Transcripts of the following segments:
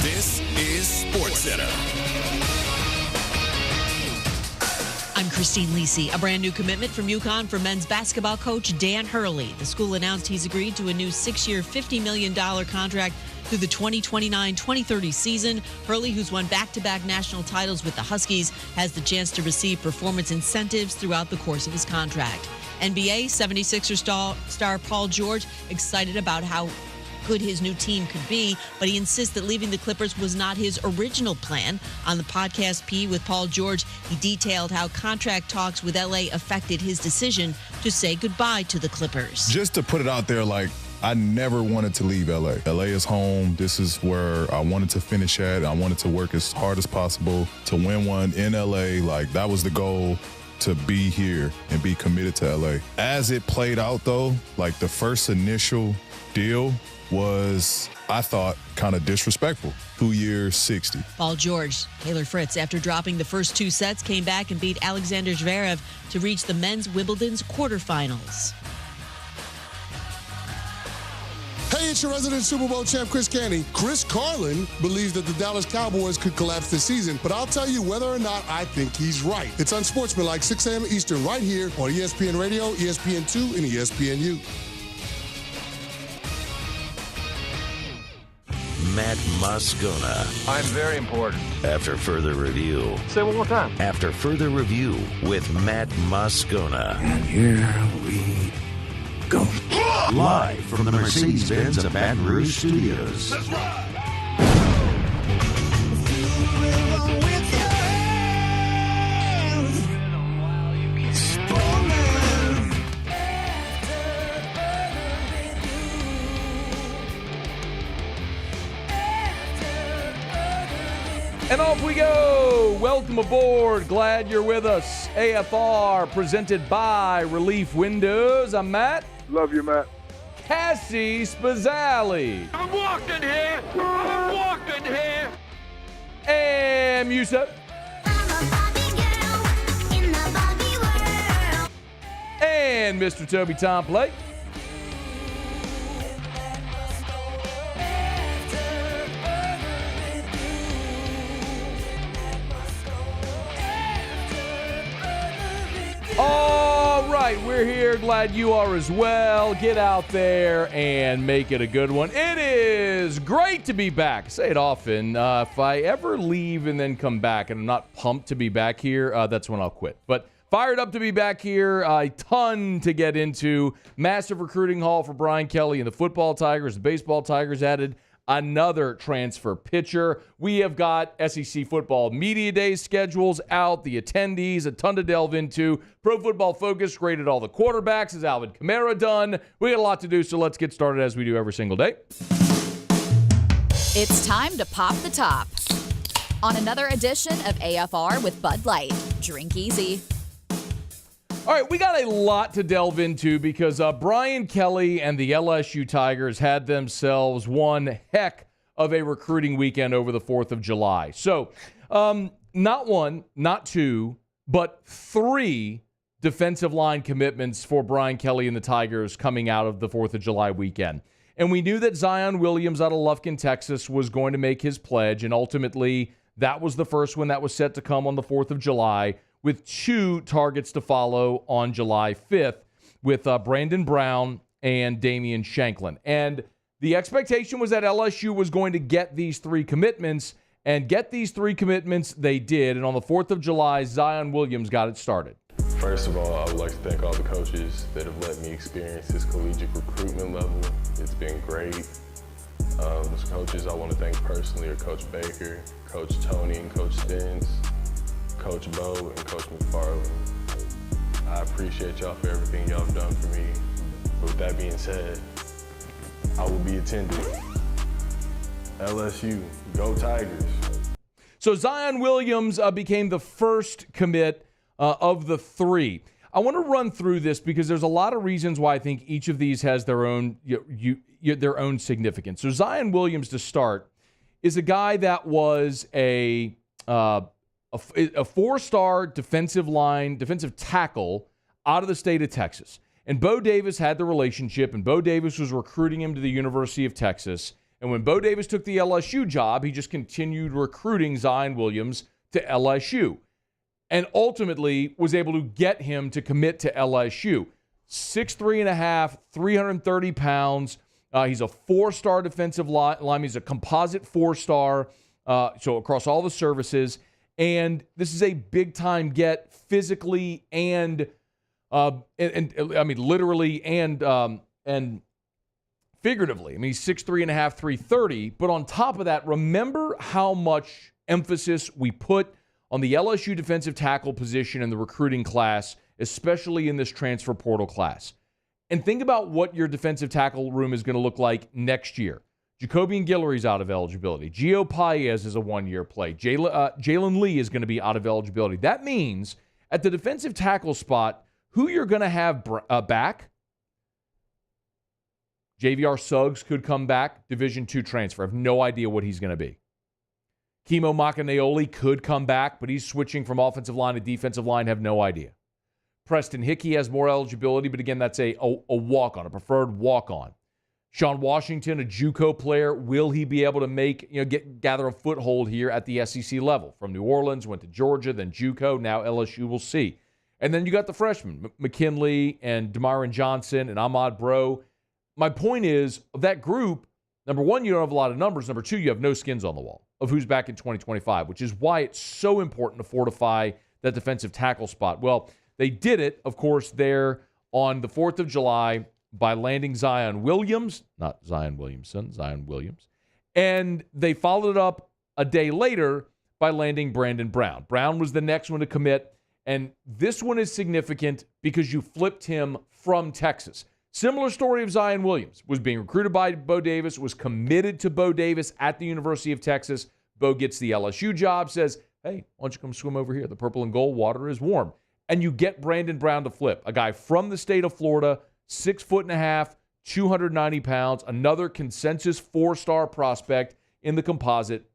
This is SportsCenter. I'm Christine Lisi. A brand new commitment from UConn for men's basketball coach Dan Hurley. The school announced he's agreed to a new 6-year, $50 million contract through the 2029-2030 season. Hurley, who's won back-to-back national titles with the Huskies, has the chance to receive performance incentives throughout the course of his contract. NBA 76er star Paul George excited about how good his new team could be, but he insists that leaving the Clippers was not his original plan. On the podcast P with Paul George, he detailed how contract talks with LA affected his decision to say goodbye to the Clippers. Just to put it out there, I never wanted to leave LA. LA is home. This is where I wanted to finish at. I wanted to work as hard as possible to win one in LA. That was the goal, to be here and be committed to LA. As it played out, though, the first initial deal was, I thought, kind of disrespectful. 2 years, 60. Paul George, Taylor Fritz, after dropping the first two sets, came back and beat Alexander Zverev to reach the men's Wimbledon's quarterfinals. Hey, it's your resident Super Bowl champ, Chris Canty. Chris Carlin believes that the Dallas Cowboys could collapse this season, but I'll tell you whether or not I think he's right. It's Unsportsmanlike, 6 a.m. Eastern, right here on ESPN Radio, ESPN2, and ESPNU. Matt Moscona. I'm very important. After further review. Say it one more time. After further review with Matt Moscona. And here we go. Live from the Mercedes-Benz of Baton Rouge Studios. Let's ride! And off we go. Welcome aboard. Glad you're with us. AFR presented by Relief Windows. I'm Matt. Love you, Matt. Cassie Spazzali. I'm walking here. I'm walking here. And Musa. And Mr. Toby Tomplake. All right, we're here. Glad you are as well. Get out there and make it a good one. It is great to be back. I say it often. If I ever leave and then come back and I'm not pumped to be back here, that's when I'll quit. But fired up to be back here. A ton to get into. Massive recruiting haul for Brian Kelly and the football Tigers. The baseball Tigers added another transfer pitcher. We have got SEC football media days schedules out, the attendees, a ton to delve into. Pro Football Focus graded all the quarterbacks. Is Alvin Kamara done? We got a lot to do, so let's get started as we do every single day. It's time to pop the top on another edition of AFR with Bud Light. Drink easy. All right, we got a lot to delve into because Brian Kelly and the LSU Tigers had themselves one heck of a recruiting weekend over the 4th of July. So not one, not two, but 3 defensive line commitments for Brian Kelly and the Tigers coming out of the 4th of July weekend. And we knew that Zion Williams out of Lufkin, Texas was going to make his pledge, and ultimately that was the first one that was set to come on the 4th of July, with 2 targets to follow on July 5th with Brandon Brown and Damian Shanklin. And the expectation was that LSU was going to get these 3 commitments, and get these 3 commitments they did. And on the 4th of July, Zion Williams got it started. First of all, I would like to thank all the coaches that have let me experience this collegiate recruitment level. It's been great. Those coaches I want to thank personally are Coach Baker, Coach Tony, and Coach Stens, Coach Bo, and Coach McFarland. I appreciate y'all for everything y'all have done for me. But with that being said, I will be attending. LSU, go Tigers. So Zion Williams became the first commit of the 3. I want to run through this because there's a lot of reasons why I think each of these has their own their own significance. So Zion Williams, to start, is a guy that was a 4-star defensive tackle out of the state of Texas. And Bo Davis had the relationship, and Bo Davis was recruiting him to the University of Texas. And when Bo Davis took the LSU job, he just continued recruiting Zion Williams to LSU and ultimately was able to get him to commit to LSU. 6'3.5", 330 pounds. He's a four-star defensive lineman. He's a composite four-star, so across all the services. And this is a big-time get physically and I mean, literally and figuratively. I mean, he's 6'3.5", 330. But on top of that, remember how much emphasis we put on the LSU defensive tackle position in the recruiting class, especially in this transfer portal class. And think about what your defensive tackle room is going to look like next year. Jacobian Guillory's out of eligibility. Gio Paez is a one-year play. Jalen Lee is going to be out of eligibility. That means at the defensive tackle spot, who you're going to have back? JVR Suggs could come back, Division II transfer. I have no idea what he's going to be. Kimo Makaneoli could come back, but he's switching from offensive line to defensive line. Have no idea. Preston Hickey has more eligibility, but again, that's a walk-on, a preferred walk-on. Sean Washington, a JUCO player, will he be able to gather a foothold here at the SEC level? From New Orleans, went to Georgia, then JUCO, now LSU, we'll see. And then you got the freshmen, McKinley and Demiron Johnson and Ahmad Bro. My point is, of that group, number one, you don't have a lot of numbers. Number two, you have no skins on the wall of who's back in 2025, which is why it's so important to fortify that defensive tackle spot. Well, they did it, of course, there on the 4th of July by landing Zion Williams, not Zion Williamson, Zion Williams. And they followed it up a day later by landing Brandon Brown. Brown was the next one to commit. And this one is significant because you flipped him from Texas. Similar story of Zion Williams. Was being recruited by Bo Davis, was committed to Bo Davis at the University of Texas. Bo gets the LSU job, says, hey, why don't you come swim over here? The purple and gold water is warm. And you get Brandon Brown to flip. A guy from the state of Florida, 6'1", 290 pounds, another consensus four-star prospect in the composite,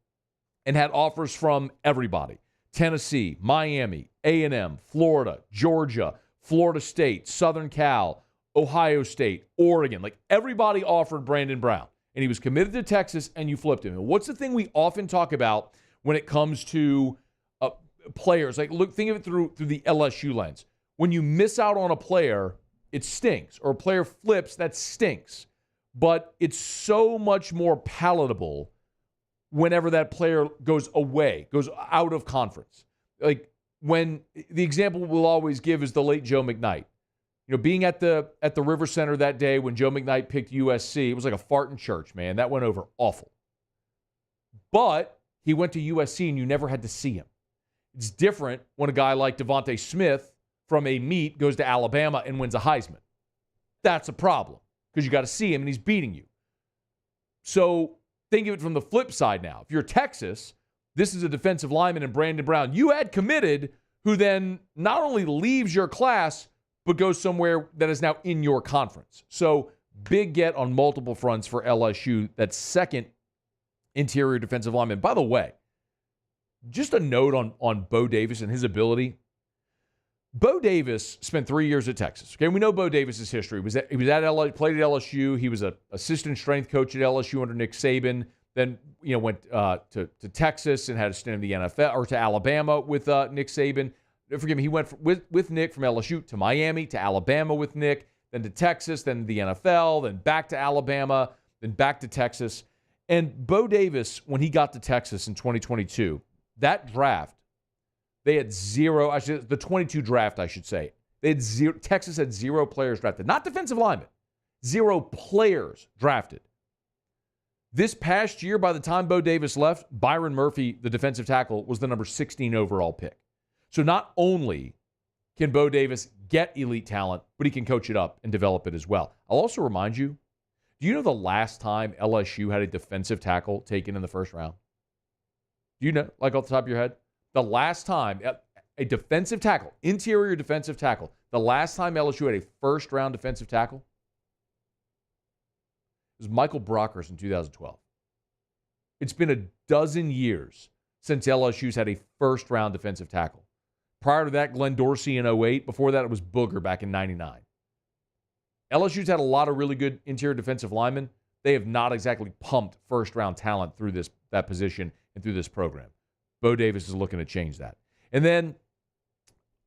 and had offers from everybody. Tennessee, Miami, A&M, Florida, Georgia, Florida State, Southern Cal, Ohio State, Oregon. Like, everybody offered Brandon Brown. And he was committed to Texas, and you flipped him. And what's the thing we often talk about when it comes to players? Like, look, think of it through the LSU lens. When you miss out on a player, it stinks. Or a player flips, that stinks. But it's so much more palatable whenever that player goes away, goes out of conference. Like, when the example we'll always give is the late Joe McKnight. You know, being at the River Center that day when Joe McKnight picked USC, it was like a fart in church, man. That went over awful. But he went to USC and you never had to see him. It's different when a guy like Devontae Smith from a meet goes to Alabama and wins a Heisman. That's a problem because you got to see him and he's beating you. So think of it from the flip side now. If you're Texas, this is a defensive lineman in Brandon Brown you had committed, who then not only leaves your class, but goes somewhere that is now in your conference. So big get on multiple fronts for LSU, that second interior defensive lineman. By the way, just a note on Bo Davis and his ability. Bo Davis spent 3 years at Texas. Okay, we know Bo Davis's history. He was at LSU, played at LSU. He was an assistant strength coach at LSU under Nick Saban. Then went to Texas and had a stint in the NFL, or to Alabama with Nick Saban. Forgive me, he went with Nick from LSU to Miami, to Alabama with Nick, then to Texas, then the NFL, then back to Alabama, then back to Texas. And Bo Davis, when he got to Texas in 2022, that draft, they had zero, the 22 draft, I should say. They had zero, Texas had zero players drafted, not defensive linemen, zero players drafted. This past year, by the time Bo Davis left, Byron Murphy, the defensive tackle, was the number 16 overall pick. So not only can Bo Davis get elite talent, but he can coach it up and develop it as well. I'll also remind you, do you know the last time LSU had a defensive tackle taken in the first round? Do you know, like off the top of your head? The last time a defensive tackle, interior defensive tackle, the last time LSU had a first-round defensive tackle was Michael Brockers in 2012. It's been a dozen years since LSU's had a first-round defensive tackle. Prior to that, Glenn Dorsey in 2008. Before that, it was Booger back in 99. LSU's had a lot of really good interior defensive linemen, they have not exactly pumped first-round talent through that position and through this program. Bo Davis is looking to change that. And then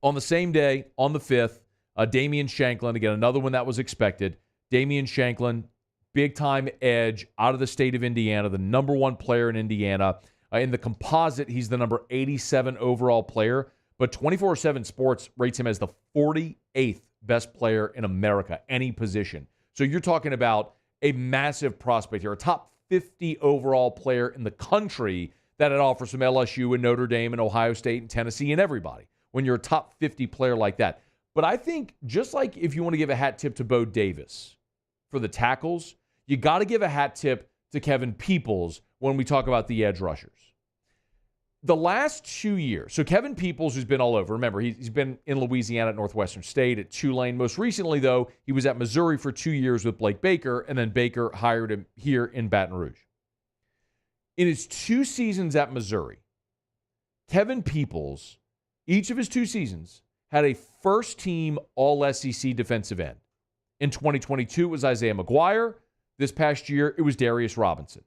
on the same day, on the 5th, Damian Shanklin, again, another one that was expected. Damian Shanklin, big-time edge out of the state of Indiana, the number one player in Indiana. In the composite, he's the number 87 overall player, but 24/7 Sports rates him as the 48th best player in America, any position. So you're talking about a massive prospect here, a top 50 overall player in the country that it offers from LSU and Notre Dame and Ohio State and Tennessee and everybody when you're a top 50 player like that. But I think just like if you want to give a hat tip to Bo Davis for the tackles, you got to give a hat tip to Kevin Peoples when we talk about the edge rushers. The last 2 years, so Kevin Peoples, who's been all over, remember, he's been in Louisiana at Northwestern State, at Tulane. Most recently, though, he was at Missouri for 2 years with Blake Baker, and then Baker hired him here in Baton Rouge. In his 2 seasons at Missouri, Kevin Peoples, each of his 2 seasons, had a first-team All-SEC defensive end. In 2022, it was Isaiah McGuire. This past year, it was Darius Robinson.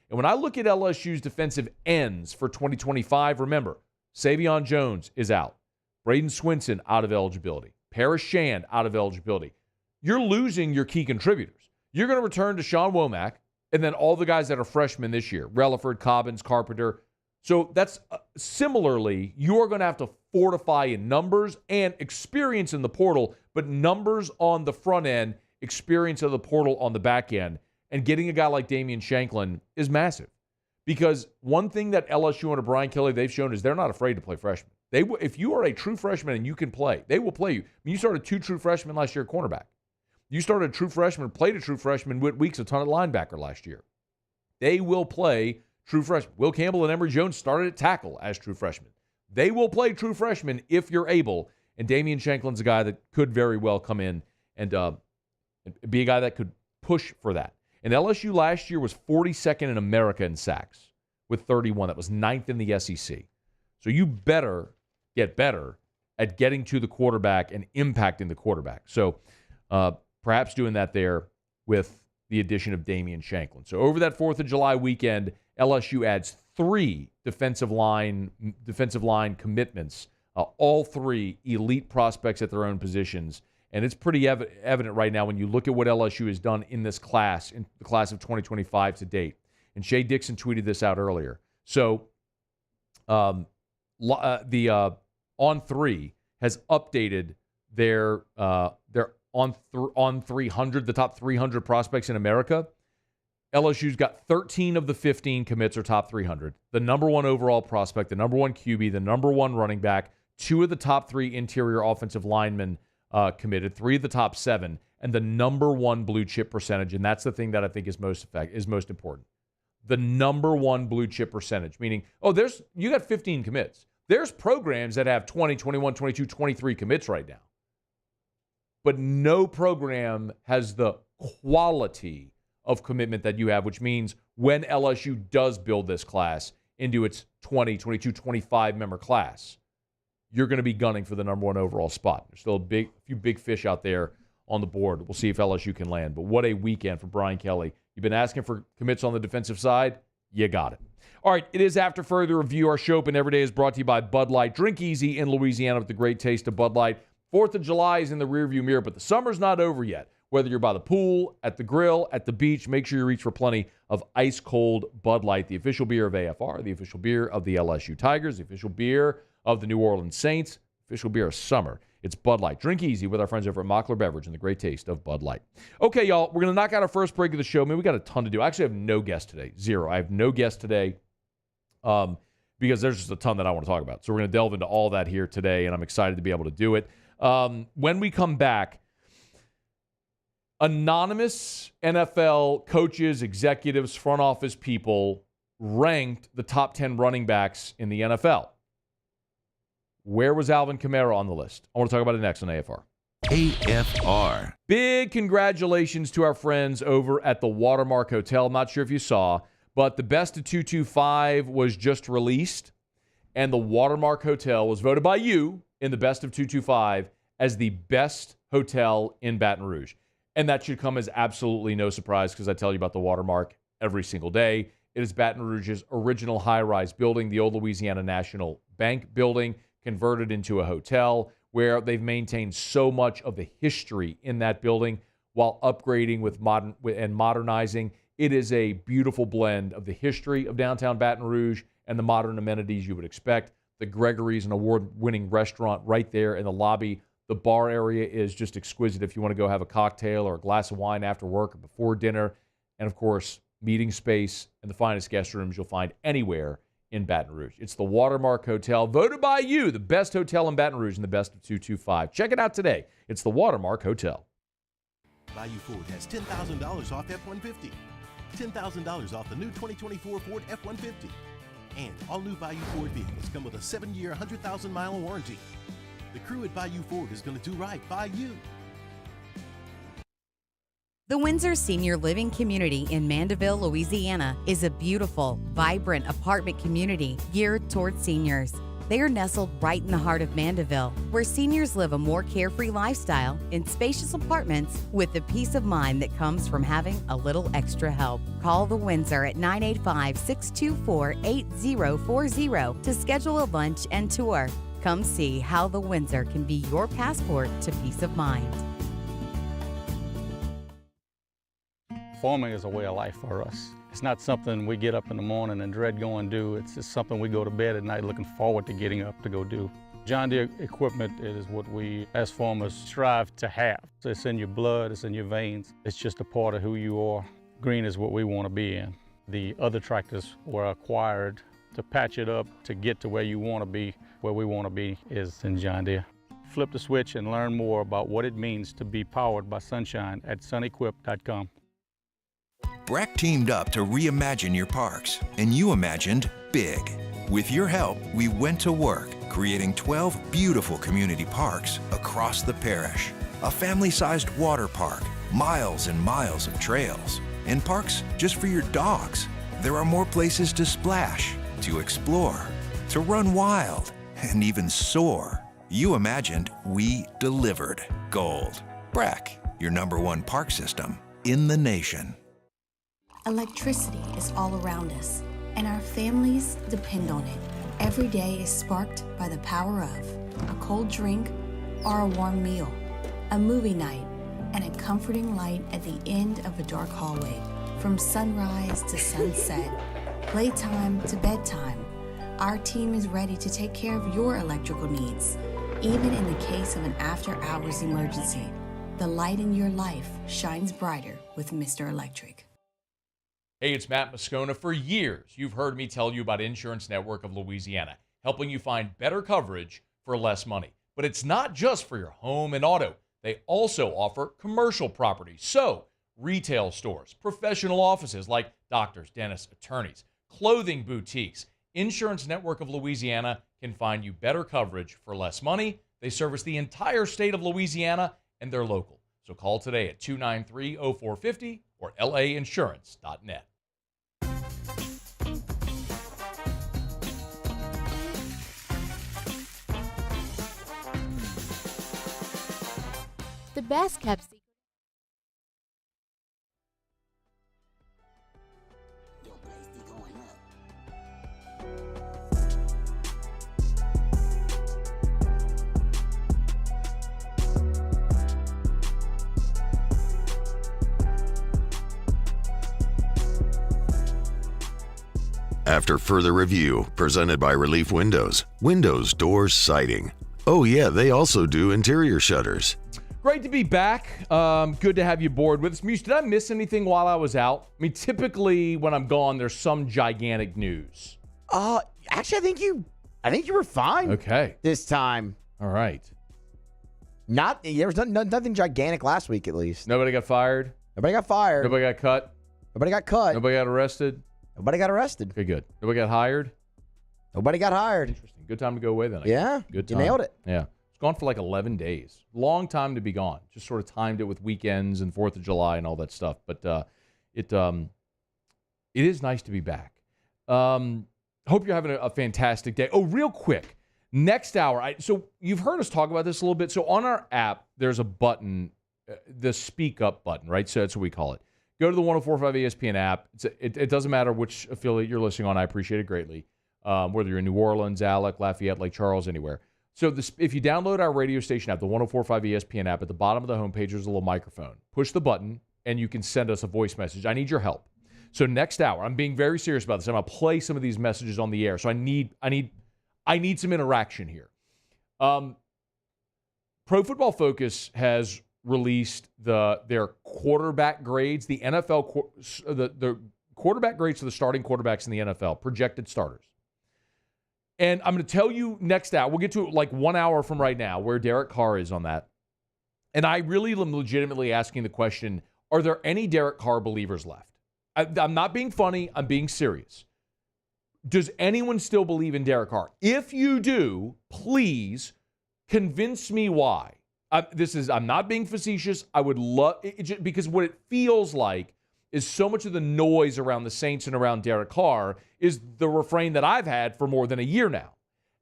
And when I look at LSU's defensive ends for 2025, remember, Savion Jones is out. Braden Swinson out of eligibility. Paris Shand out of eligibility. You're losing your key contributors. You're going to return to Sean Womack and then all the guys that are freshmen this year, Relaford, Cobbins, Carpenter. So that's similarly, you're going to have to fortify in numbers and experience in the portal, but numbers on the front end, experience of the portal on the back end. And getting a guy like Damian Shanklin is massive. Because one thing that LSU under Brian Kelly, they've shown is they're not afraid to play freshmen. If you are a true freshman and you can play, they will play you. I mean, you started 2 true freshmen last year at cornerback. You started a true freshman, played a true freshman, Whit Weeks, a ton of linebacker last year. They will play true freshmen. Will Campbell and Emory Jones started at tackle as true freshmen. They will play true freshmen if you're able. And Damian Shanklin's a guy that could very well come in and be a guy that could push for that. And LSU last year was 42nd in America in sacks with 31. That was 9th in the SEC. So you better get better at getting to the quarterback and impacting the quarterback. So perhaps doing that there with the addition of Damian Shanklin. So over that 4th of July weekend, LSU adds 3 defensive line commitments, all 3 elite prospects at their own positions. And it's pretty evident right now when you look at what LSU has done in this class, in the class of 2025 to date. And Shea Dixon tweeted this out earlier. So the On3 has updated their on 300, the top 300 prospects in America. LSU's got 13 of the 15 commits are top 300. The number 1 overall prospect, the number 1 QB, the number 1 running back, 2 of the top 3 interior offensive linemen committed, 3 of the top 7, and the number 1 blue chip percentage. And that's the thing that I think is most important. The number 1 blue chip percentage, meaning, you got 15 commits. There's programs that have 20, 21, 22, 23 commits right now. But no program has the quality of commitment that you have, which means when LSU does build this class into its 20, 22, 25 member class, you're going to be gunning for the number 1 overall spot. There's still a few big fish out there on the board. We'll see if LSU can land. But what a weekend for Brian Kelly. You've been asking for commits on the defensive side. You got it. All right, it is After Further Review. Our show open every day is brought to you by Bud Light. Drink easy in Louisiana with the great taste of Bud Light. 4th of July is in the rearview mirror, but the summer's not over yet. Whether you're by the pool, at the grill, at the beach, make sure you reach for plenty of ice-cold Bud Light, the official beer of AFR, the official beer of the LSU Tigers, the official beer of the New Orleans Saints, official beer of summer. It's Bud Light. Drink easy with our friends over at Mockler Beverage and the great taste of Bud Light. Okay, y'all, we're going to knock out our first break of the show. Man, we got a ton to do. I actually have no guest today. 0. I have no guest today because there's just a ton that I want to talk about. So we're going to delve into all that here today, and I'm excited to be able to do it. When we come back, anonymous NFL coaches, executives, front office people ranked the top 10 running backs in the NFL. Where was Alvin Kamara on the list? I want to talk about it next on AFR. AFR. Big congratulations to our friends over at the Watermark Hotel. I'm not sure if you saw, but the Best of 225 was just released, and the Watermark Hotel was voted by you in the Best of 225 as the best hotel in Baton Rouge. And that should come as absolutely no surprise because I tell you about the Watermark every single day. It is Baton Rouge's original high-rise building, the old Louisiana National Bank building, converted into a hotel where they've maintained so much of the history in that building while upgrading and modernizing. It is a beautiful blend of the history of downtown Baton Rouge and the modern amenities you would expect. The Gregory's, an award-winning restaurant right there in the lobby. The bar area is just exquisite if you want to go have a cocktail or a glass of wine after work or before dinner. And, of course, meeting space and the finest guest rooms you'll find anywhere in Baton Rouge. It's the Watermark Hotel, voted by you the best hotel in Baton Rouge and the best of 225. Check it out today. It's the Watermark Hotel. Bayou Ford has $10,000 off F-150. $10,000 off the new 2024 Ford F-150. And all new Bayou Ford vehicles come with a 7-year, 100,000-mile warranty. The crew at Bayou Ford is going to do right by you. The Windsor Senior Living Community in Mandeville, Louisiana is a beautiful, vibrant apartment community geared toward seniors. They are nestled right in the heart of Mandeville, where seniors live a more carefree lifestyle in spacious apartments with the peace of mind that comes from having a little extra help. Call the Windsor at 985-624-8040 to schedule a lunch and tour. Come see how the Windsor can be your passport to peace of mind. Farming is a way of life for us. It's not something we get up in the morning and dread going do. It's just something we go to bed at night looking forward to getting up to go do. John Deere equipment is what we as farmers strive to have. So it's in your blood, it's in your veins. It's just a part of who you are. Green is what we want to be in. The other tractors were acquired to patch it up to get to where you want to be. Where we want to be is in John Deere. Flip the switch and learn more about what it means to be powered by sunshine at sunequip.com. BRAC teamed up to reimagine your parks, and you imagined big. With your help, we went to work, creating 12 beautiful community parks across the parish. A family-sized water park, miles and miles of trails, and parks just for your dogs. There are more places to splash, to explore, to run wild, and even soar. You imagined, we delivered. Gold. BRAC, your #1 park system in the nation. Electricity is all around us, and our families depend on it. Every day is sparked by the power of a cold drink or a warm meal, a movie night, and a comforting light at the end of a dark hallway. From sunrise to sunset, playtime to bedtime, our team is ready to take care of your electrical needs. Even in the case of an after-hours emergency, the light in your life shines brighter with Mr. Electric. Hey, it's Matt Moscona. For years, you've heard me tell you about Insurance Network of Louisiana, helping you find better coverage for less money. But it's not just for your home and auto. They also offer commercial property. So, retail stores, professional offices like doctors, dentists, attorneys, clothing boutiques. Insurance Network of Louisiana can find you better coverage for less money. They service the entire state of Louisiana, and they're local. So call today at 293-0450 or lainsurance.net. The best kept secret. After further review, presented by Relief Windows, windows, doors, siding. Oh yeah, they also do interior shutters. Great to be back. Good to have you aboard with us. Muse, did I miss anything while I was out? I mean, typically when I'm gone, there's some gigantic news. Actually, I think you were fine. Okay. This time. All right. There was nothing gigantic last week, at least. Nobody got fired? Nobody got fired. Nobody got cut? Nobody got cut. Nobody got arrested? Nobody got arrested. Okay, good. Nobody got hired? Nobody got hired. Interesting. Good time to go away then. Yeah. Good time. You nailed it. Yeah. It's gone for like 11 days. Long time to be gone. Just sort of timed it with weekends and 4th of July and all that stuff. But it is nice to be back. Hope you're having a fantastic day. Oh, real quick. Next hour. So you've heard us talk about this a little bit. So on our app, there's a button the speak up button, right? So that's what we call it. Go to the 104.5 ESPN app. It doesn't matter which affiliate you're listening on. I appreciate it greatly. Whether you're in New Orleans, Alec, Lafayette, Lake Charles, anywhere. So if you download our radio station app, the 104.5 ESPN app, at the bottom of the homepage, there's a little microphone. Push the button, and you can send us a voice message. I need your help. So next hour, I'm being very serious about this. I'm going to play some of these messages on the air. So I need some interaction here. Pro Football Focus has released their quarterback grades, the NFL, the quarterback grades for the starting quarterbacks in the NFL, projected starters. And I'm going to tell you next hour, we'll get to it like 1 hour from right now, where Derek Carr is on that. And I really am legitimately asking the question, are there any Derek Carr believers left? I'm not being funny. I'm being serious. Does anyone still believe in Derek Carr? If you do, please convince me why. I'm not being facetious. I would love it, because what it feels like is so much of the noise around the Saints and around Derek Carr is the refrain that I've had for more than a year now.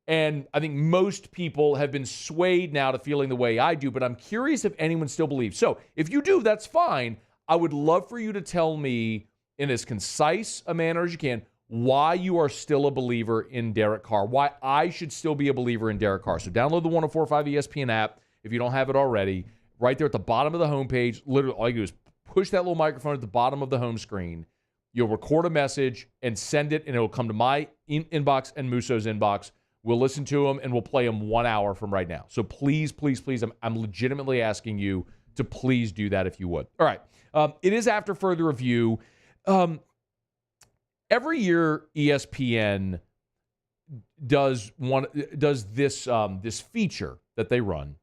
And I think most people have been swayed now to feeling the way I do, but I'm curious if anyone still believes. So if you do, that's fine. I would love for you to tell me in as concise a manner as you can why you are still a believer in Derek Carr, why I should still be a believer in Derek Carr. So download the 104.5 ESPN app if you don't have it already. Right there at the bottom of the homepage, literally all you do is push that little microphone at the bottom of the home screen. You'll record a message and send it, and it will come to my inbox and Muso's inbox. We'll listen to them, and we'll play them 1 hour from right now. So please, please, please, I'm legitimately asking you to please do that if you would. All right. It is after further review. Every year, ESPN does this feature that they run,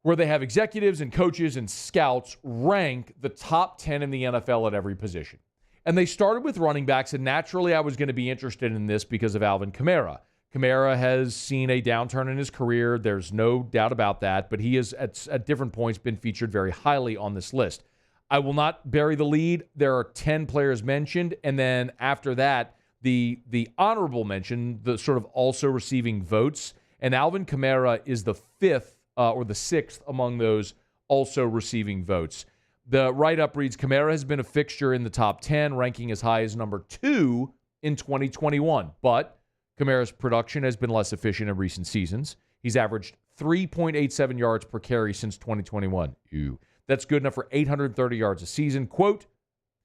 where they have executives and coaches and scouts rank the top 10 in the NFL at every position. And they started with running backs, and naturally I was going to be interested in this because of Alvin Kamara. Kamara has seen a downturn in his career. There's no doubt about that, but he has at different points been featured very highly on this list. I will not bury the lead. There are 10 players mentioned, and then after that, the honorable mention, the sort of also receiving votes, and Alvin Kamara is the fifth or the sixth among those also receiving votes. The write-up reads, Kamara has been a fixture in the top 10, ranking as high as number 2 in 2021. But Kamara's production has been less efficient in recent seasons. He's averaged 3.87 yards per carry since 2021. Ew. That's good enough for 830 yards a season. Quote,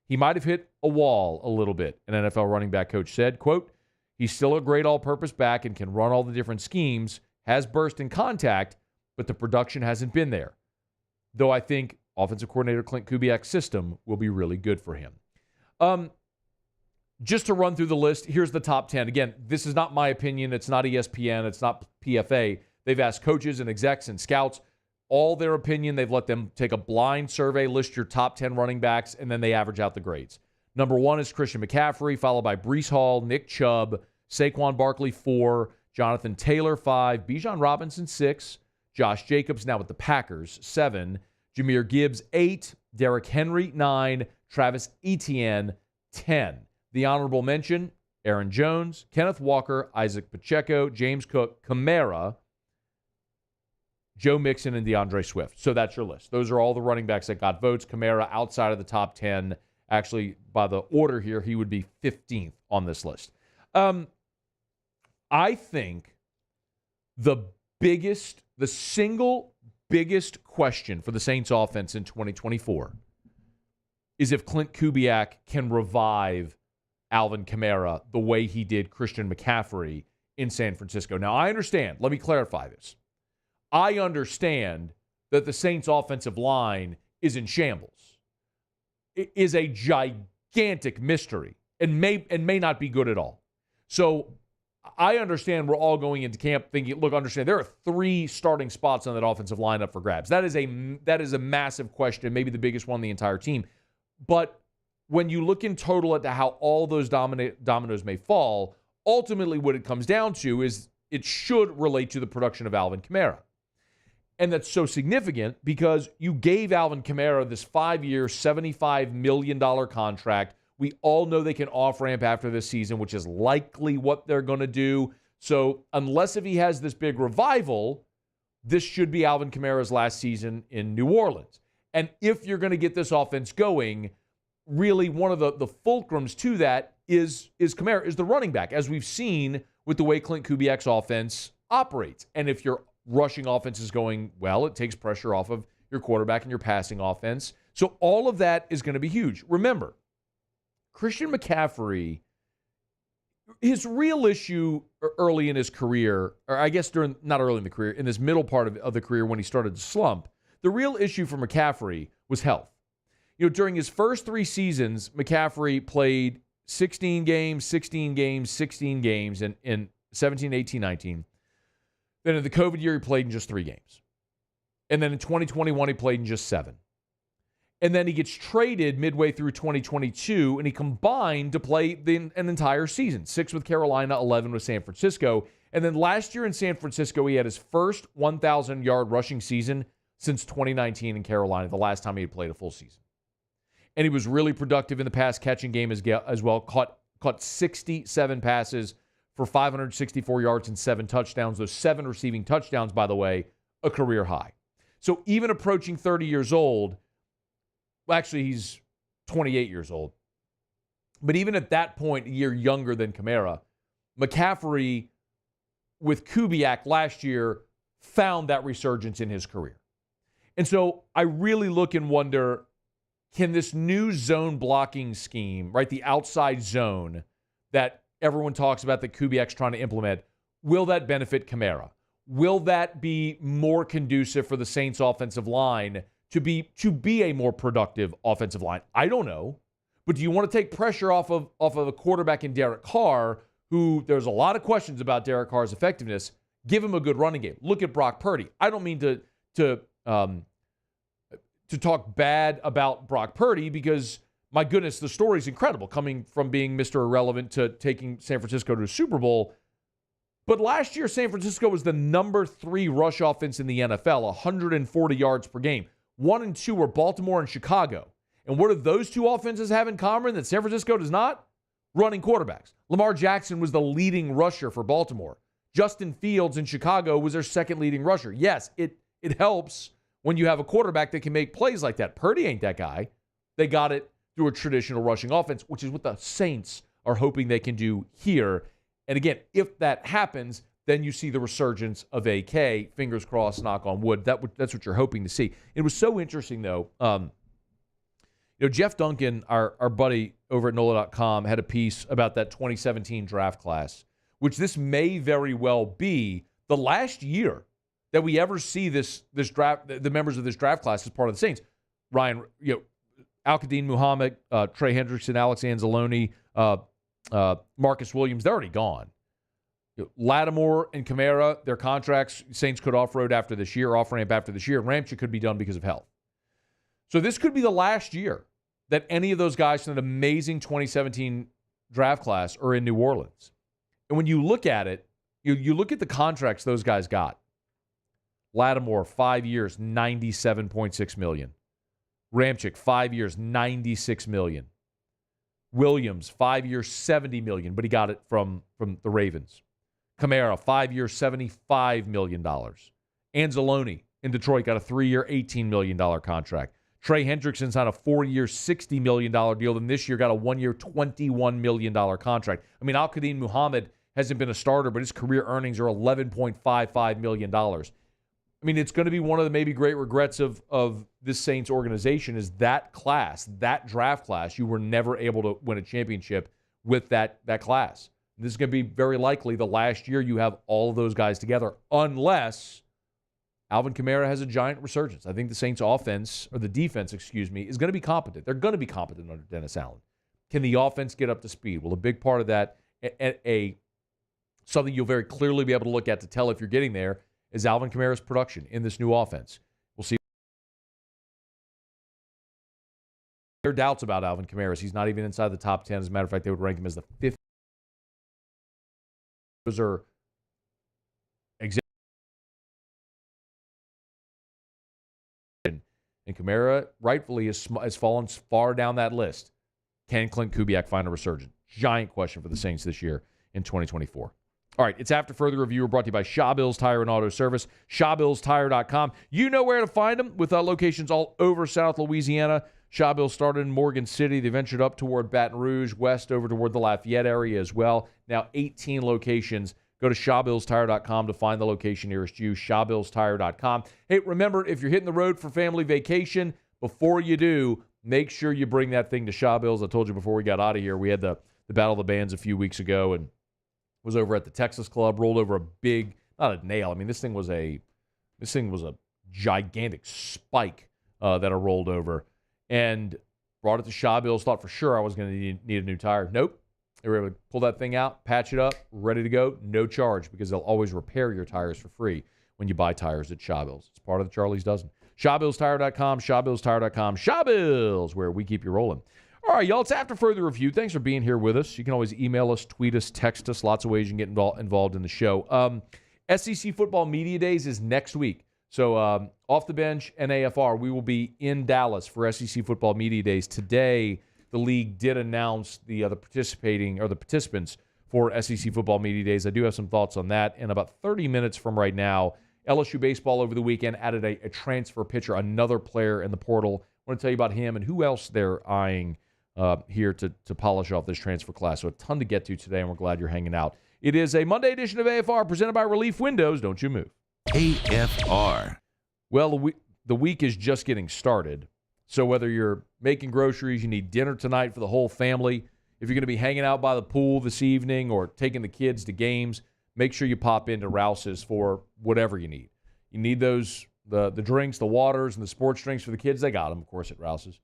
he might have hit a wall a little bit, an NFL running back coach said. Quote, he's still a great all-purpose back and can run all the different schemes, has burst in contact, but the production hasn't been there. Though I think offensive coordinator Clint Kubiak's system will be really good for him. Just to run through the list, here's the top 10. Again, this is not my opinion. It's not ESPN. It's not PFA. They've asked coaches and execs and scouts all their opinion. They've let them take a blind survey, list your top 10 running backs, and then they average out the grades. Number 1 is Christian McCaffrey, followed by Breece Hall, Nick Chubb, Saquon Barkley 4, Jonathan Taylor 5, Bijan Robinson 6, Josh Jacobs now with the Packers 7, Jahmyr Gibbs 8, Derrick Henry 9, Travis Etienne 10. The honorable mention, Aaron Jones, Kenneth Walker, Isaac Pacheco, James Cook, Kamara, Joe Mixon, and DeAndre Swift. So that's your list. Those are all the running backs that got votes. Kamara outside of the top 10. Actually, by the order here, he would be 15th on this list. I think the single biggest question for the Saints offense in 2024 is if Clint Kubiak can revive Alvin Kamara the way he did Christian McCaffrey in San Francisco. Now, I understand. Let me clarify this. I understand that the Saints' offensive line is in shambles. It is a gigantic mystery and may not be good at all. So I understand we're all going into camp thinking, look, understand there are 3 starting spots on that offensive line up for grabs. That is a massive question, maybe the biggest one on the entire team. But when you look in total at how all those dominoes may fall, ultimately what it comes down to is it should relate to the production of Alvin Kamara. And that's so significant because you gave Alvin Kamara this 5-year, $75 million contract. We all know they can off-ramp after this season, which is likely what they're going to do. So unless if he has this big revival, this should be Alvin Kamara's last season in New Orleans. And if you're going to get this offense going, really one of the fulcrums to that is Kamara, is the running back, as we've seen with the way Clint Kubiak's offense operates. And if your rushing offense is going well, it takes pressure off of your quarterback and your passing offense. So all of that is going to be huge. Remember, Christian McCaffrey, his real issue early in his career, or I guess not early in the career, in this middle part of the career when he started to slump, the real issue for McCaffrey was health. During his first 3 seasons, McCaffrey played 16 games, 16 games, 16 games in 17, 18, 19. Then in the COVID year, he played in just 3 games. And then in 2021, he played in just 7. And then he gets traded midway through 2022, and he combined to play an entire season. 6 with Carolina, 11 with San Francisco. And then last year in San Francisco, he had his first 1,000-yard rushing season since 2019 in Carolina, the last time he had played a full season. And he was really productive in the pass-catching game as well. Caught 67 passes for 564 yards and 7 touchdowns. Those 7 receiving touchdowns, by the way, a career high. So even approaching 30 years old, well, actually, he's 28 years old. But even at that point, a year younger than Kamara, McCaffrey, with Kubiak last year, found that resurgence in his career. And so I really look and wonder, can this new zone blocking scheme, right, the outside zone that everyone talks about that Kubiak's trying to implement, will that benefit Kamara? Will that be more conducive for the Saints offensive line to be a more productive offensive line? I don't know. But do you want to take pressure off of a quarterback in Derek Carr, who there's a lot of questions about Derek Carr's effectiveness? Give him a good running game. Look at Brock Purdy. I don't mean to talk bad about Brock Purdy because, my goodness, the story's incredible, coming from being Mr. Irrelevant to taking San Francisco to a Super Bowl. But last year, San Francisco was the number 3 rush offense in the NFL, 140 yards per game. 1 and 2 were Baltimore and Chicago. And what do those 2 offenses have in common that San Francisco does not? Running quarterbacks. Lamar Jackson was the leading rusher for Baltimore. Justin Fields in Chicago was their second leading rusher. Yes, it helps when you have a quarterback that can make plays like that. Purdy ain't that guy. They got it through a traditional rushing offense, which is what the Saints are hoping they can do here. And again, if that happens, then you see the resurgence of AK. Fingers crossed, knock on wood. That's what you're hoping to see. It was so interesting, though. Jeff Duncan, our buddy over at NOLA.com, had a piece about that 2017 draft class, which this may very well be the last year that we ever see this draft, the members of this draft class as part of the Saints. Ryan, Al-Qadim Muhammad, Trey Hendrickson, Alex Anzalone, Marcus Williams, they're already gone. Lattimore and Kamara, their contracts, Saints could off-ramp after this year. Ramchick could be done because of health. So this could be the last year that any of those guys from an amazing 2017 draft class are in New Orleans. And when you look at it, you look at the contracts those guys got. Lattimore, 5 years, $97.6 million. Ramchick, 5 years, $96 million. Williams, 5 years, $70 million, but he got it from the Ravens. Kamara, 5 years, $75 million. Anzalone in Detroit got a 3-year, $18 million contract. Trey Hendrickson signed a 4-year, $60 million deal, and this year got a 1-year, $21 million contract. I mean, Al-Qadim Muhammad hasn't been a starter, but his career earnings are $11.55 million. I mean, it's going to be one of the maybe great regrets of this Saints organization is that class, that draft class. You were never able to win a championship with that class. This is going to be very likely the last year you have all of those guys together, unless Alvin Kamara has a giant resurgence. I think the Saints offense, or the defense, is going to be competent. They're going to be competent under Dennis Allen. Can the offense get up to speed? Well, a big part of that, something you'll very clearly be able to look at to tell if you're getting there, is Alvin Kamara's production in this new offense. We'll see. There are doubts about Alvin Kamara. He's not even inside the top 10. As a matter of fact, they would rank him as the 5th. Those are examples. And Kamara rightfully has fallen far down that list. Can Clint Kubiak find a resurgence? Giant question for the Saints this year in 2024. All right, it's After Further Review. We're brought to you by Shaw Bills Tire and Auto Service, ShawBillsTire.com. You know where to find them with locations all over South Louisiana. Shaw Bills started in Morgan City. They ventured up toward Baton Rouge, west over toward the Lafayette area as well. Now 18 locations. Go to ShawBillsTire.com to find the location nearest you, ShawBillsTire.com. Hey, remember, if you're hitting the road for family vacation, before you do, make sure you bring that thing to Shaw Bills. I told you before we got out of here, we had the Battle of the Bands a few weeks ago and was over at the Texas Club, rolled over a big, not a nail. I mean, this thing was a gigantic spike that I rolled over and brought it to Shaw Bills. Thought for sure I was going to need a new tire. Nope. They were able to pull that thing out, patch it up, ready to go, no charge, because they'll always repair your tires for free when you buy tires at Shaw Bills. It's part of the Charlie's Dozen. ShawBillsTire.com, ShawBillsTire.com, Shaw Bills, where we keep you rolling. All right, y'all, it's After Further Review. Thanks for being here with us. You can always email us, tweet us, text us. Lots of ways you can get involved in the show. SEC Football Media Days is next week. So Off the Bench and AFR, we will be in Dallas for SEC Football Media Days. Today, the league did announce the participants for SEC Football Media Days. I do have some thoughts on that. In about 30 minutes from right now, LSU baseball over the weekend added a transfer pitcher, another player in the portal. I want to tell you about him and who else they're eyeing here to polish off this transfer class. So a ton to get to today, and we're glad you're hanging out. It is a Monday edition of AFR presented by Relief Windows. Don't you move. AFR. Well, the week is just getting started. So whether you're making groceries, you need dinner tonight for the whole family, if you're going to be hanging out by the pool this evening or taking the kids to games, make sure you pop into Rouse's for whatever you need. You need those, the drinks, the waters, and the sports drinks for the kids. They got them, of course, at Rouse's.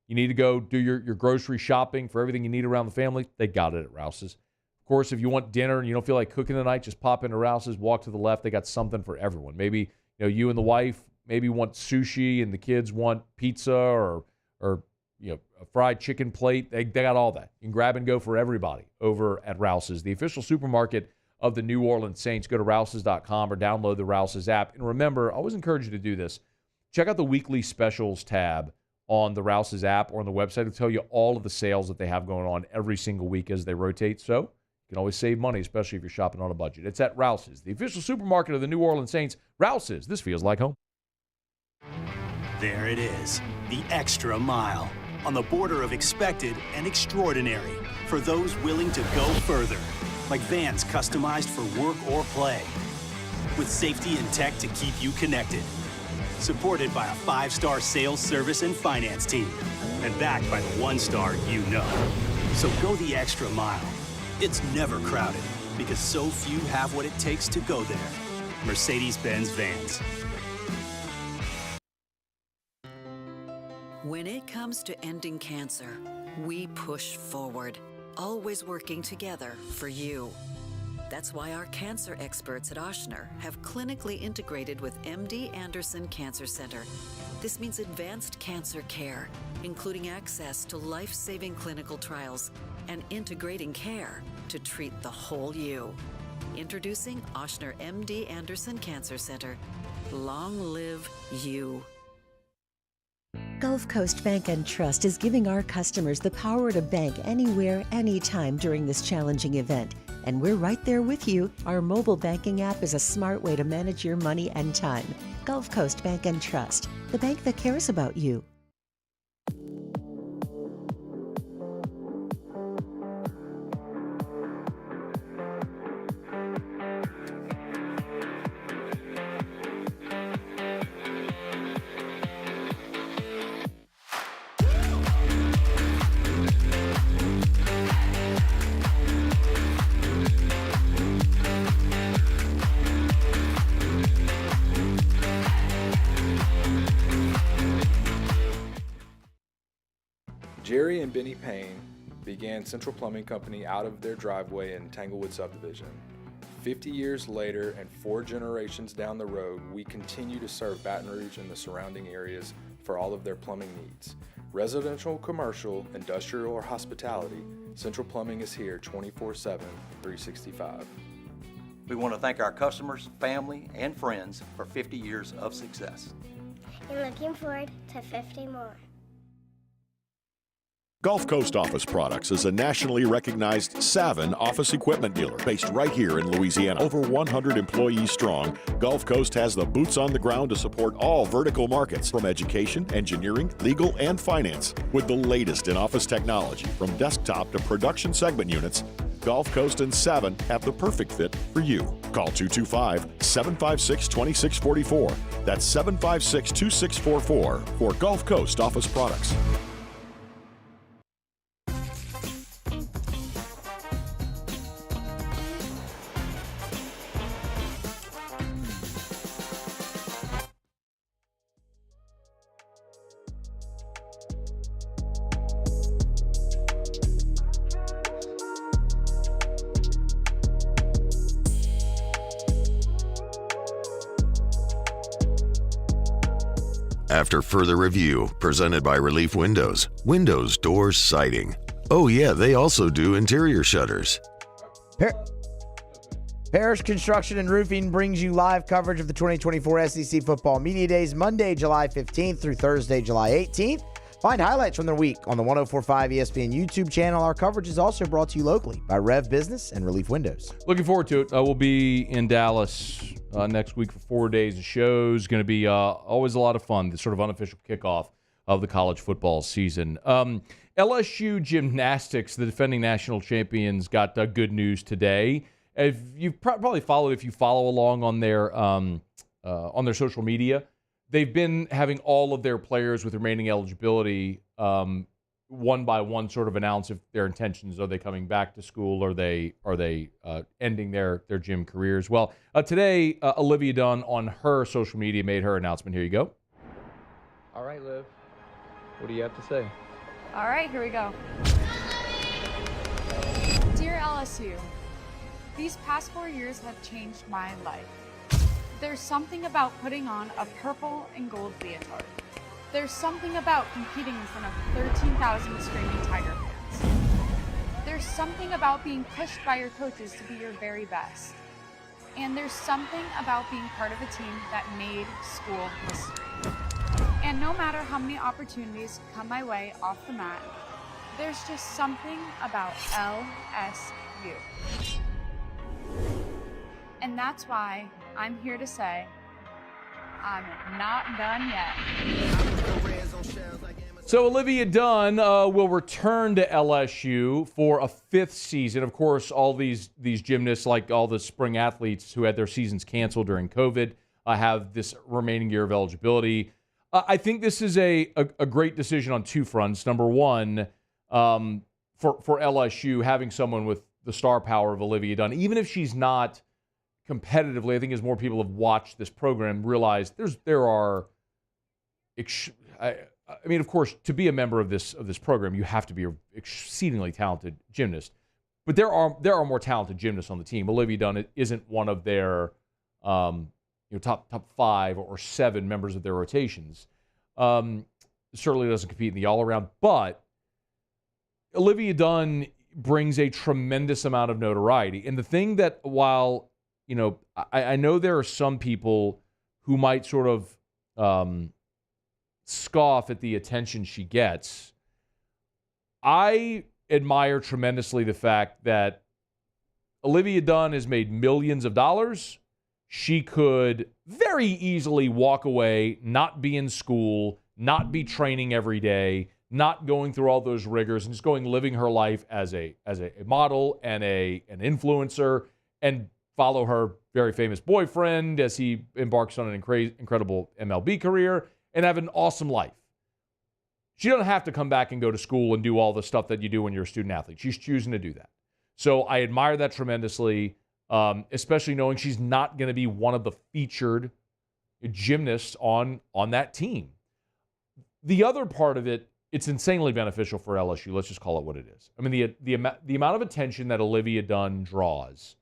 You need to go do your grocery shopping for everything you need around the family. They got it at Rouse's. Of course, if you want dinner and you don't feel like cooking tonight, just pop into Rouse's, walk to the left. They got something for everyone. Maybe you and the wife maybe want sushi and the kids want pizza or a fried chicken plate. They got all that. You can grab and go for everybody over at Rouse's, the official supermarket of the New Orleans Saints. Go to Rouse's.com or download the Rouse's app. And remember, I always encourage you to do this. Check out the weekly specials tab on the Rouse's app or on the website. It'll tell you all of the sales that they have going on every single week as they rotate. So you can always save money, especially if you're shopping on a budget. It's at Rouse's, the official supermarket of the New Orleans Saints. Rouse's, this feels like home. There it is, the extra mile, on the border of expected and extraordinary for those willing to go further, like vans customized for work or play, with safety and tech to keep you connected, supported by a 5-star sales, service, and finance team, and backed by the 1-star you know. So go the extra mile. It's never crowded, because so few have what it takes to go there. Mercedes-Benz Vans. When it comes to ending cancer, we push forward, always working together for you. That's why our cancer experts at Ochsner have clinically integrated with MD Anderson Cancer Center. This means advanced cancer care, including access to life-saving clinical trials and integrating care to treat the whole you. Introducing Ochsner MD Anderson Cancer Center. Long live you. Gulf Coast Bank and Trust is giving our customers the power to bank anywhere, anytime during this challenging event. And we're right there with you. Our mobile banking app is a smart way to manage your money and time. Gulf Coast Bank and Trust, the bank that cares about you. Jerry and Benny Payne began Central Plumbing Company out of their driveway in Tanglewood subdivision. 50 years later and 4 generations down the road, we continue to serve Baton Rouge and the surrounding areas for all of their plumbing needs. Residential, commercial, industrial, or hospitality, Central Plumbing is here 24/7, 365. We want to thank our customers, family, and friends for 50 years of success. And looking forward to 50 more. Gulf Coast Office Products is a nationally recognized Savin office equipment dealer based right here in Louisiana. Over 100 employees strong, Gulf Coast has the boots on the ground to support all vertical markets from education, engineering, legal, and finance. With the latest in office technology from desktop to production segment units, Gulf Coast and Savin have the perfect fit for you. Call 225-756-2644. That's 756-2644 for Gulf Coast Office Products. After further review, presented by Relief Windows, windows, doors, siding. Oh yeah, they also do interior shutters. Parrish Construction and Roofing brings you live coverage of the 2024 SEC Football Media Days, Monday, July 15th through Thursday, July 18th. Find highlights from the week on the 104.5 ESPN YouTube channel. Our coverage is also brought to you locally by Rev Business and Relief Windows. Looking forward to it. We'll be in Dallas next week for 4 days of shows. Going to be always a lot of fun, the sort of unofficial kickoff of the college football season. LSU gymnastics, the defending national champions, got good news today. If you've probably followed, if you follow along on their social media, they've been having all of their players with remaining eligibility one by one sort of announce if their intentions. Are they coming back to school? Are they ending their gym careers? Well, today, Olivia Dunn on her social media made her announcement. Here you go. All right, Liv. What do you have to say? All right, here we go. Dear LSU, these past 4 years have changed my life. There's something about putting on a purple and gold leotard. There's something about competing in front of 13,000 screaming Tiger fans. There's something about being pushed by your coaches to be your very best. And there's something about being part of a team that made school history. And no matter how many opportunities come my way off the mat, there's just something about LSU. And that's why I'm here to say I'm not done yet. So Olivia Dunn will return to LSU for a 5th season. Of course, all these gymnasts, like all the spring athletes who had their seasons canceled during COVID, have this remaining year of eligibility. I think this is a great decision on two fronts. Number one, for LSU, having someone with the star power of Olivia Dunn, even if she's not competitively, I think as more people have watched this program, realize there are. I mean, of course, to be a member of this program, you have to be an exceedingly talented gymnast. But there are more talented gymnasts on the team. Olivia Dunn isn't one of their top 5 or 7 members of their rotations. Certainly doesn't compete in the all-around, but Olivia Dunn brings a tremendous amount of notoriety. And the thing that, while I know there are some people who might sort of scoff at the attention she gets, I admire tremendously the fact that Olivia Dunn has made millions of dollars. She could very easily walk away, not be in school, not be training every day, not going through all those rigors, and just living her life as a model and an influencer, and follow her very famous boyfriend as he embarks on an incredible MLB career and have an awesome life. She doesn't have to come back and go to school and do all the stuff that you do when you're a student athlete. She's choosing to do that. So I admire that tremendously, especially knowing she's not going to be one of the featured gymnasts on that team. The other part of it, it's insanely beneficial for LSU. Let's just call it what it is. I mean, the amount of attention that Olivia Dunn draws,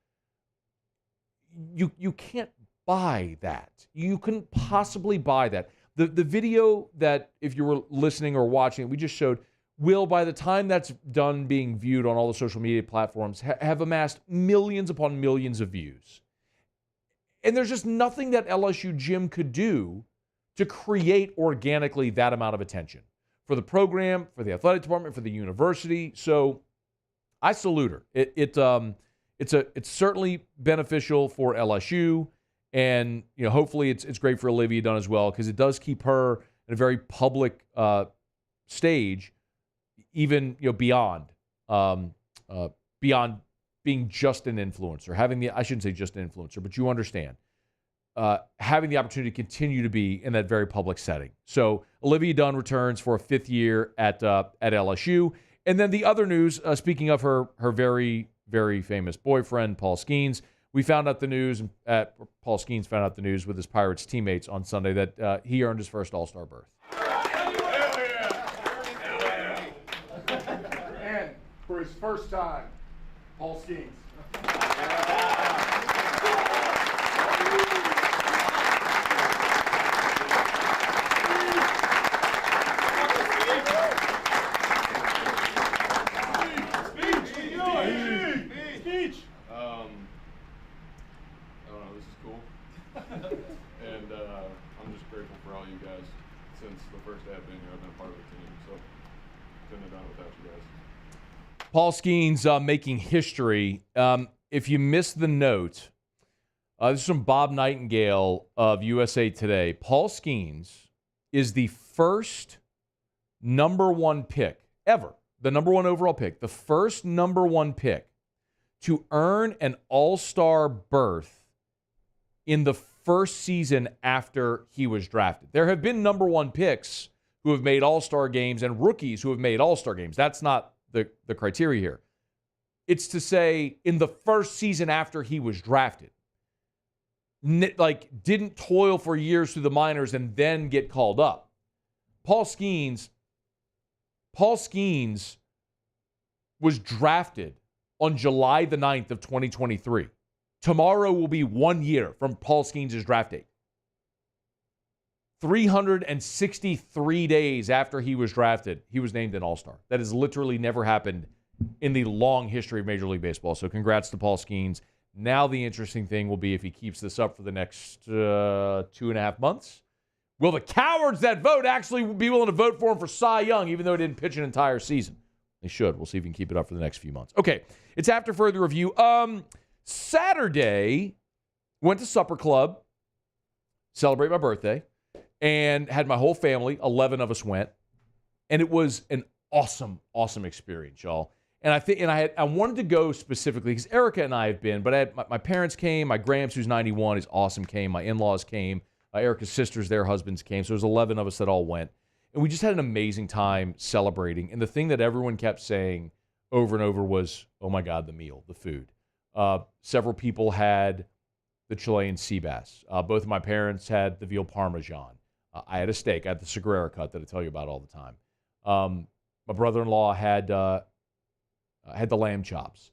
you can't buy that. You couldn't possibly buy that. The video that, if you were listening or watching, we just showed, will, by the time that's done being viewed on all the social media platforms, have amassed millions upon millions of views. And there's just nothing that LSU Gym could do to create organically that amount of attention. for the program, for the athletic department, for the university. So I salute her. It's certainly beneficial for LSU, and hopefully it's great for Olivia Dunn as well, because it does keep her in a very public stage, even beyond being just an influencer, I shouldn't say just an influencer, but you understand, having the opportunity to continue to be in that very public setting. So Olivia Dunn returns for a 5th year at LSU. And then the other news, speaking of her very, very famous boyfriend, Paul Skeens, Paul Skeens found out the news with his Pirates teammates on Sunday that he earned his first All-Star berth. And for his first time, Paul Skeens. And I'm just grateful for all you guys. Since the first day I've been here, I've been a part of the team, so couldn't have done it without you guys. Paul Skeens making history. If you missed the note, this is from Bob Nightingale of USA Today. Paul Skeens is the first number 1 pick ever, the number 1 overall pick, the first number 1 pick to earn an All-Star berth in the first season after he was drafted. There have been number 1 picks who have made All-Star games and rookies who have made All-Star games. That's not the criteria here. It's to say in the first season after he was drafted. Didn't toil for years through the minors and then get called up. Paul Skeens was drafted on July the 9th of 2023. Tomorrow will be 1 year from Paul Skeens' draft date. 363 days after he was drafted, he was named an All-Star. That has literally never happened in the long history of Major League Baseball. So congrats to Paul Skeens. Now the interesting thing will be if he keeps this up for the next 2.5 months. Will the cowards that vote actually be willing to vote for him for Cy Young, even though he didn't pitch an entire season? They should. We'll see if he can keep it up for the next few months. Okay, it's after further review. Saturday, went to Supper Club, celebrate my birthday, and had my whole family, 11 of us went, and it was an awesome, awesome experience, y'all. And I wanted to go specifically because Erica and I have been, but I had my parents came, my Gramps, who's 91, is awesome, came, my in-laws came, Erica's sisters, their husbands came, so there was 11 of us that all went. And we just had an amazing time celebrating. And the thing that everyone kept saying over and over was, oh my God, the meal, the food. Several people had the Chilean sea bass. Both of my parents had the veal parmesan. I had a steak. I had the Sagrera cut that I tell you about all the time. My brother-in-law had the lamb chops.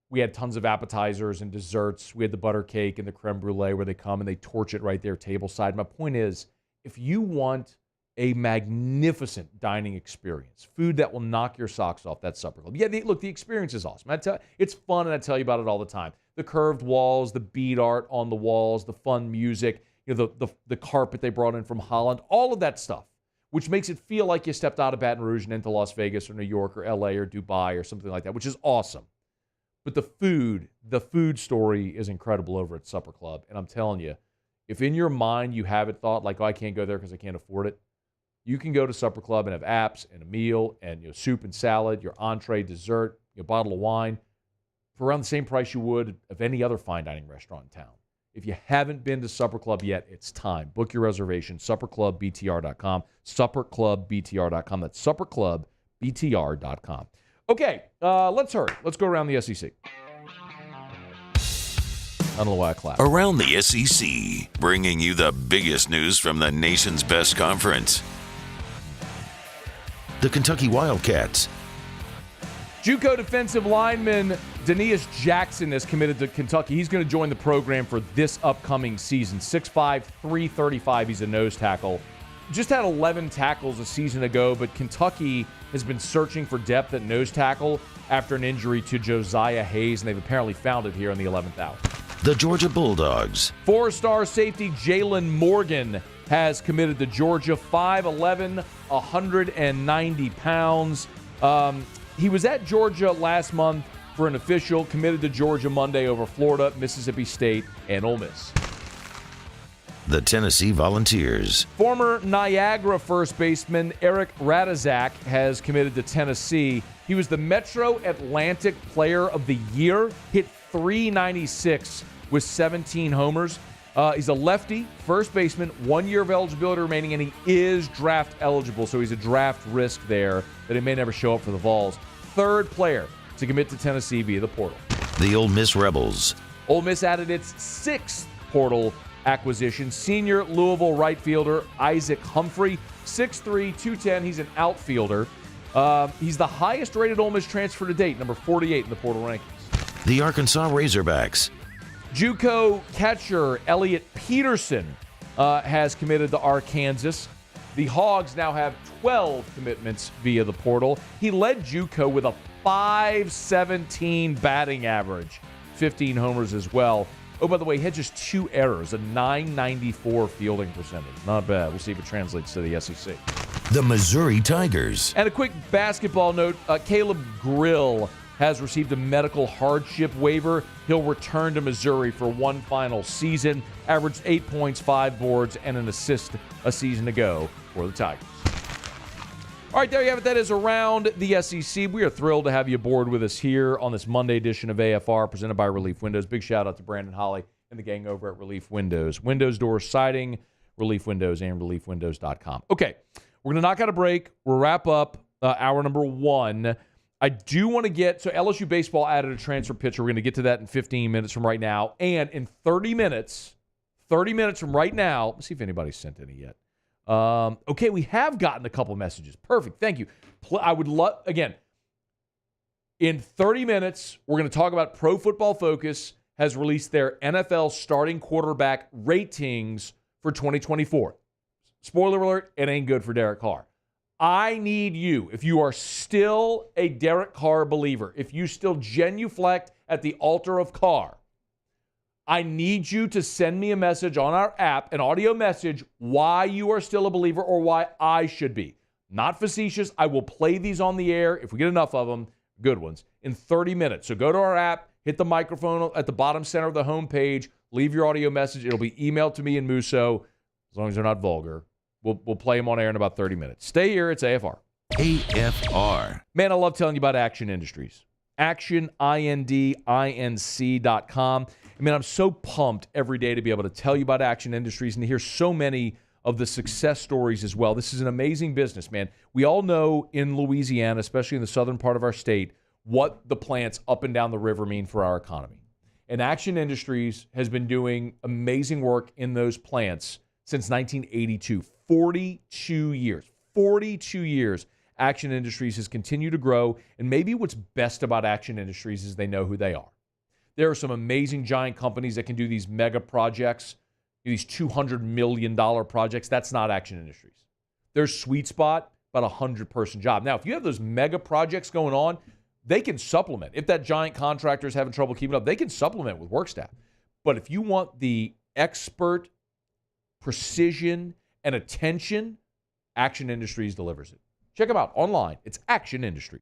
We had tons of appetizers and desserts. We had the butter cake and the creme brulee where they come and they torch it right there tableside. My point is, if you want a magnificent dining experience, food that will knock your socks off, that's Supper Club. Yeah, the experience is awesome. It's fun, and I tell you about it all the time. The curved walls, the bead art on the walls, the fun music, the carpet they brought in from Holland, all of that stuff, which makes it feel like you stepped out of Baton Rouge and into Las Vegas or New York or LA or Dubai or something like that, which is awesome. But the food story is incredible over at Supper Club. And I'm telling you, if in your mind you haven't thought like, oh, I can't go there because I can't afford it, you can go to Supper Club and have apps and a meal and soup and salad, your entree, dessert, your bottle of wine for around the same price you would of any other fine dining restaurant in town. If you haven't been to Supper Club yet, it's time. Book your reservation, supperclubbtr.com, supperclubbtr.com. That's supperclubbtr.com. Okay, let's hurry. Let's go around the SEC. I don't know why I clapped. Around the SEC, bringing you the biggest news from the nation's best conference. The Kentucky Wildcats. JUCO defensive lineman Danius Jackson is committed to Kentucky. He's going to join the program for this upcoming season. 6'5", 335. He's a nose tackle. Just had 11 tackles a season ago, but Kentucky has been searching for depth at nose tackle after an injury to Josiah Hayes, and they've apparently found it here in the 11th hour. The Georgia Bulldogs. 4-star safety Jalen Morgan has committed to Georgia, 5'11", 190 pounds. He was at Georgia last month for an official, committed to Georgia Monday over Florida, Mississippi State, and Ole Miss. The Tennessee Volunteers. Former Niagara first baseman Eric Radizak has committed to Tennessee. He was the Metro Atlantic Player of the Year, hit .396 with 17 homers. He's a lefty, first baseman, 1 year of eligibility remaining, and he is draft eligible, so he's a draft risk there that he may never show up for the Vols. Third player to commit to Tennessee via the portal. The Ole Miss Rebels. Ole Miss added its sixth portal acquisition, senior Louisville right fielder Isaac Humphrey, 6'3", 210. He's an outfielder. He's the highest rated Ole Miss transfer to date, number 48 in the portal rankings. The Arkansas Razorbacks. JUCO catcher Elliot Peterson has committed to Arkansas. The Hogs now have 12 commitments via the portal. He led JUCO with a .517 batting average, 15 homers as well. Oh, by the way, he had just 2 errors, a .994 fielding percentage. Not bad. We'll see if it translates to the SEC. The Missouri Tigers. And a quick basketball note, Caleb Grill has received a medical hardship waiver. He'll return to Missouri for one final season. Averaged 8 points, 5 boards, and an assist a season ago for the Tigers. All right, there you have it. That is Around the SEC. We are thrilled to have you aboard with us here on this Monday edition of AFR presented by Relief Windows. Big shout out to Brandon Holly and the gang over at Relief Windows. Windows, doors, siding, Relief Windows, and reliefwindows.com. Okay, we're going to knock out a break. We'll wrap up hour number 1. I do want to get, so LSU baseball added a transfer pitcher. We're going to get to that in 15 minutes from right now. And in 30 minutes from right now, let's see if anybody's sent any yet. Okay, we have gotten a couple messages. Perfect. Thank you. I would love, again, in 30 minutes, we're going to talk about Pro Football Focus has released their NFL starting quarterback ratings for 2024. Spoiler alert, it ain't good for Derek Carr. I need you, if you are still a Derek Carr believer, if you still genuflect at the altar of Carr, I need you to send me a message on our app, an audio message, why you are still a believer or why I should be. Not facetious. I will play these on the air, if we get enough of them, good ones, in 30 minutes. So go to our app, hit the microphone at the bottom center of the homepage, leave your audio message. It'll be emailed to me and Musso, as long as they're not vulgar. We'll play them on air in about 30 minutes. Stay here. It's AFR. AFR. Man, I love telling you about Action Industries. Action, INDINC.com. I mean, I'm so pumped every day to be able to tell you about Action Industries and to hear so many of the success stories as well. This is an amazing business, man. We all know in Louisiana, especially in the southern part of our state, what the plants up and down the river mean for our economy. And Action Industries has been doing amazing work in those plants since 1982. 42 years. 42 years. Action Industries has continued to grow. And maybe what's best about Action Industries is they know who they are. There are some amazing giant companies that can do these mega projects, these $200 million projects. That's not Action Industries. Their sweet spot, about a 100-person job. Now, if you have those mega projects going on, they can supplement. If that giant contractor is having trouble keeping up, they can supplement with work staff. But if you want the expert precision and attention, Action Industries delivers it. Check them out online. It's Action Industries.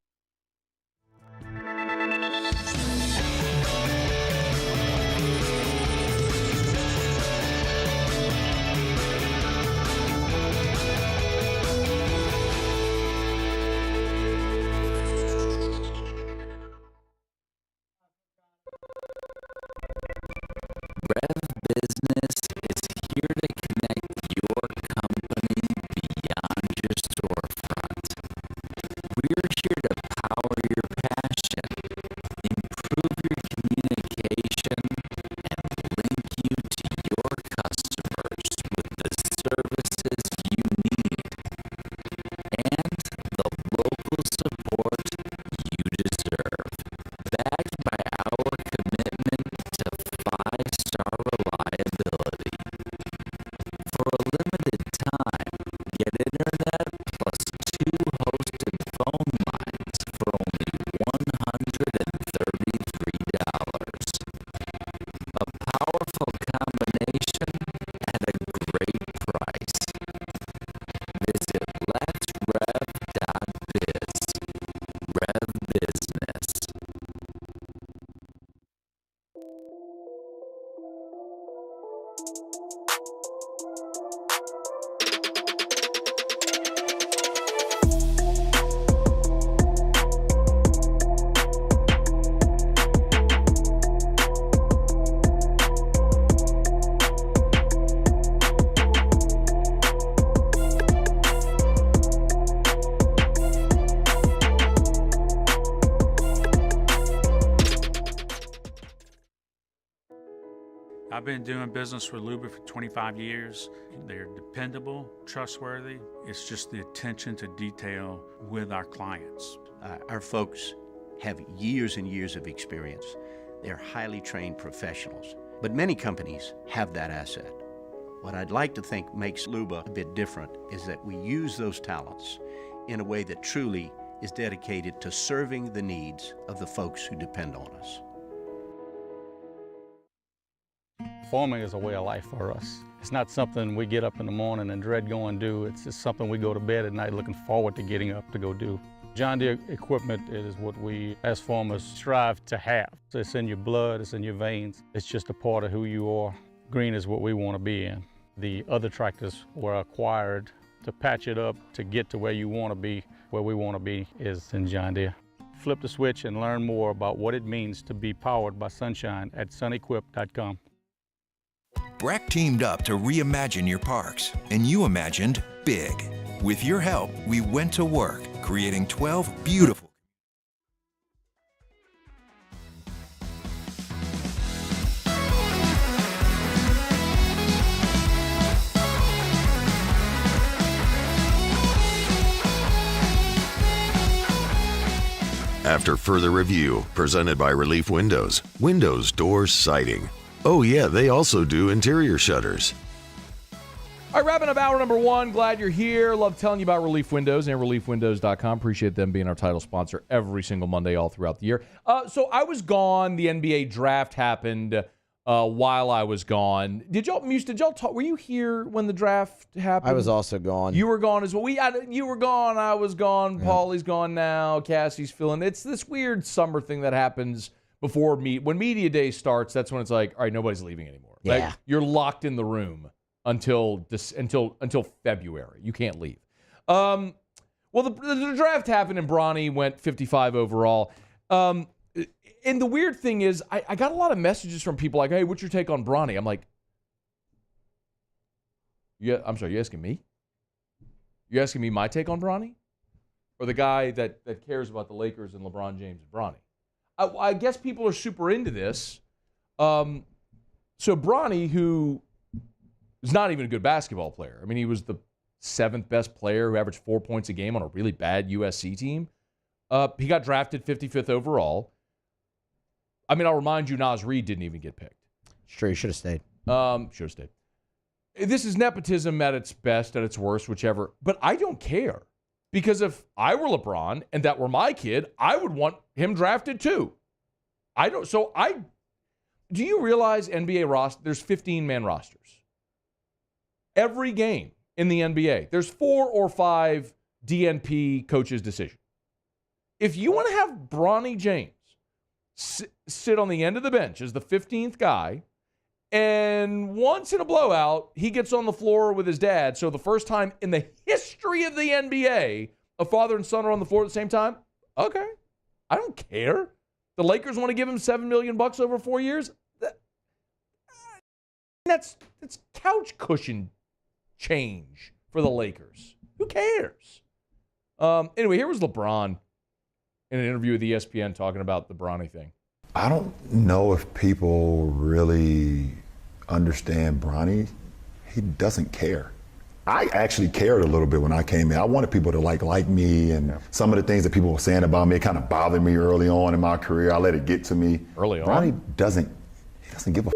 Rev Business is here to connect your company beyond your storefront. We're here to I've been doing business with Luba for 25 years. They're dependable, trustworthy. It's just the attention to detail with our clients. Our folks have years and years of experience. They're highly trained professionals, but many companies have that asset. What I'd like to think makes Luba a bit different is that we use those talents in a way that truly is dedicated to serving the needs of the folks who depend on us. Performing is a way of life for us. It's not something we get up in the morning and dread going do. It's just something we go to bed at night looking forward to getting up to go do. John Deere equipment is what we as farmers strive to have. So it's in your blood, it's in your veins. It's just a part of who you are. Green is what we want to be in. The other tractors were acquired to patch it up to get to where you want to be. Where we want to be is in John Deere. Flip the switch and learn more about what it means to be powered by sunshine at sunequip.com. Breck teamed up to reimagine your parks, and you imagined big. With your help, we went to work, creating 12 beautiful. After further review, presented by Relief Windows, windows, doors, siding. Oh yeah, they also do interior shutters. All right, wrapping up hour number one. Glad you're here. Love telling you about Relief Windows and reliefwindows.com. Appreciate them being our title sponsor every single Monday all throughout the year. So I was gone. The NBA draft happened while I was gone. Muse, did y'all talk? Were you here when the draft happened? I was also gone. You were gone as well. You were gone. I was gone. Yeah. Paulie's gone now. Cassie's filling. It's this weird summer thing that happens before when media day starts. That's when it's like, all right, nobody's leaving anymore. Yeah. Like, you're locked in the room until February. You can't leave. Well, the draft happened and Bronny went 55 overall. And the weird thing is, I got a lot of messages from people like, hey, what's your take on Bronny? I'm like, yeah, I'm sorry, you asking me? You asking me my take on Bronny? Or the guy that cares about the Lakers and LeBron James and Bronny? I guess people are super into this. So Bronny, who is not even a good basketball player. I mean, he was the 7th best player who averaged 4 points a game on a really bad USC team. He got drafted 55th overall. I mean, I'll remind you, Naz Reid didn't even get picked. Sure, he should have stayed. Should have stayed. This is nepotism at its best, at its worst, whichever. But I don't care. Because if I were LeBron and that were my kid, I would want him drafted too. Do you realize NBA roster, there's 15-man rosters. Every game in the NBA, there's 4 or 5 DNP coaches' decision. If you want to have Bronny James sit on the end of the bench as the 15th guy, and once in a blowout, he gets on the floor with his dad, so the first time in the history of the NBA, a father and son are on the floor at the same time, okay. I don't care. The Lakers want to give him $7 million over 4 years? That's couch cushion change for the Lakers. Who cares? Anyway, here was LeBron in an interview with ESPN talking about the Bronny thing. I don't know if people really understand Bronny. He doesn't care. I actually cared a little bit when I came in. I wanted people to like me, and some of the things that people were saying about me, it kind of bothered me early on in my career. I let it get to me. Early on? Bronny doesn't give a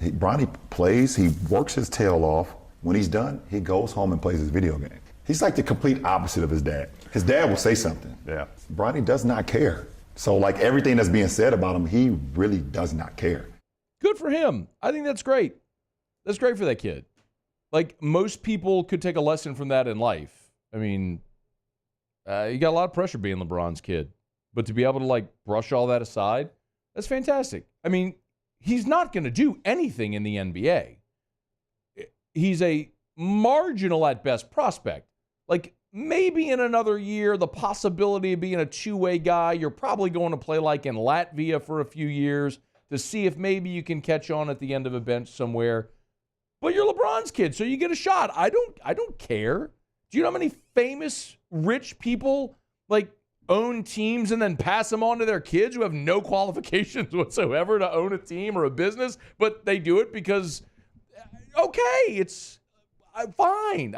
Bronny plays, he works his tail off. When he's done, he goes home and plays his video game. He's like the complete opposite of his dad. His dad will say something. Yeah. Bronny does not care. So like everything that's being said about him, he really does not care. Good for him. I think that's great. That's great for that kid. Like, most people could take a lesson from that in life. I mean, you got a lot of pressure being LeBron's kid. But to be able to, like, brush all that aside, that's fantastic. I mean, he's not going to do anything in the NBA. He's a marginal at best prospect. Like, maybe in another year, the possibility of being a two-way guy, you're probably going to play like in Latvia for a few years to see if maybe you can catch on at the end of a bench somewhere. But you're LeBron's kid, so you get a shot. I don't care. Do you know how many famous rich people, like, own teams and then pass them on to their kids who have no qualifications whatsoever to own a team or a business, but they do it because, okay, it's fine.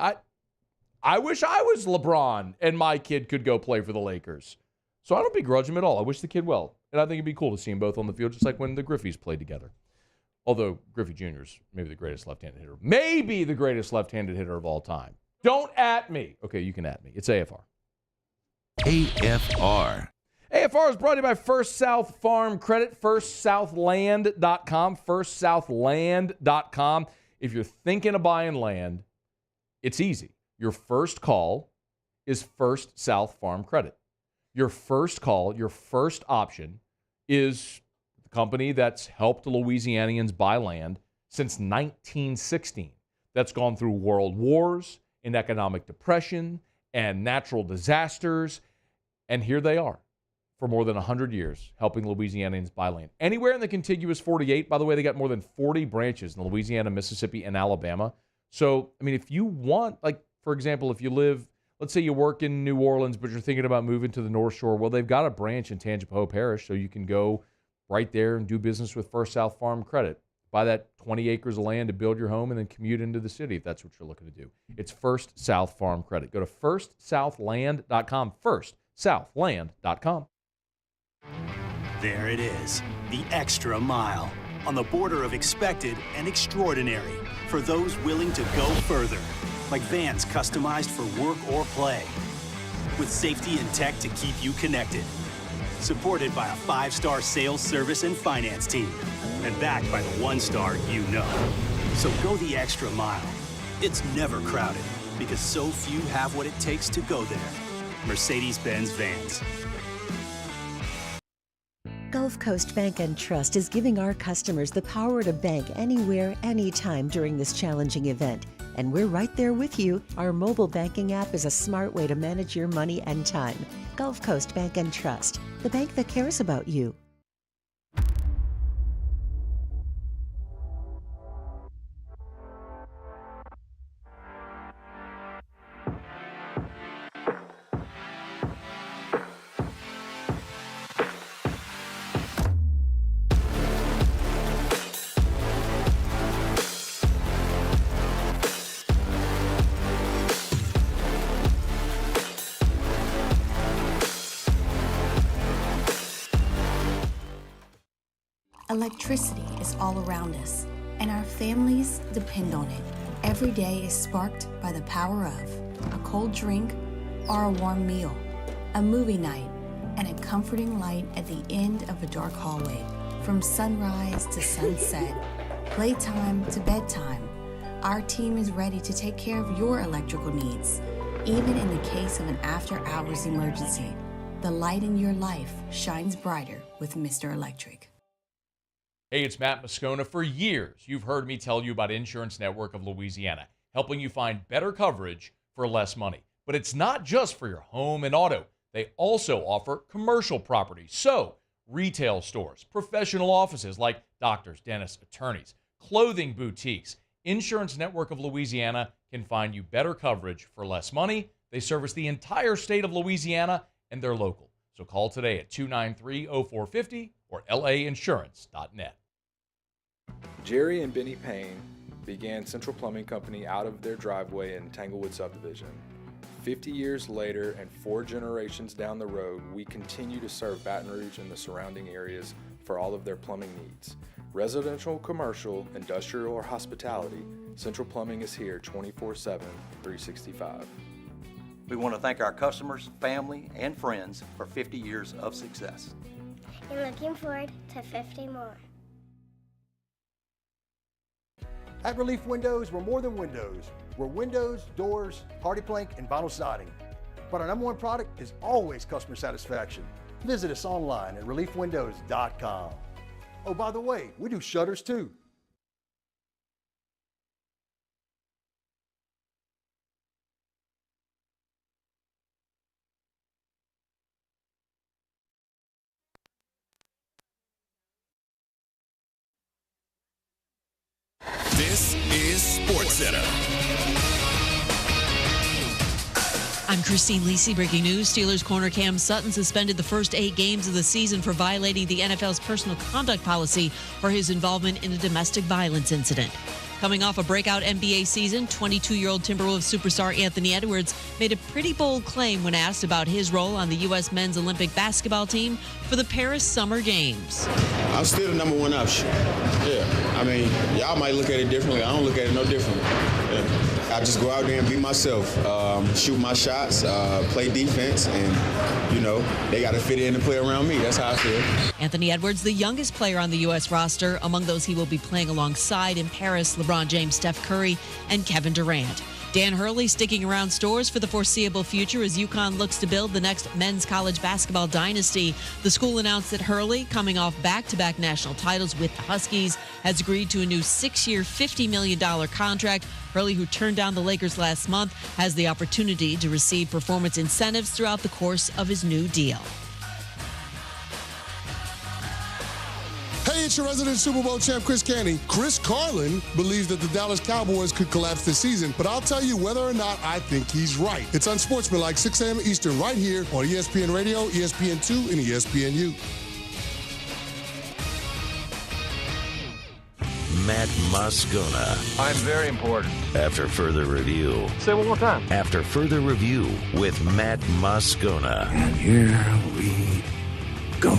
I wish I was LeBron and my kid could go play for the Lakers. So I don't begrudge him at all. I wish the kid well. And I think it'd be cool to see them both on the field, just like when the Griffeys played together. Although Griffey Jr. is maybe the greatest left-handed hitter. Maybe the greatest left-handed hitter of all time. Don't at me. Okay, you can at me. It's AFR. AFR. AFR is brought to you by First South Farm Credit, firstsouthland.com, firstsouthland.com. If you're thinking of buying land, it's easy. Your first call is First South Farm Credit. Your first call, your first option is the company that's helped Louisianians buy land since 1916. That's gone through world wars and economic depression and natural disasters. And here they are for more than 100 years helping Louisianians buy land. Anywhere in the contiguous 48, by the way, they got more than 40 branches in Louisiana, Mississippi, and Alabama. So, I mean, if you want, like, for example, if you live, let's say you work in New Orleans, but you're thinking about moving to the North Shore, well, they've got a branch in Tangipahoa Parish, so you can go right there and do business with First South Farm Credit. Buy that 20 acres of land to build your home and then commute into the city if that's what you're looking to do. It's First South Farm Credit. Go to firstsouthland.com, firstsouthland.com. There it is, the extra mile, on the border of expected and extraordinary, for those willing to go further, like vans customized for work or play, with safety and tech to keep you connected, supported by a 5-star sales, service, and finance team, and backed by the 1-star you know. So go the extra mile. It's never crowded, because so few have what it takes to go there. Mercedes-Benz Vans. Gulf Coast Bank and Trust is giving our customers the power to bank anywhere, anytime during this challenging event. And we're right there with you. Our mobile banking app is a smart way to manage your money and time. Gulf Coast Bank and Trust, the bank that cares about you. Electricity is all around us, and our families depend on it. Every day is sparked by the power of a cold drink or a warm meal, a movie night, and a comforting light at the end of a dark hallway. From sunrise to sunset, playtime to bedtime, our team is ready to take care of your electrical needs. Even in the case of an after-hours emergency, the light in your life shines brighter with Mr. Electric. Hey, it's Matt Moscona. For years, you've heard me tell you about Insurance Network of Louisiana, helping you find better coverage for less money. But it's not just for your home and auto. They also offer commercial property. So, retail stores, professional offices like doctors, dentists, attorneys, clothing boutiques. Insurance Network of Louisiana can find you better coverage for less money. They service the entire state of Louisiana, and they're local. So call today at 293-0450 or lainsurance.net. Jerry and Benny Payne began Central Plumbing Company out of their driveway in Tanglewood subdivision. 50 years later and 4 generations down the road, we continue to serve Baton Rouge and the surrounding areas for all of their plumbing needs. Residential, commercial, industrial, or hospitality, Central Plumbing is here 24/7, 365. We want to thank our customers, family, and friends for 50 years of success. And looking forward to 50 more. At Relief Windows, we're more than windows. We're windows, doors, hardy plank, and vinyl siding. But our #1 product is always customer satisfaction. Visit us online at reliefwindows.com. Oh, by the way, we do shutters too. This is SportsCenter. I'm Christine Lisi. Breaking news. Steelers corner Cam Sutton suspended the first 8 games of the season for violating the NFL's personal conduct policy for his involvement in a domestic violence incident. Coming off a breakout NBA season, 22-year-old Timberwolves superstar Anthony Edwards made a pretty bold claim when asked about his role on the U.S. men's Olympic basketball team for the Paris Summer Games. I'm still the number one option. Yeah, I mean, y'all might look at it differently. I don't look at it no differently. Yeah. I just go out there and be myself, shoot my shots, play defense, and, you know, they got to fit in and play around me. That's how I feel. Anthony Edwards, the youngest player on the U.S. roster. Among those he will be playing alongside in Paris, LeBron James, Steph Curry, and Kevin Durant. Dan Hurley sticking around Stores for the foreseeable future as UConn looks to build the next men's college basketball dynasty. The school announced that Hurley, coming off back-to-back national titles with the Huskies, has agreed to a new 6-year, $50 million contract. Hurley, who turned down the Lakers last month, has the opportunity to receive performance incentives throughout the course of his new deal. Hey, it's your resident Super Bowl champ, Chris Canty. Chris Carlin believes that the Dallas Cowboys could collapse this season, but I'll tell you whether or not I think he's right. It's Unsportsmanlike, 6 a.m. Eastern, right here on ESPN Radio, ESPN2, and ESPNU. Matt Moscona. I'm very important. After further review. Say it one more time. After further review with Matt Moscona. And here we go.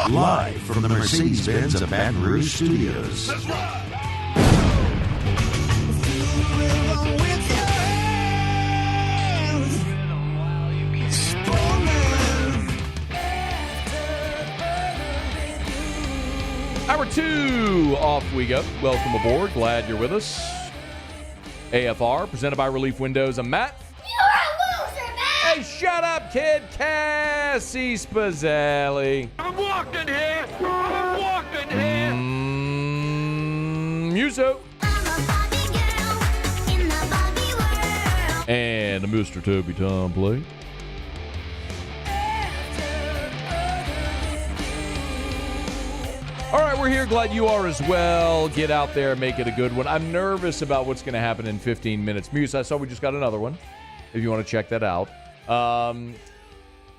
Live from the Mercedes-Benz of Baton Rouge Studios. That's right. Hour 2, off we go. Welcome aboard. Glad you're with us. AFR, presented by Relief Windows. I'm Matt. You're a loser, Matt! Hey, shut up, kid. Cassie Spazelli. I'm walking here. I'm walking here. Muso. And Mr. Toby Tom Play. All right, we're here. Glad you are as well. Get out there, make it a good one. I'm nervous about what's going to happen in 15 minutes. Muse, I saw we just got another one, if you want to check that out.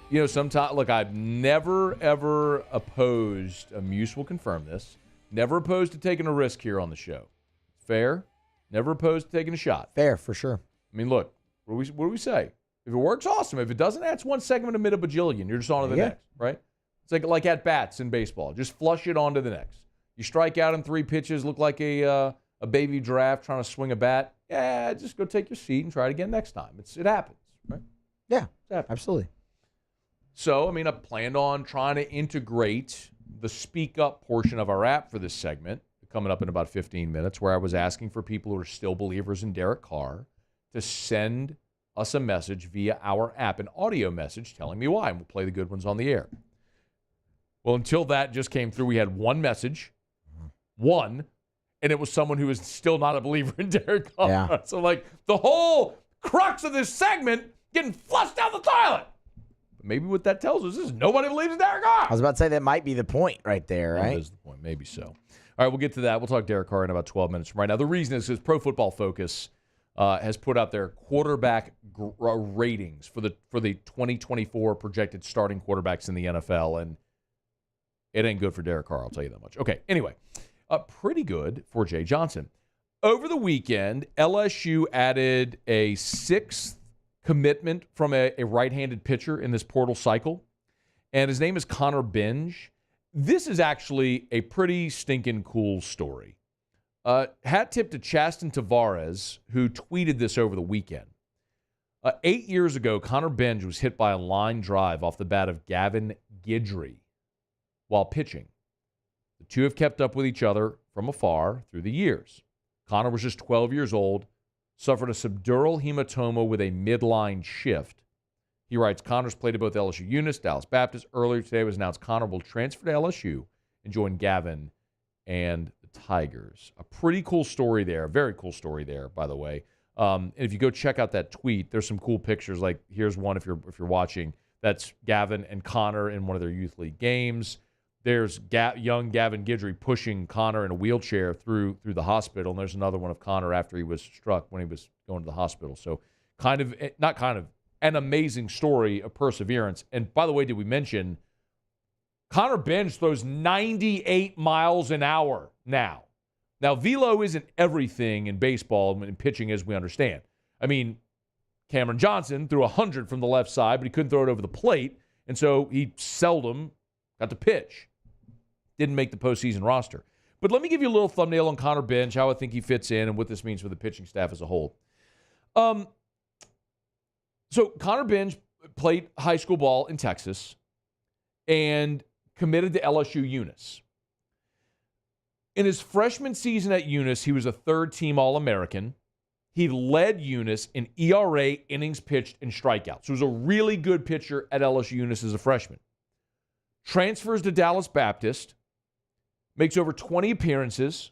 You know, sometimes, look, I've never, ever opposed, Muse will confirm this, never opposed to taking a risk here on the show. Fair? Never opposed to taking a shot. Fair, for sure. I mean, look, what do we say? If it works, awesome. If it doesn't, that's one segment amid a bajillion. You're just on to the next, right? It's like at bats in baseball. Just flush it on to the next. You strike out in 3 pitches, look like a baby giraffe trying to swing a bat. Yeah, just go take your seat and try it again next time. It happens, right? Yeah, absolutely. So, I mean, I planned on trying to integrate the speak up portion of our app for this segment, coming up in about 15 minutes, where I was asking for people who are still believers in Derek Carr to send us a message via our app, an audio message telling me why, and we'll play the good ones on the air. Well, until that just came through, we had one message, and it was someone who is still not a believer in Derek Carr. Yeah. So, like, the whole crux of this segment getting flushed down the toilet. But maybe what that tells us is nobody believes in Derek Carr. I was about to say that might be the point right there, right? That is the point. Maybe so. All right, we'll get to that. We'll talk Derek Carr in about 12 minutes from right now. The reason is because Pro Football Focus has put out their quarterback ratings for the 2024 projected starting quarterbacks in the NFL, and it ain't good for Derek Carr, I'll tell you that much. Okay, anyway, pretty good for Jay Johnson. Over the weekend, LSU added a 6th commitment from a right-handed pitcher in this portal cycle, and his name is Connor Binge. This is actually a pretty stinking cool story. Hat tip to Chaston Tavares, who tweeted this over the weekend. 8 years ago, Connor Binge was hit by a line drive off the bat of Gavin Guidry while pitching. The two have kept up with each other from afar through the years. Connor was just 12 years old, suffered a subdural hematoma with a midline shift. He writes, Connor's played at both LSU units, Dallas Baptist. Earlier today it was announced Connor will transfer to LSU and join Gavin and the Tigers. A pretty cool story there. Very cool story there, by the way. And if you go check out that tweet, there's some cool pictures. Like, here's one if you're watching. That's Gavin and Connor in one of their youth league games. There's young Gavin Guidry pushing Connor in a wheelchair through the hospital, and there's another one of Connor after he was struck when he was going to the hospital. So an amazing story of perseverance. And by the way, did we mention Connor Bench throws 98 miles an hour now. Now, velo isn't everything in baseball and pitching as we understand. I mean, Cameron Johnson threw 100 from the left side, but he couldn't throw it over the plate, and so he seldom got to pitch. Didn't make the postseason roster. But let me give you a little thumbnail on Connor Bench, how I think he fits in, and what this means for the pitching staff as a whole. So Connor Bench played high school ball in Texas and committed to LSU Eunice. In his freshman season at Eunice, he was a third-team All-American. He led Eunice in ERA, innings pitched, and strikeouts. So he was a really good pitcher at LSU Eunice as a freshman. Transfers to Dallas Baptist, makes over 20 appearances,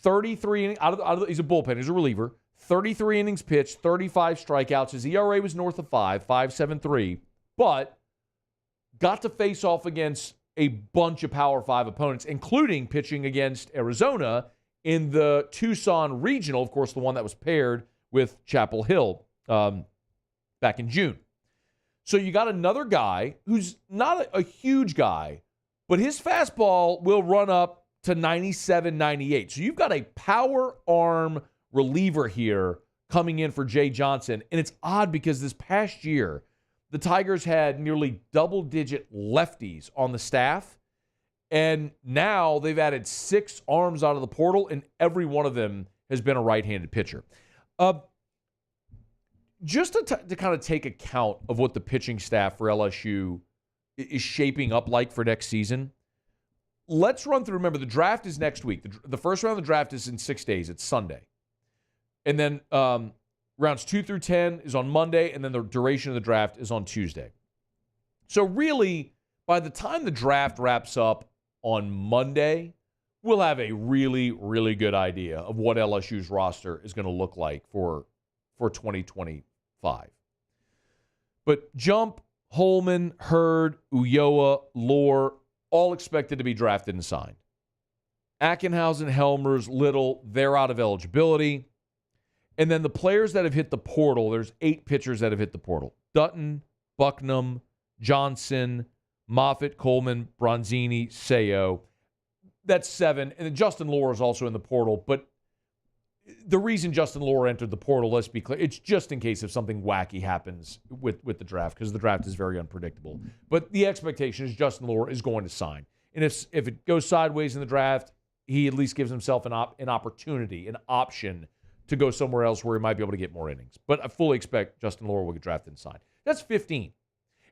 33 innings, he's a bullpen, he's a reliever, 33 innings pitched, 35 strikeouts. His ERA was north of 5.73, but got to face off against a bunch of Power 5 opponents, including pitching against Arizona in the Tucson Regional, of course, the one that was paired with Chapel Hill back in June. So you got another guy who's not a huge guy, but his fastball will run up to 97, 98. So you've got a power arm reliever here coming in for Jay Johnson. And it's odd because this past year, the Tigers had nearly double-digit lefties on the staff, and now they've added 6 arms out of the portal, and every one of them has been a right-handed pitcher. Just to kind of take account of what the pitching staff for LSU is shaping up like for next season, let's run through. Remember, the draft is next week. The first round of the draft is in 6 days. It's Sunday. And then rounds 2 through 10 is on Monday, and then the duration of the draft is on Tuesday. So really, by the time the draft wraps up on Monday, we'll have a really, really good idea of what LSU's roster is going to look like for 2025. But Jump, Holman, Hurd, Ulloa, Lohr, all expected to be drafted and signed. Ackenhausen, Helmers, Little, they're out of eligibility. And then the players that have hit the portal, there's 8 pitchers that have hit the portal. Dutton, Bucknam, Johnson, Moffitt, Coleman, Bronzini, Seo. That's 7. And then Justin Lohr is also in the portal. But the reason Justin Lohr entered the portal, let's be clear, it's just in case if something wacky happens with the draft, because the draft is very unpredictable. But the expectation is Justin Lohr is going to sign. And if it goes sideways in the draft, he at least gives himself an opportunity, an option to go somewhere else where he might be able to get more innings. But I fully expect Justin Lohr will get drafted and signed. That's 15.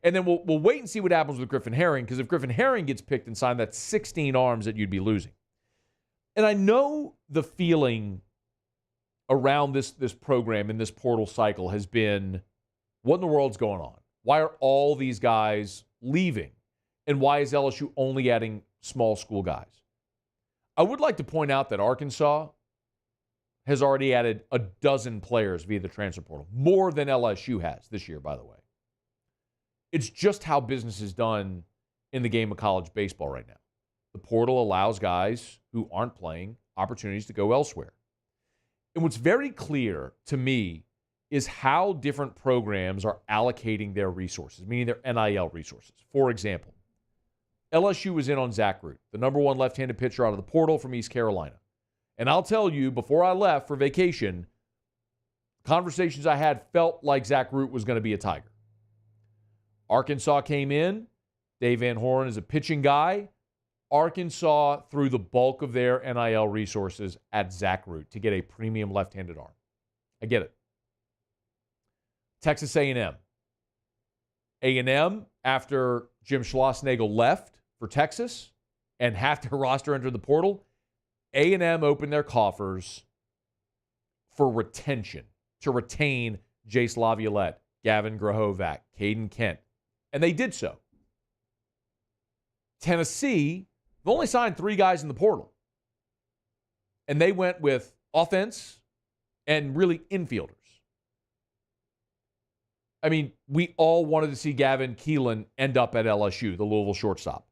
And then we'll wait and see what happens with Griffin Herring, because if Griffin Herring gets picked and signed, that's 16 arms that you'd be losing. And I know the feeling around this program in this portal cycle has been, what in the world's going on? Why are all these guys leaving? And why is LSU only adding small school guys? I would like to point out that Arkansas has already added a dozen players via the transfer portal, more than LSU has this year, by the way. It's just how business is done in the game of college baseball right now. The portal allows guys who aren't playing opportunities to go elsewhere. And what's very clear to me is how different programs are allocating their resources, meaning their NIL resources. For example, LSU was in on Zach Root, the number 1 left-handed pitcher out of the portal from East Carolina. And I'll tell you, before I left for vacation, conversations I had felt like Zach Root was going to be a Tiger. Arkansas came in. Dave Van Horn is a pitching guy. Arkansas threw the bulk of their NIL resources at Zach Root to get a premium left-handed arm. I get it. Texas A&M. A&M, after Jim Schlossnagle left for Texas and half their roster entered the portal, A&M opened their coffers for retention, to retain Jace Laviolette, Gavin Grahovac, Caden Kent. And they did so. Tennessee, they've only signed 3 guys in the portal. And they went with offense and really infielders. I mean, we all wanted to see Gavin Keelan end up at LSU, the Louisville shortstop.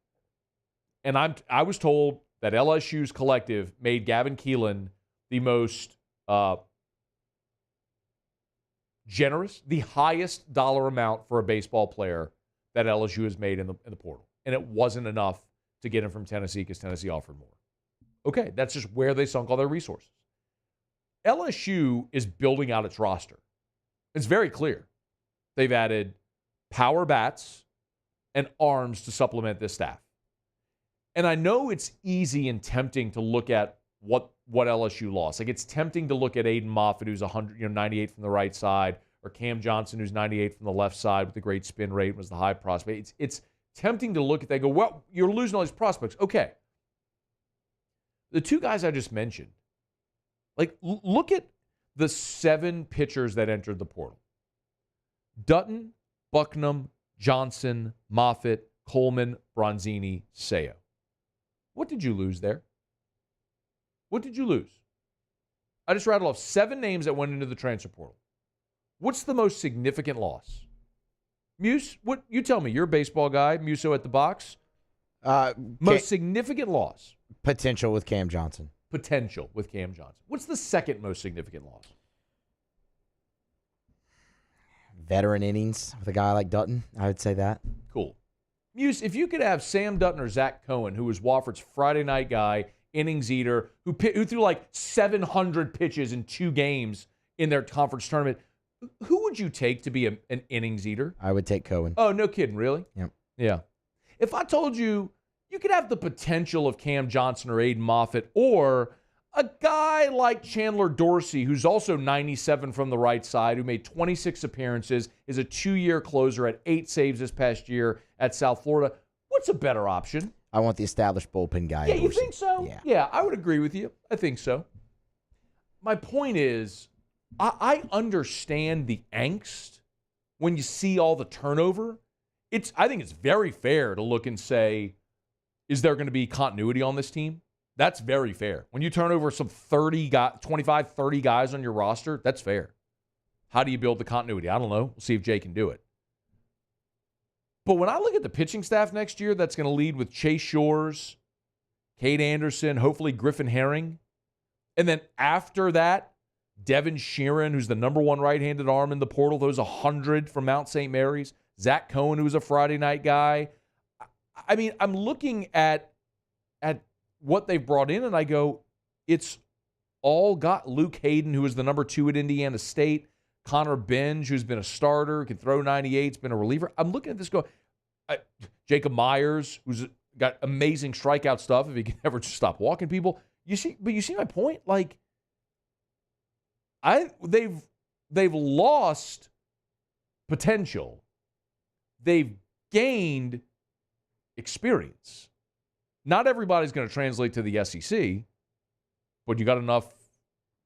And I was told that LSU's collective made Gavin Keelan the most generous, the highest dollar amount for a baseball player that LSU has made in the portal. And it wasn't enough to get him from Tennessee because Tennessee offered more. Okay, that's just where they sunk all their resources. LSU is building out its roster. It's very clear. They've added power bats and arms to supplement this staff. And I know it's easy and tempting to look at what LSU lost. Like, it's tempting to look at Aiden Moffitt, who's 98 from the right side, or Cam Johnson, who's 98 from the left side with the great spin rate, was the high prospect. It's tempting to look at that and go, well, you're losing all these prospects. Okay. The two guys I just mentioned, like, look at the 7 pitchers that entered the portal. Dutton, Bucknam, Johnson, Moffitt, Coleman, Bronzini, Seo. What did you lose there? What did you lose? I just rattled off 7 names that went into the transfer portal. What's the most significant loss? Muse, what you tell me? You're a baseball guy. Muso at the box. Most significant loss. Potential with Cam Johnson. Potential with Cam Johnson. What's the second most significant loss? Veteran innings with a guy like Dutton. I would say that. Cool. Muse, if you could have Sam Dutton or Zach Cohen, who was Wofford's Friday night guy, innings eater, who threw like 700 pitches in 2 games in their conference tournament, who would you take to be an innings eater? I would take Cohen. Oh, no kidding, really? Yep. Yeah. If I told you could have the potential of Cam Johnson or Aiden Moffitt, or a guy like Chandler Dorsey, who's also 97 from the right side, who made 26 appearances, is a 2-year closer at 8 saves this past year at South Florida, what's a better option? I want the established bullpen guy. Yeah, you think so? Yeah, I would agree with you. I think so. My point is, I understand the angst when you see all the turnover. I think it's very fair to look and say, is there going to be continuity on this team? That's very fair. When you turn over some 25, 30 guys on your roster, that's fair. How do you build the continuity? I don't know. We'll see if Jay can do it. But when I look at the pitching staff next year, that's going to lead with Chase Shores, Cade Anderson, hopefully Griffin Herring. And then after that, Devin Sheeran, who's the number 1 right-handed arm in the portal, those 100 from Mount St. Mary's. Zach Cohen, who's a Friday night guy. I mean, I'm looking at what they've brought in, and I go, it's all got Luke Hayden, who is the number 2 at Indiana State, Connor Benj, who's been a starter, can throw 98's been a reliever. I'm looking at this Jacob Myers, who's got amazing strikeout stuff if he can ever just stop walking people. You see my point? Like, they've lost potential. They've gained experience. Not everybody's going to translate to the SEC, but you got enough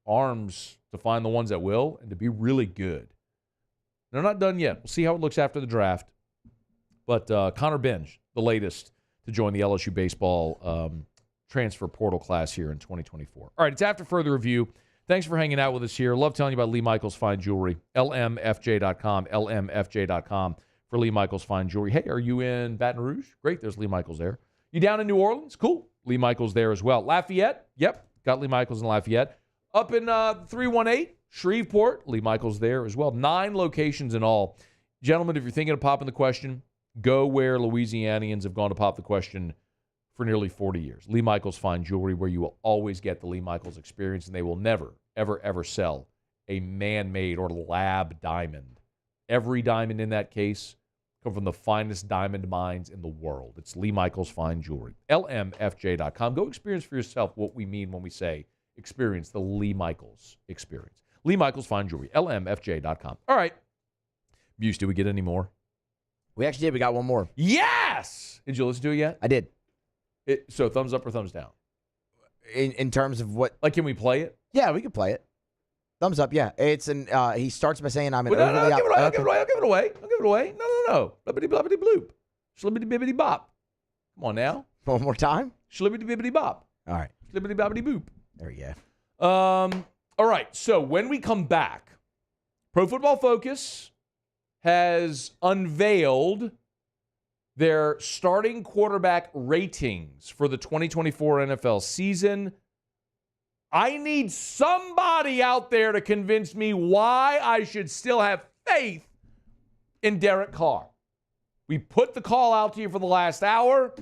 arms to find the ones that will and to be really good. They're not done yet. We'll see how it looks after the draft. But Connor Benj, the latest to join the LSU baseball transfer portal class here in 2024. All right, it's after further review. Thanks for hanging out with us here. Love telling you about Lee Michaels Fine Jewelry. LMFJ.com. LMFJ.com for Lee Michaels Fine Jewelry. Hey, are you in Baton Rouge? Great, there's Lee Michaels there. You down in New Orleans? Cool. Lee Michaels there as well. Lafayette? Yep, got Lee Michaels in Lafayette. Up in 318, Shreveport, Lee Michaels there as well. 9 locations in all. Gentlemen, if you're thinking of popping the question, go where Louisianians have gone to pop the question for nearly 40 years. Lee Michaels Fine Jewelry, where you will always get the Lee Michaels experience, and they will never, ever, ever sell a man-made or lab diamond. Every diamond in that case come from the finest diamond mines in the world. It's Lee Michaels Fine Jewelry. LMFJ.com. Go experience for yourself what we mean when we say experience the Lee Michaels experience. Lee Michaels Fine Jewelry. LMFJ.com. All right. Muse, did we get any more? We actually did. We got one more. Yes! Did you listen to it yet? I did. So thumbs up or thumbs down? In terms of what? Like, can we play it? Yeah, we could play it. Thumbs up, yeah. It's he starts by saying I'm an I'll give it away. No. Blibbity blobbity bloop. Slibbity bibbity bop. Come on now. One more time. Slibbity bibbity bop. All right. Slibbity bobbity boop. There we go. All right. So when we come back, Pro Football Focus has unveiled their starting quarterback ratings for the 2024 NFL season. I need somebody out there to convince me why I should still have faith in Derek Carr. We put the call out to you for the last hour.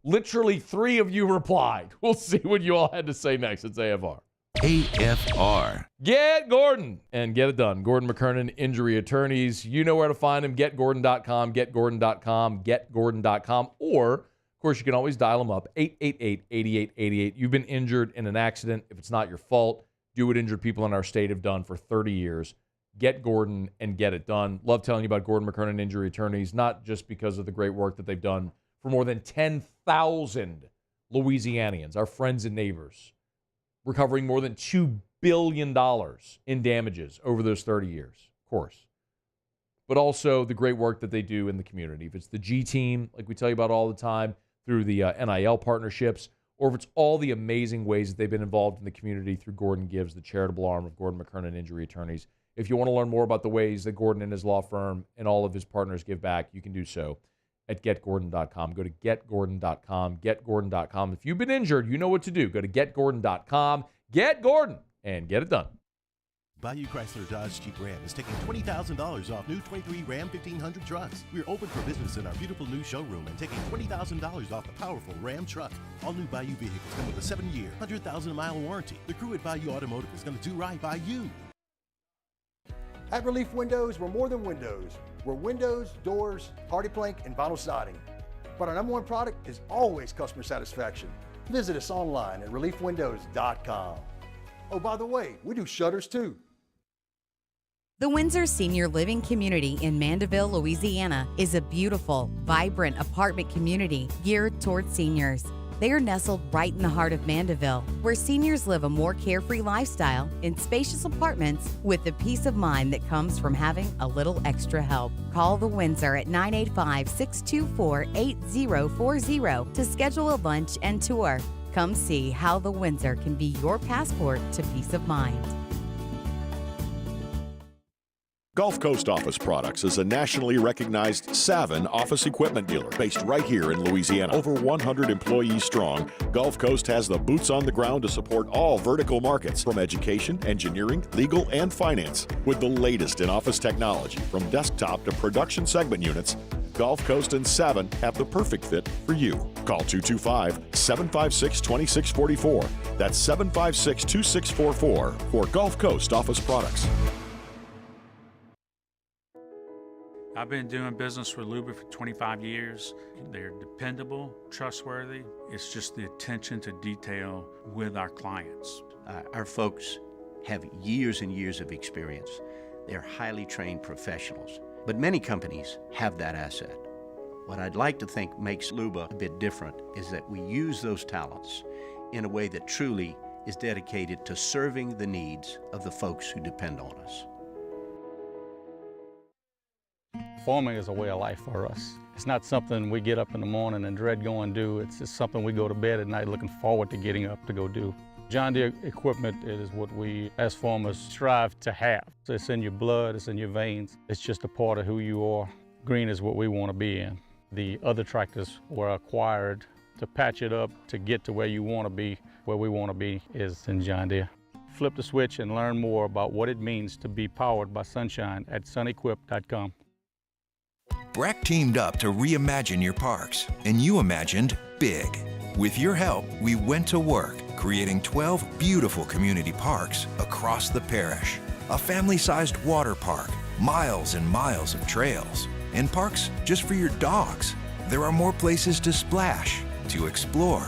Literally 3 of you replied. We'll see what you all had to say next. It's AFR. AFR. Get Gordon and get it done. Gordon McKernan, injury attorneys. You know where to find him. GetGordon.com, getgordon.com, getgordon.com. Or, of course, you can always dial him up, 888-8888. You've been injured in an accident. If it's not your fault, do what injured people in our state have done for 30 years. Get Gordon and get it done. Love telling you about Gordon McKernan Injury Attorneys, not just because of the great work that they've done for more than 10,000 Louisianians, our friends and neighbors, recovering more than $2 billion in damages over those 30 years, of course. But also the great work that they do in the community. If it's the G team, like we tell you about all the time, through the NIL partnerships, or if it's all the amazing ways that they've been involved in the community through Gordon Gives, the charitable arm of Gordon McKernan Injury Attorneys. If you want to learn more about the ways that Gordon and his law firm and all of his partners give back, you can do so at getgordon.com. Go to getgordon.com, getgordon.com. If you've been injured, you know what to do. Go to getgordon.com, get Gordon, and get it done. Bayou Chrysler Dodge Jeep Ram is taking $20,000 off new 23 Ram 1500 trucks. We're open for business in our beautiful new showroom and taking $20,000 off the powerful Ram truck. All new Bayou vehicles come with a 7-year, 100,000-mile warranty. The crew at Bayou Automotive is going to do right by you. At Relief Windows, we're more than windows. We're windows, doors, party plank, and vinyl siding. But our #1 product is always customer satisfaction. Visit us online at reliefwindows.com. Oh, by the way, we do shutters too. The Windsor Senior Living Community in Mandeville, Louisiana is a beautiful, vibrant apartment community geared towards seniors. They are nestled right in the heart of Mandeville, where seniors live a more carefree lifestyle in spacious apartments with the peace of mind that comes from having a little extra help. Call the Windsor at 985-624-8040 to schedule a lunch and tour. Come see how the Windsor can be your passport to peace of mind. Gulf Coast Office Products is a nationally recognized Savin office equipment dealer based right here in Louisiana. Over 100 employees strong, Gulf Coast has the boots on the ground to support all vertical markets, from education, engineering, legal, and finance. With the latest in office technology, from desktop to production segment units, Gulf Coast and Savin have the perfect fit for you. Call 225-756-2644. That's 756-2644 for Gulf Coast Office Products. I've been doing business with Luber for 25 years. They're dependable, trustworthy. It's just the attention to detail with our clients. Our folks have years and years of experience. They're highly trained professionals. But many companies have that asset. What I'd like to think makes Luba a bit different is that we use those talents in a way that truly is dedicated to serving the needs of the folks who depend on us. Farming is a way of life for us. It's not something we get up in the morning and dread going do. It's just something we go to bed at night looking forward to getting up to go do. John Deere equipment is what we as farmers strive to have. It's in your blood, it's in your veins. It's just a part of who you are. Green is what we want to be in. The other tractors were acquired to patch it up to get to where you want to be. Where we want to be is in John Deere. Flip the switch and learn more about what it means to be powered by sunshine at sunequip.com. Breck teamed up to reimagine your parks, and you imagined big. With your help, we went to work, creating 12 beautiful community parks across the parish. A family-sized water park, miles and miles of trails, and parks just for your dogs. There are more places to splash, to explore,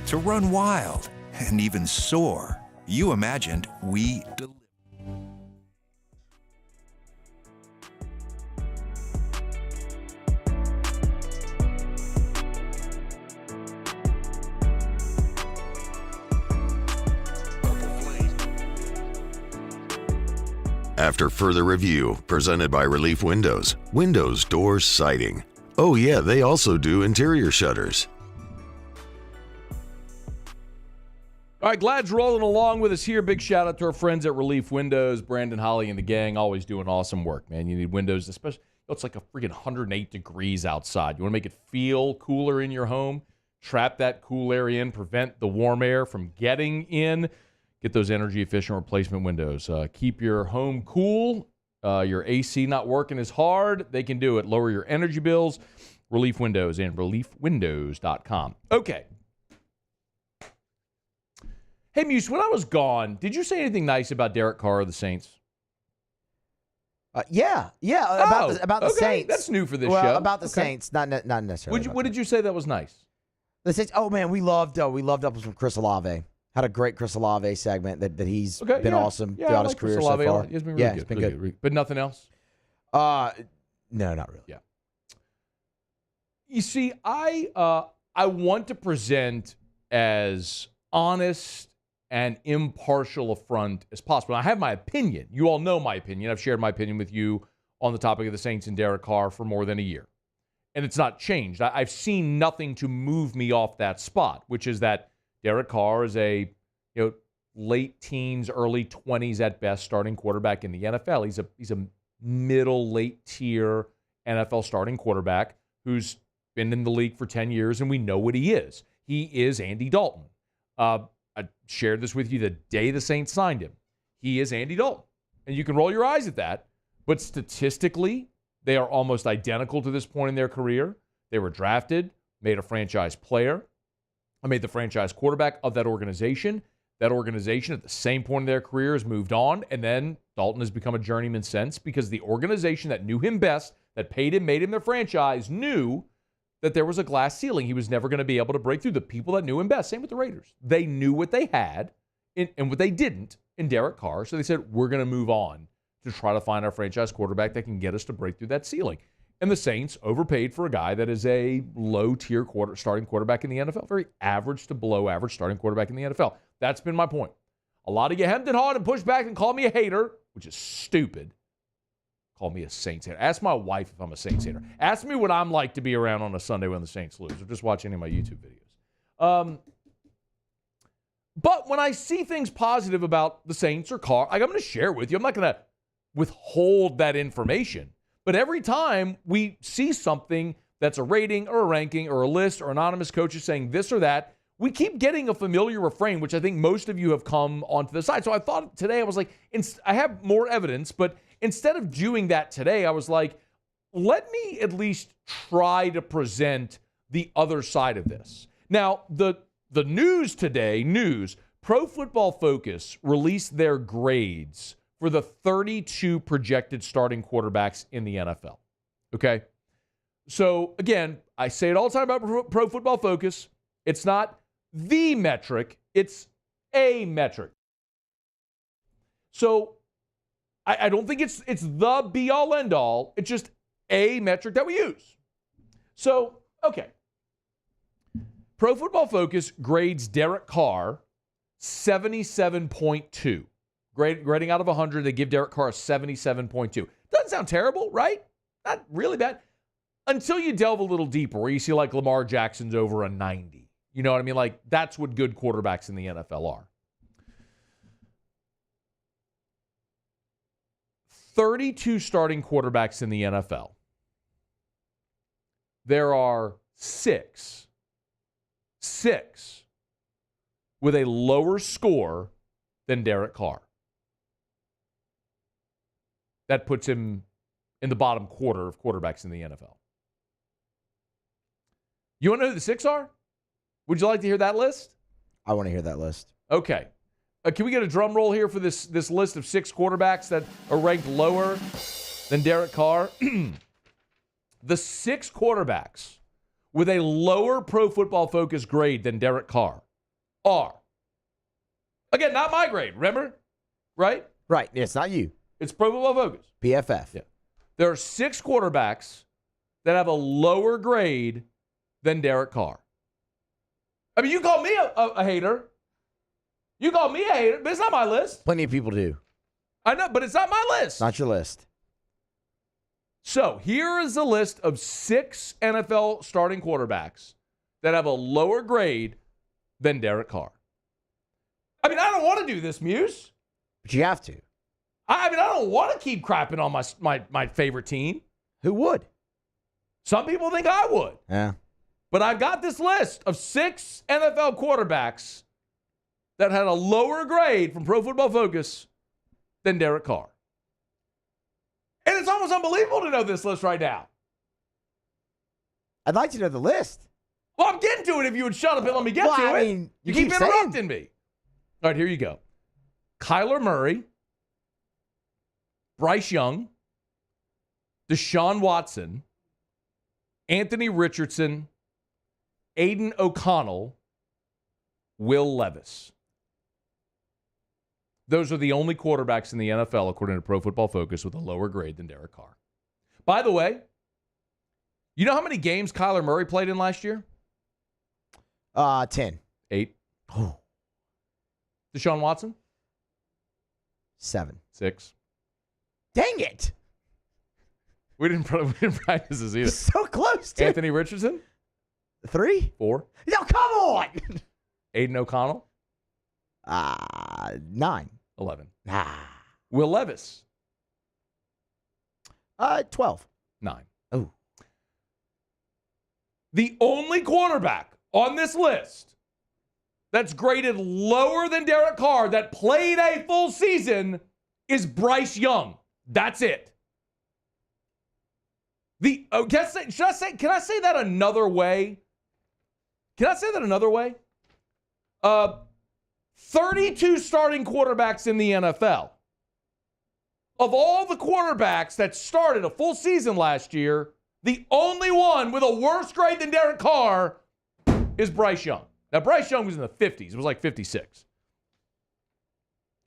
to run wild, and even soar. You imagined, we delivered. After further review, presented by Relief Windows, windows, doors, siding. Oh yeah, they also do interior shutters. All right, Glad's rolling along with us here. Big shout out to our friends at Relief Windows. Brandon, Holly, and the gang always doing awesome work, man. You need windows, especially, it's like a freaking 108 degrees outside. You want to make it feel cooler in your home, trap that cool air in, prevent the warm air from getting in. Get those energy-efficient replacement windows. Keep your home cool. Your AC not working as hard. They can do it. Lower your energy bills. Relief Windows and reliefwindows.com. Okay. Hey, Muse, when I was gone, did you say anything nice about Derek Carr of the Saints? About the Saints. That's new for this show. About the Saints, not necessarily. What did you say that was nice? The Saints. Oh man, we loved up from Chris Olave. Had a great Chris Olave segment that he's been awesome throughout his career so far. He's been really good. It's been good. But nothing else? No, not really. Yeah. You see, I want to present as honest and impartial a front as possible. I have my opinion. You all know my opinion. I've shared my opinion with you on the topic of the Saints and Derek Carr for more than a year. And it's not changed. I've seen nothing to move me off that spot, which is that Derek Carr is a late teens, early 20s at best starting quarterback in the NFL. He's a middle, late tier NFL starting quarterback who's been in the league for 10 years, and we know what he is. He is Andy Dalton. I shared this with you the day the Saints signed him. He is Andy Dalton. And you can roll your eyes at that, but statistically, they are almost identical to this point in their career. They were drafted, made a franchise player, made the franchise quarterback of that organization. That organization at the same point in their career has moved on, and then Dalton has become a journeyman since because the organization that knew him best, that paid him, made him their franchise, knew that there was a glass ceiling. He was never going to be able to break through. The people that knew him best, same with the Raiders. They knew what they had and what they didn't in Derek Carr, so they said, we're going to move on to try to find our franchise quarterback that can get us to break through that ceiling. And the Saints overpaid for a guy that is a low-tier starting quarterback in the NFL, very average to below-average starting quarterback in the NFL. That's been my point. A lot of you hemmed and hawed and pushed back and called me a hater, which is stupid. Call me a Saints hater. Ask my wife if I'm a Saints hater. Ask me what I'm like to be around on a Sunday when the Saints lose, or just watch any of my YouTube videos. But when I see things positive about the Saints or Carr, I'm going to share it with you. I'm not going to withhold that information. But every time we see something that's a rating or a ranking or a list or anonymous coaches saying this or that, we keep getting a familiar refrain, which I think most of you have come onto the side. So I thought today, I was like, I have more evidence, but instead of doing that today, I was like, let me at least try to present the other side of this. Now, the news today, Pro Football Focus released their grades for the 32 projected starting quarterbacks in the NFL. Okay? So, again, I say it all the time about Pro Football Focus. It's not the metric, it's a metric. So, I don't think it's the be-all, end-all. It's just a metric that we use. So, okay. Pro Football Focus grades Derek Carr 77.2. Grading out of 100, they give Derek Carr a 77.2. Doesn't sound terrible, right? Not really bad. Until you delve a little deeper, where you see like Lamar Jackson's over a 90. You know what I mean? Like, that's what good quarterbacks in the NFL are. 32 starting quarterbacks in the NFL. There are six with a lower score than Derek Carr. That puts him in the bottom quarter of quarterbacks in the NFL. You want to know who the six are? Would you like to hear that list? I want to hear that list. Okay. Can we get a drum roll here for this list of six quarterbacks that are ranked lower than Derek Carr? The six quarterbacks with a lower Pro Football Focus grade than Derek Carr are, again, not my grade, remember? Right? Right. It's not you. It's Pro Football Focus. PFF. Yeah. There are six quarterbacks that have a lower grade than Derek Carr. I mean, you call me a hater. You call me a hater, but it's not my list. Plenty of people do. I know, but it's not my list. Not your list. So here is a list of six NFL starting quarterbacks that have a lower grade than Derek Carr. I mean, I don't want to do this, Muse. But you have to. I mean, I don't want to keep crapping on my favorite team. Who would? Some people think I would. Yeah. But I've got this list of six NFL quarterbacks that had a lower grade from Pro Football Focus than Derek Carr. And it's almost unbelievable to know this list right now. I'd like to know the list. Well, I'm getting to it if you would shut up and let me get to it. I mean, you keep interrupting me. All right, here you go. Kyler Murray, Bryce Young, Deshaun Watson, Anthony Richardson, Aiden O'Connell, Will Levis. Those are the only quarterbacks in the NFL, according to Pro Football Focus, with a lower grade than Derek Carr. By the way, you know how many games Kyler Murray played in last year? 10. 8. Oh. Deshaun Watson? 7. 6. Dang it. We didn't practice this either. So close to Anthony Richardson? 3. 4. No, come on. Aiden O'Connell? 9. 11. Will Levis? 12. 9. Oh. The only quarterback on this list that's graded lower than Derek Carr that played a full season is Bryce Young. That's it. Can I say that another way? 32 starting quarterbacks in the NFL. Of all the quarterbacks that started a full season last year, the only one with a worse grade than Derek Carr is Bryce Young. Now, Bryce Young was in the 50s. It was like 56.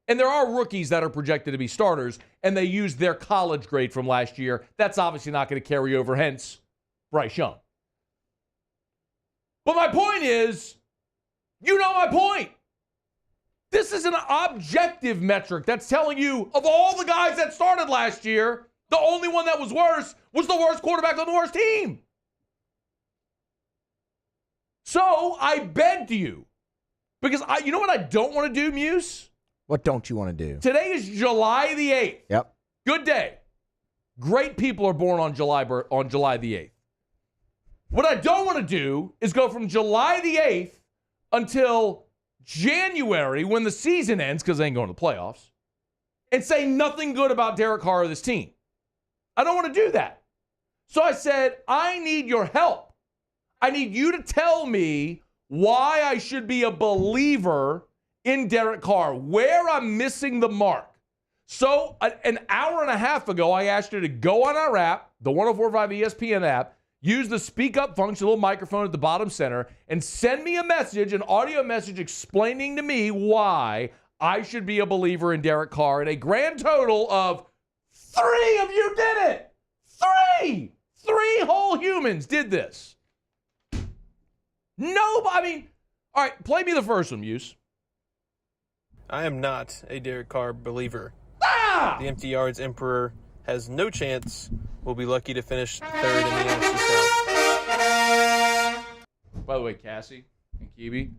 And there are rookies that are projected to be starters, and they use their college grade from last year. That's obviously not going to carry over, hence Bryce Young. But my point is, you know my point. This is an objective metric that's telling you, of all the guys that started last year, the only one that was worse was the worst quarterback on the worst team. So I beg to you, because you know what I don't want to do, Muse? What don't you want to do? Today is July the 8th. Yep. Good day. Great people are born on July the 8th. What I don't want to do is go from July the 8th until January when the season ends, because they ain't going to the playoffs, and say nothing good about Derek Carr or this team. I don't want to do that. So I said, I need your help. I need you to tell me why I should be a believer in Derek Carr, where I'm missing the mark. So an hour and a half ago, I asked you to go on our app, the 104.5 ESPN app, use the speak up function, little microphone at the bottom center, and send me a message, an audio message explaining to me why I should be a believer in Derek Carr. And a grand total of 3 of you did it. 3! 3 whole humans did this. Nobody. All right, play me the first one, Muse. I am not a Derek Carr believer. Ah! The empty yards emperor has no chance. We'll be lucky to finish third in the NFC South. By the way, Cassie and Kiwi,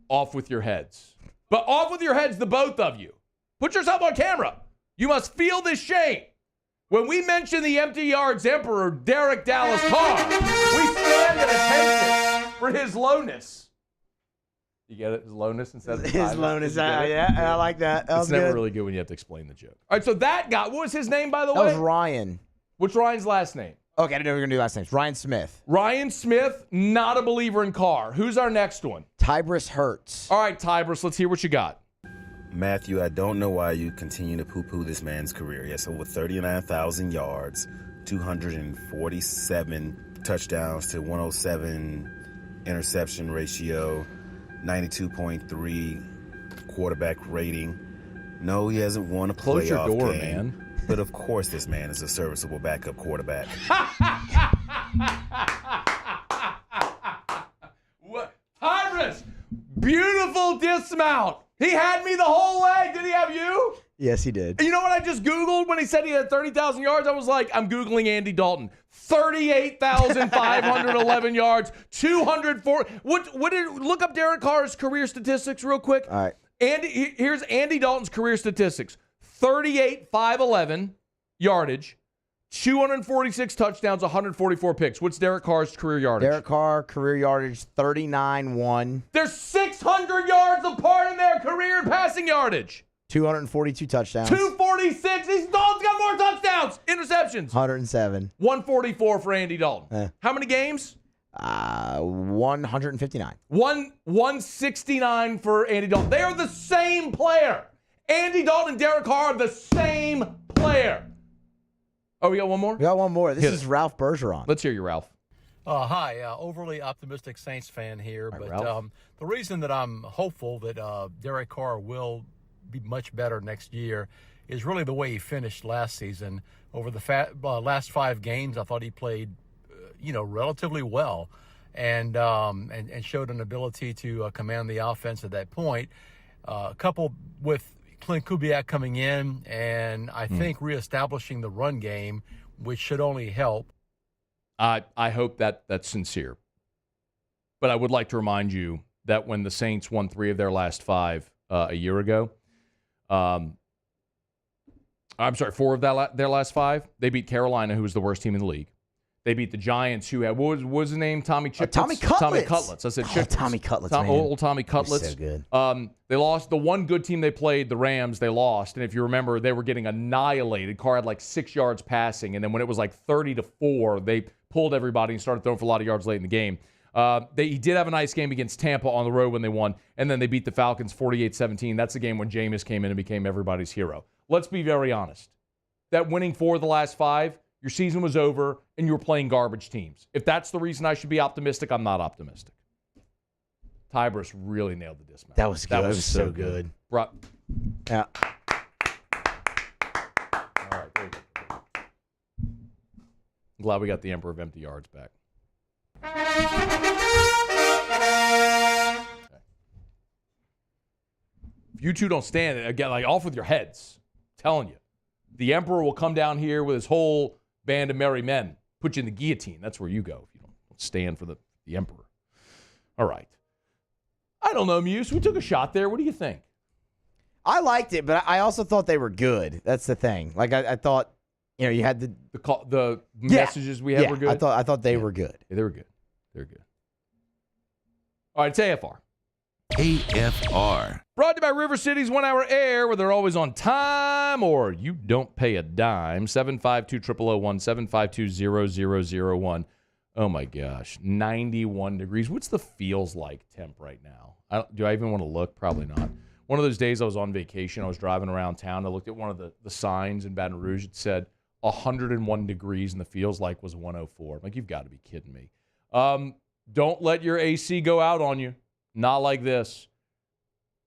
off with your heads. But off with your heads, the both of you. Put yourself on camera. You must feel this shame. When we mention the empty yards emperor, Derek Dallas Carr, we stand at attention for his lowness. You get it? His lowness instead of his lowness. Yeah, I like that. That it's never really good when you have to explain the joke. All right, so that guy, what was his name, by the way? That was Ryan. What's Ryan's last name? Okay, I didn't know we were going to do last names. Ryan Smith. Ryan Smith, not a believer in Carr. Who's our next one? Tybris Hurts. All right, Tybris, let's hear what you got. Matthew, I don't know why you continue to poo-poo this man's career. Yes, over 39,000 yards, 247 touchdowns to 107 interception ratio, 92.3 quarterback rating. No, he hasn't won a Close your playoff door, game. man. But of course this man is a serviceable backup quarterback. What? Tyrus, beautiful dismount. He had me the whole way. Did he have you? Yes, he did. You know what I just Googled when he said he had 30,000 yards? I was like, I'm Googling Andy Dalton. 38,511 yards, 204. Look up Derek Carr's career statistics real quick. All right. Here's Andy Dalton's career statistics. 38,511 yardage, 246 touchdowns, 144 picks. What's Derek Carr's career yardage? Derek Carr, career yardage, 39-1. There's 6 600 yards apart in their career in passing yardage. 242 touchdowns. 246. These Dalton's got more touchdowns. Interceptions. 107. 144 for Andy Dalton. How many games? 159. 169 for Andy Dalton. They are the same player. Andy Dalton and Derek Carr are the same player. Oh, we got one more? We got one more. This is Ralph Bergeron. Let's hear you, Ralph. Hi, overly optimistic Saints fan here, but the reason that I'm hopeful that Derek Carr will be much better next year is really the way he finished last season. Over the last 5 games, I thought he played, relatively well, and showed an ability to command the offense at that point. Coupled with Clint Kubiak coming in, and I think reestablishing the run game, which should only help. I hope that's sincere. But I would like to remind you that when the Saints won 3 of their last 5 a year ago, 4 of their last 5, they beat Carolina, who was the worst team in the league. They beat the Giants, who had, what was his name? Tommy Chicklets? Tommy Cutlets. Tommy Cutlets. I said Chicklets. Tommy Cutlets, man. Old Tommy Cutlets. So good. They lost. The one good team they played, the Rams, they lost. And if you remember, they were getting annihilated. Carr had like 6 yards passing. And then when it was like 30-4, they pulled everybody and started throwing for a lot of yards late in the game. He did have a nice game against Tampa on the road when they won. And then they beat the Falcons 48-17. That's the game when Jameis came in and became everybody's hero. Let's be very honest. That winning 4 of the last 5, your season was over, and you were playing garbage teams. If that's the reason I should be optimistic, I'm not optimistic. Tybris really nailed the dismount. That was good. That was so good. Yeah. All right, very good. I'm glad we got the Emperor of Empty Yards back. Okay. If you two don't stand it, again, like off with your heads. I'm telling you. The Emperor will come down here with his whole band of merry men, put you in the guillotine. That's where you go if you don't stand for the Emperor. All right. I don't know, Muse. We took a shot there. What do you think? I liked it, but I also thought they were good. That's the thing. Like I thought, you had the messages we had were good. I thought they were good. Yeah, they were good. They're good. All right, it's AFR. AFR. Brought to you by River City's 1 Hour Air, where they're always on time or you don't pay a dime. 752-0001, 752-0001. Oh, my gosh. 91 degrees. What's the feels like temp right now? Do I even want to look? Probably not. One of those days I was on vacation. I was driving around town. I looked at one of the signs in Baton Rouge. It said 101 degrees, and the feels like was 104. I'm like, you've got to be kidding me. Don't let your AC go out on you. Not like this.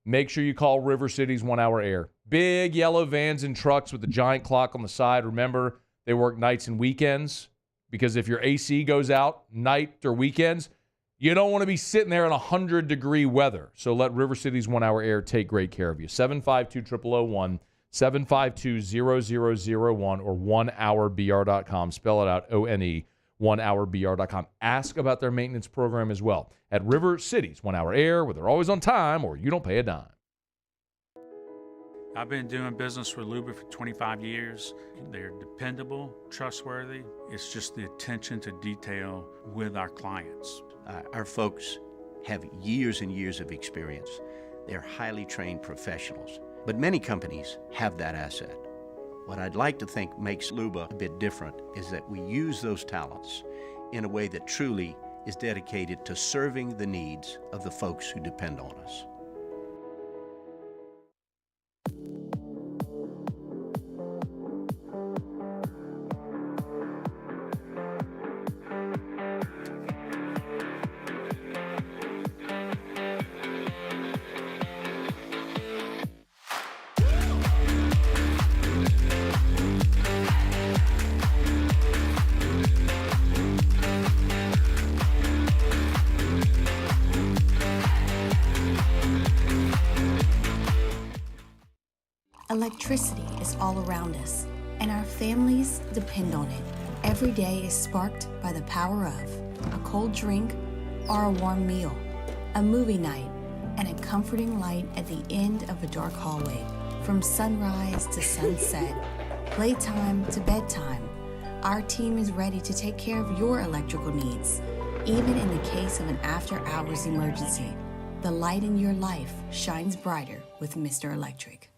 Make sure you call River City's 1 Hour Air. Big yellow vans and trucks with the giant clock on the side. Remember, they work nights and weekends because if your AC goes out night or weekends, you don't want to be sitting there in 100-degree weather. So let River City's 1 Hour Air take great care of you. 752-0001, 752-0001, or onehourbr.com. Spell it out, O-N-E. 1hourbr.com. Ask about their maintenance program as well at River City's 1 Hour Air, where they're always on time or you don't pay a dime. I've been doing business with Luba for 25 years. They're dependable, trustworthy. It's just the attention to detail with our clients. Our folks have years and years of experience. They're highly trained professionals, but many companies have that asset. What I'd like to think makes Luba a bit different is that we use those talents in a way that truly is dedicated to serving the needs of the folks who depend on us. Electricity is all around us, and our families depend on it. Every day is sparked by the power of a cold drink or a warm meal, a movie night, and a comforting light at the end of a dark hallway. From sunrise to sunset, playtime to bedtime, our team is ready to take care of your electrical needs, even in the case of an after-hours emergency. The light in your life shines brighter with Mr. Electric.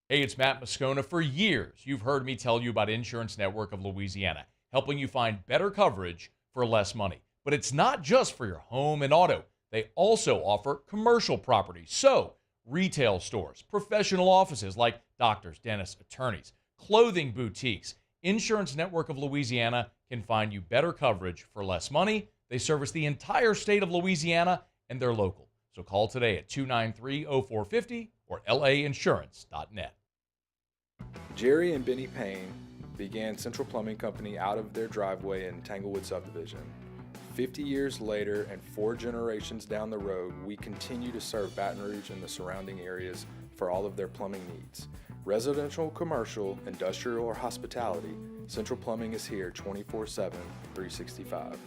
Hey, it's Matt Moscona. For years, you've heard me tell you about Insurance Network of Louisiana, helping you find better coverage for less money. But it's not just for your home and auto. They also offer commercial property. So, retail stores, professional offices like doctors, dentists, attorneys, clothing boutiques. Insurance Network of Louisiana can find you better coverage for less money. They service the entire state of Louisiana, and they're local. So call today at 293-0450 or lainsurance.net. Jerry and Benny Payne began Central Plumbing Company out of their driveway in Tanglewood subdivision. 50 years later and 4 generations down the road, we continue to serve Baton Rouge and the surrounding areas for all of their plumbing needs. Residential, commercial, industrial, or hospitality, Central Plumbing is here 24/7, 365.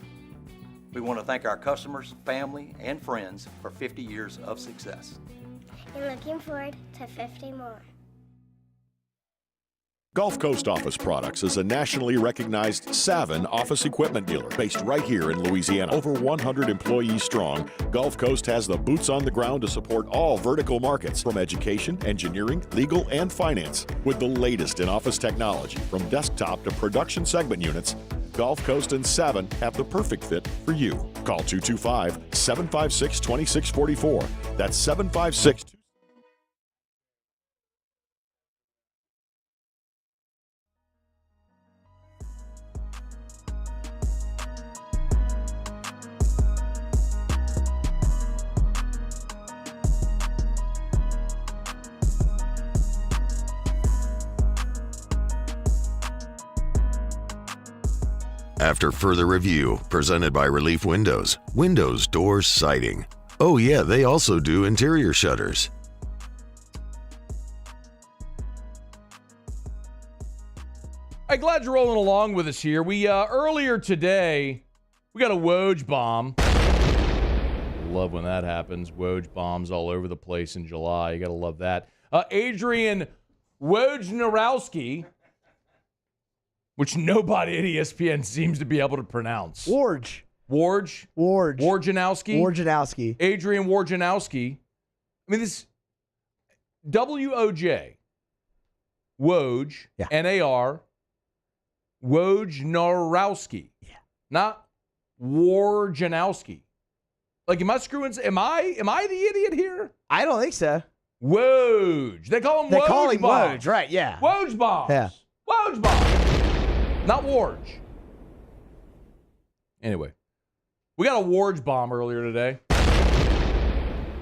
We want to thank our customers, family, and friends for 50 years of success. And looking forward to 50 more. Gulf Coast Office Products is a nationally recognized Savin office equipment dealer based right here in Louisiana. Over 100 employees strong, Gulf Coast has the boots on the ground to support all vertical markets from education, engineering, legal, and finance. With the latest in office technology from desktop to production segment units, Gulf Coast and Savin have the perfect fit for you. Call 225-756-2644. That's 756. After further review, presented by Relief Windows, windows, doors, siding. Oh yeah, they also do interior shutters. I'm glad you're rolling along with us here. We earlier today, we got a Woj bomb. Love when that happens. Woj bombs all over the place in July. You got to love that. Adrian Wojnarowski, which nobody at ESPN seems to be able to pronounce. Wojnarowski. Adrian Wojnarowski. I mean, this W-O-J. Woj, N-A-R, Wojnarowski. Yeah. Not Wojnarowski. Like, am I screwing? Am I the idiot here? I don't think so. Woj. They call him Woj. They call him bombs. Woj, right? Yeah. Woj bombs. Yeah. Woj bombs. Not Warge. Anyway, we got a Warge bomb earlier today.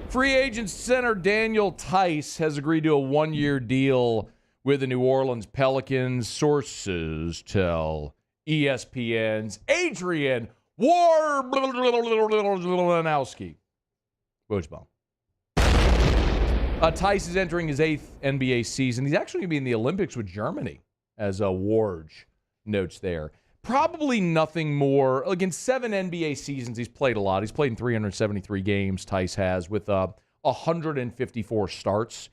Free agent center Daniel Theis has agreed to a 1-year deal with the New Orleans Pelicans. Sources tell ESPN's Adrian Wojnarowski. Woj bomb. Theis is entering his 8th NBA season. He's actually going to be in the Olympics with Germany, as Warge notes there. Probably nothing more. Against 7 NBA seasons, he's played a lot. He's played in 373 games, Theis has, with 154 starts.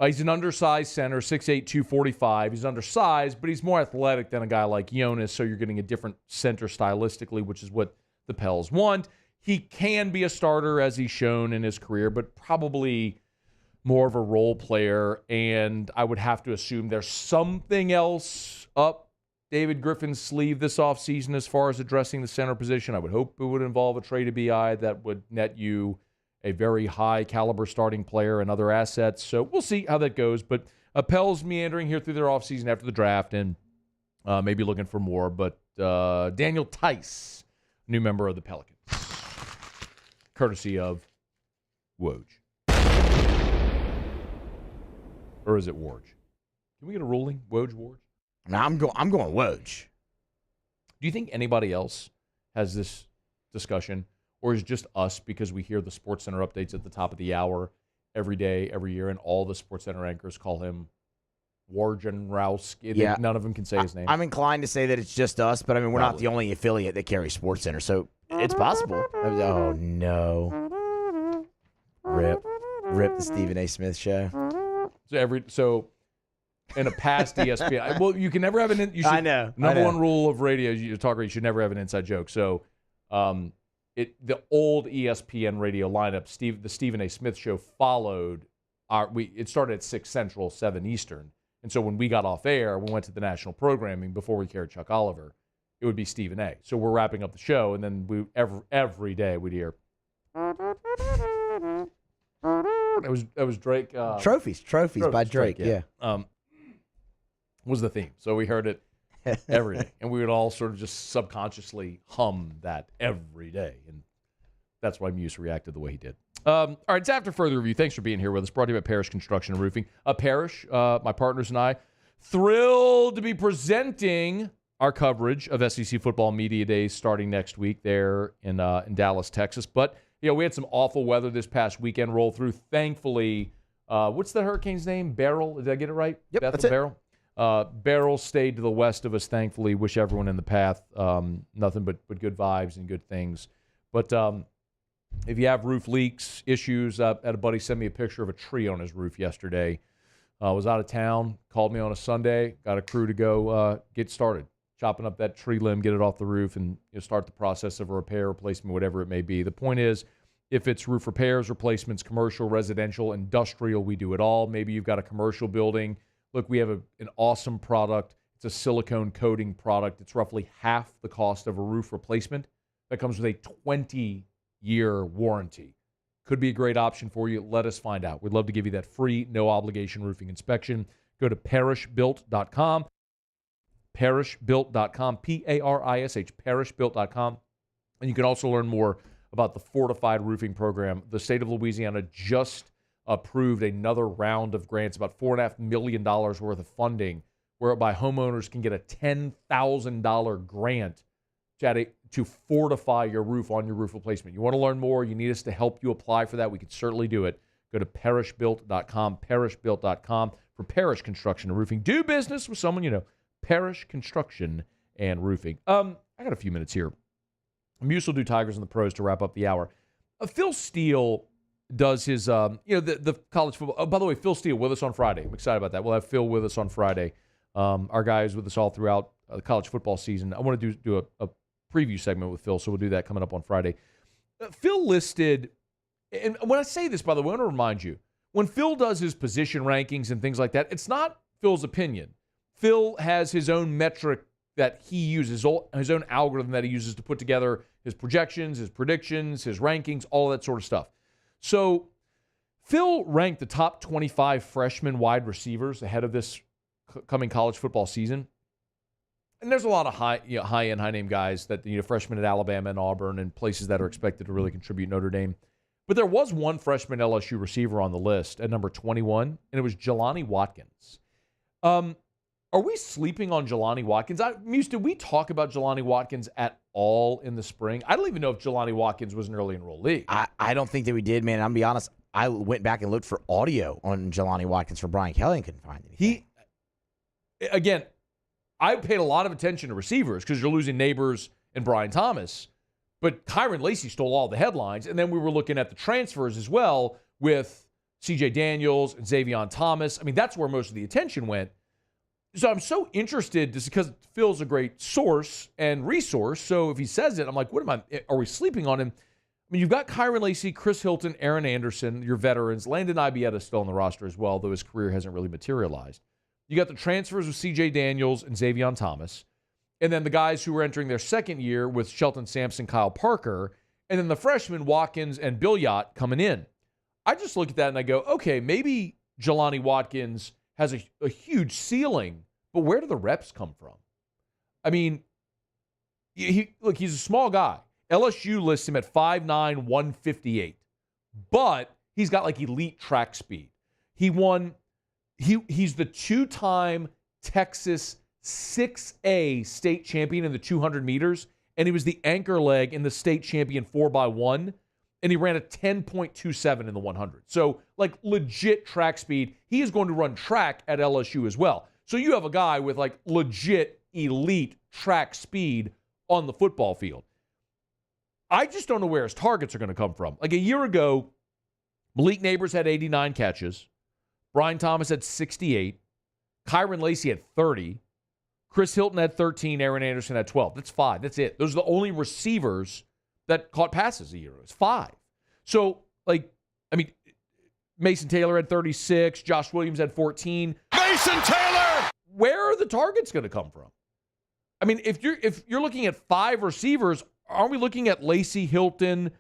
He's an undersized center, 6'8", 245. He's undersized, but he's more athletic than a guy like Jonas, so you're getting a different center stylistically, which is what the Pels want. He can be a starter, as he's shown in his career, but probably more of a role player, and I would have to assume there's something else up David Griffin's sleeve this offseason as far as addressing the center position. I would hope it would involve a trade to BI that would net you a very high-caliber starting player and other assets. So we'll see how that goes. But Pels meandering here through their offseason after the draft and maybe looking for more. But Daniel Theis, new member of the Pelicans, courtesy of Woj. Or is it Warge? Can we get a ruling? Woj, Warge? No, I'm going Woj. Do you think anybody else has this discussion, or is it just us because we hear the SportsCenter updates at the top of the hour every day, every year, and all the SportsCenter anchors call him Wojnarowski? Yeah. None of them can say his name. I'm inclined to say that it's just us, but I mean, we're not the only affiliate that carries SportsCenter, so it's possible. Oh, no. Rip the Stephen A. Smith show. So in a past ESPN, well, you can never have an. I know. Number one rule of radio, you talk radio, you should never have an inside joke. So, the old ESPN radio lineup, the Stephen A. Smith show followed it started at 6 Central, 7 Eastern. And so when we got off air, we went to the national programming before we carried Chuck Oliver. It would be Stephen A. So we're wrapping up the show, and then every day we'd hear. It was Drake. Trophies by Drake. Yeah. Was the theme. So we heard it every day, and we would all sort of just subconsciously hum that every day, and that's why Muse reacted the way he did. All right, it's after further review. Thanks for being here with us. Brought to you by Parrish Construction and Roofing. Parrish, my partners and I, thrilled to be presenting our coverage of SEC Football Media Days starting next week there in Dallas, Texas. But we had some awful weather this past weekend roll through. Thankfully, what's the hurricane's name? Beryl? Did I get it right? Yep, Bethel that's it. Beryl? Beryl stayed to the west of us, thankfully. Wish everyone in the path nothing but good vibes and good things. But if you have roof leaks, issues, I had a buddy send me a picture of a tree on his roof yesterday. Was out of town, called me on a Sunday, got a crew to go get started, chopping up that tree limb, get it off the roof, and start the process of a repair, replacement, whatever it may be. The point is, if it's roof repairs, replacements, commercial, residential, industrial, we do it all. Maybe you've got a commercial building. Look, we have an awesome product. It's a silicone coating product. It's roughly half the cost of a roof replacement. That comes with a 20-year warranty. Could be a great option for you. Let us find out. We'd love to give you that free, no-obligation roofing inspection. Go to parishbuilt.com. Parishbuilt.com, P-A-R-I-S-H, parishbuilt.com. And you can also learn more about the Fortified Roofing Program. The state of Louisiana just approved another round of grants, about $4.5 million worth of funding, whereby homeowners can get a $10,000 grant to fortify your roof on your roof replacement. You want to learn more? You need us to help you apply for that? We can certainly do it. Go to parishbuilt.com, parishbuilt.com for Parrish Construction and Roofing. Do business with someone you know. Parrish Construction and Roofing. I got a few minutes here. Muse will do Tigers and the Pros to wrap up the hour. Phil Steele does his, the college football. Oh, by the way, Phil Steele with us on Friday. I'm excited about that. We'll have Phil with us on Friday. Our guy is with us all throughout the college football season. I want to do a preview segment with Phil, so we'll do that coming up on Friday. Phil listed, and when I say this, by the way, I want to remind you, when Phil does his position rankings and things like that, it's not Phil's opinion. Phil has his own metric that he uses, his own algorithm that he uses to put together his projections, his predictions, his rankings, all that sort of stuff. So Phil ranked the top 25 freshman wide receivers ahead of this coming college football season. And there's a lot of high-end, high-name guys that, freshmen at Alabama and Auburn and places that are expected to really contribute, Notre Dame. But there was one freshman LSU receiver on the list at number 21, and it was Jelani Watkins. Are we sleeping on Jelani Watkins? Muse, did we talk about Jelani Watkins at all in the spring? I don't even know if Jelani Watkins was an early enrollee. I don't think that we did, man. I'm going to be honest. I went back and looked for audio on Jelani Watkins for Brian Kelly and couldn't find anything. Again, I paid a lot of attention to receivers because you're losing Neighbors and Brian Thomas. But Kyron Lacey stole all the headlines. And then we were looking at the transfers as well with C.J. Daniels and Xavion Thomas. I mean, that's where most of the attention went. So I'm so interested just because Phil's a great source and resource. So if he says it, I'm like, are we sleeping on him? I mean, you've got Kyron Lacey, Chris Hilton, Aaron Anderson, your veterans. Landon Ibieta is still on the roster as well, though his career hasn't really materialized. You got the transfers with C.J. Daniels and Xavion Thomas. And then the guys who are entering their second year with Shelton Sampson, Kyle Parker. And then the freshmen, Watkins and Billiot, coming in. I just look at that and I go, okay, maybe Jelani Watkins has a huge ceiling, but where do the reps come from? I mean, he's a small guy. LSU lists him at 5'9", 158, but he's got like elite track speed. He's the two-time Texas 6A state champion in the 200 meters, and he was the anchor leg in the state champion 4x1, and he ran a 10.27 in the 100. So, like, legit track speed. He is going to run track at LSU as well. So you have a guy with, like, legit elite track speed on the football field. I just don't know where his targets are going to come from. Like, a year ago, Malik Neighbors had 89 catches. Brian Thomas had 68. Kyron Lacey had 30. Chris Hilton had 13. Aaron Anderson had 12. That's 5. That's it. Those are the only receivers that caught passes a year ago. It's 5. So, Mason Taylor had 36. Josh Williams had 14. Mason Taylor! Where are the targets going to come from? I mean, if you're looking at 5 receivers, aren't we looking at Lacey Hilton,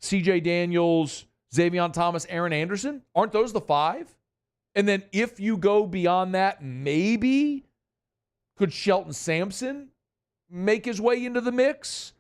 C.J. Daniels, Xavion Thomas, Aaron Anderson? Aren't those the 5? And then if you go beyond that, maybe could Shelton Sampson make his way into the mix?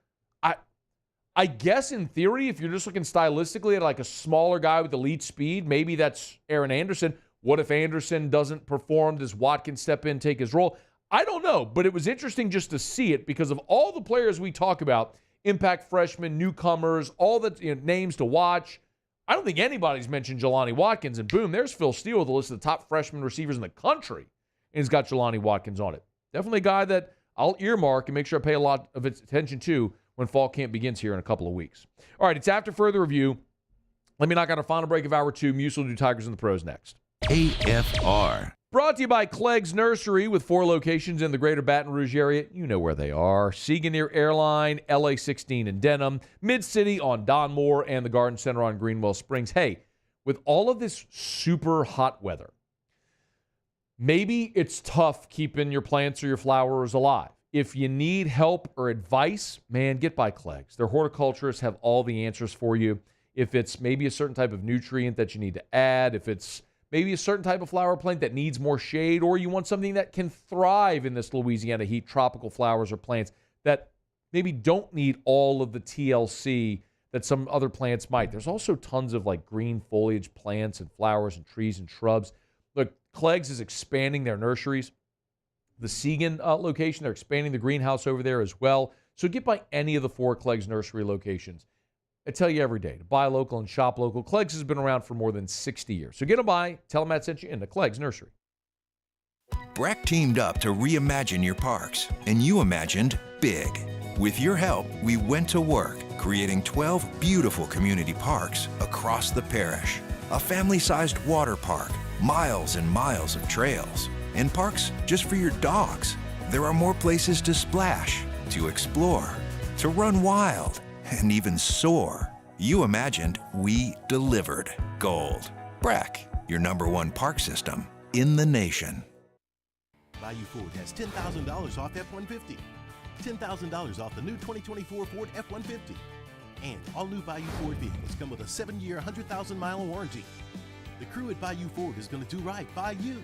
I guess in theory, if you're just looking stylistically at like a smaller guy with elite speed, maybe that's Aaron Anderson. What if Anderson doesn't perform? Does Watkins step in, take his role? I don't know, but it was interesting just to see it because of all the players we talk about, impact freshmen, newcomers, all the names to watch. I don't think anybody's mentioned Jelani Watkins, and boom, there's Phil Steele with a list of the top freshman receivers in the country, and he's got Jelani Watkins on it. Definitely a guy that I'll earmark and make sure I pay a lot of attention to when fall camp begins here in a couple of weeks. All right, it's after further review. Let me knock out our final break of Hour 2. Musil do Tigers and the Pros next. AFR. Brought to you by Clegg's Nursery with 4 locations in the greater Baton Rouge area. You know where they are. Seagoneer Airline, LA 16 in Denham, Mid-City on Donmore, and the Garden Center on Greenwell Springs. Hey, with all of this super hot weather, maybe it's tough keeping your plants or your flowers alive. If you need help or advice, man, get by Clegg's. Their horticulturists have all the answers for you. If it's maybe a certain type of nutrient that you need to add, if it's maybe a certain type of flower plant that needs more shade, or you want something that can thrive in this Louisiana heat, tropical flowers or plants that maybe don't need all of the TLC that some other plants might. There's also tons of like green foliage plants and flowers and trees and shrubs. Look, Clegg's is expanding their nurseries. The Segan location, they're expanding the greenhouse over there as well. So get by any of the 4 Clegg's nursery locations. I tell you every day to buy local and shop local. Clegg's has been around for more than 60 years. So get them by, tell them Matt sent you into Clegg's Nursery. Breck teamed up to reimagine your parks, and you imagined big. With your help, we went to work, creating 12 beautiful community parks across the parish. A family-sized water park, miles and miles of trails, and parks just for your dogs. There are more places to splash, to explore, to run wild, and even soar. You imagined, we delivered. Gold. Breck, your #1 park system in the nation. Bayou Ford has $10,000 off F-150. $10,000 off the new 2024 Ford F-150. And all new Bayou Ford vehicles come with a 7-year, 100,000-mile warranty. The crew at Bayou Ford is going to do right by you.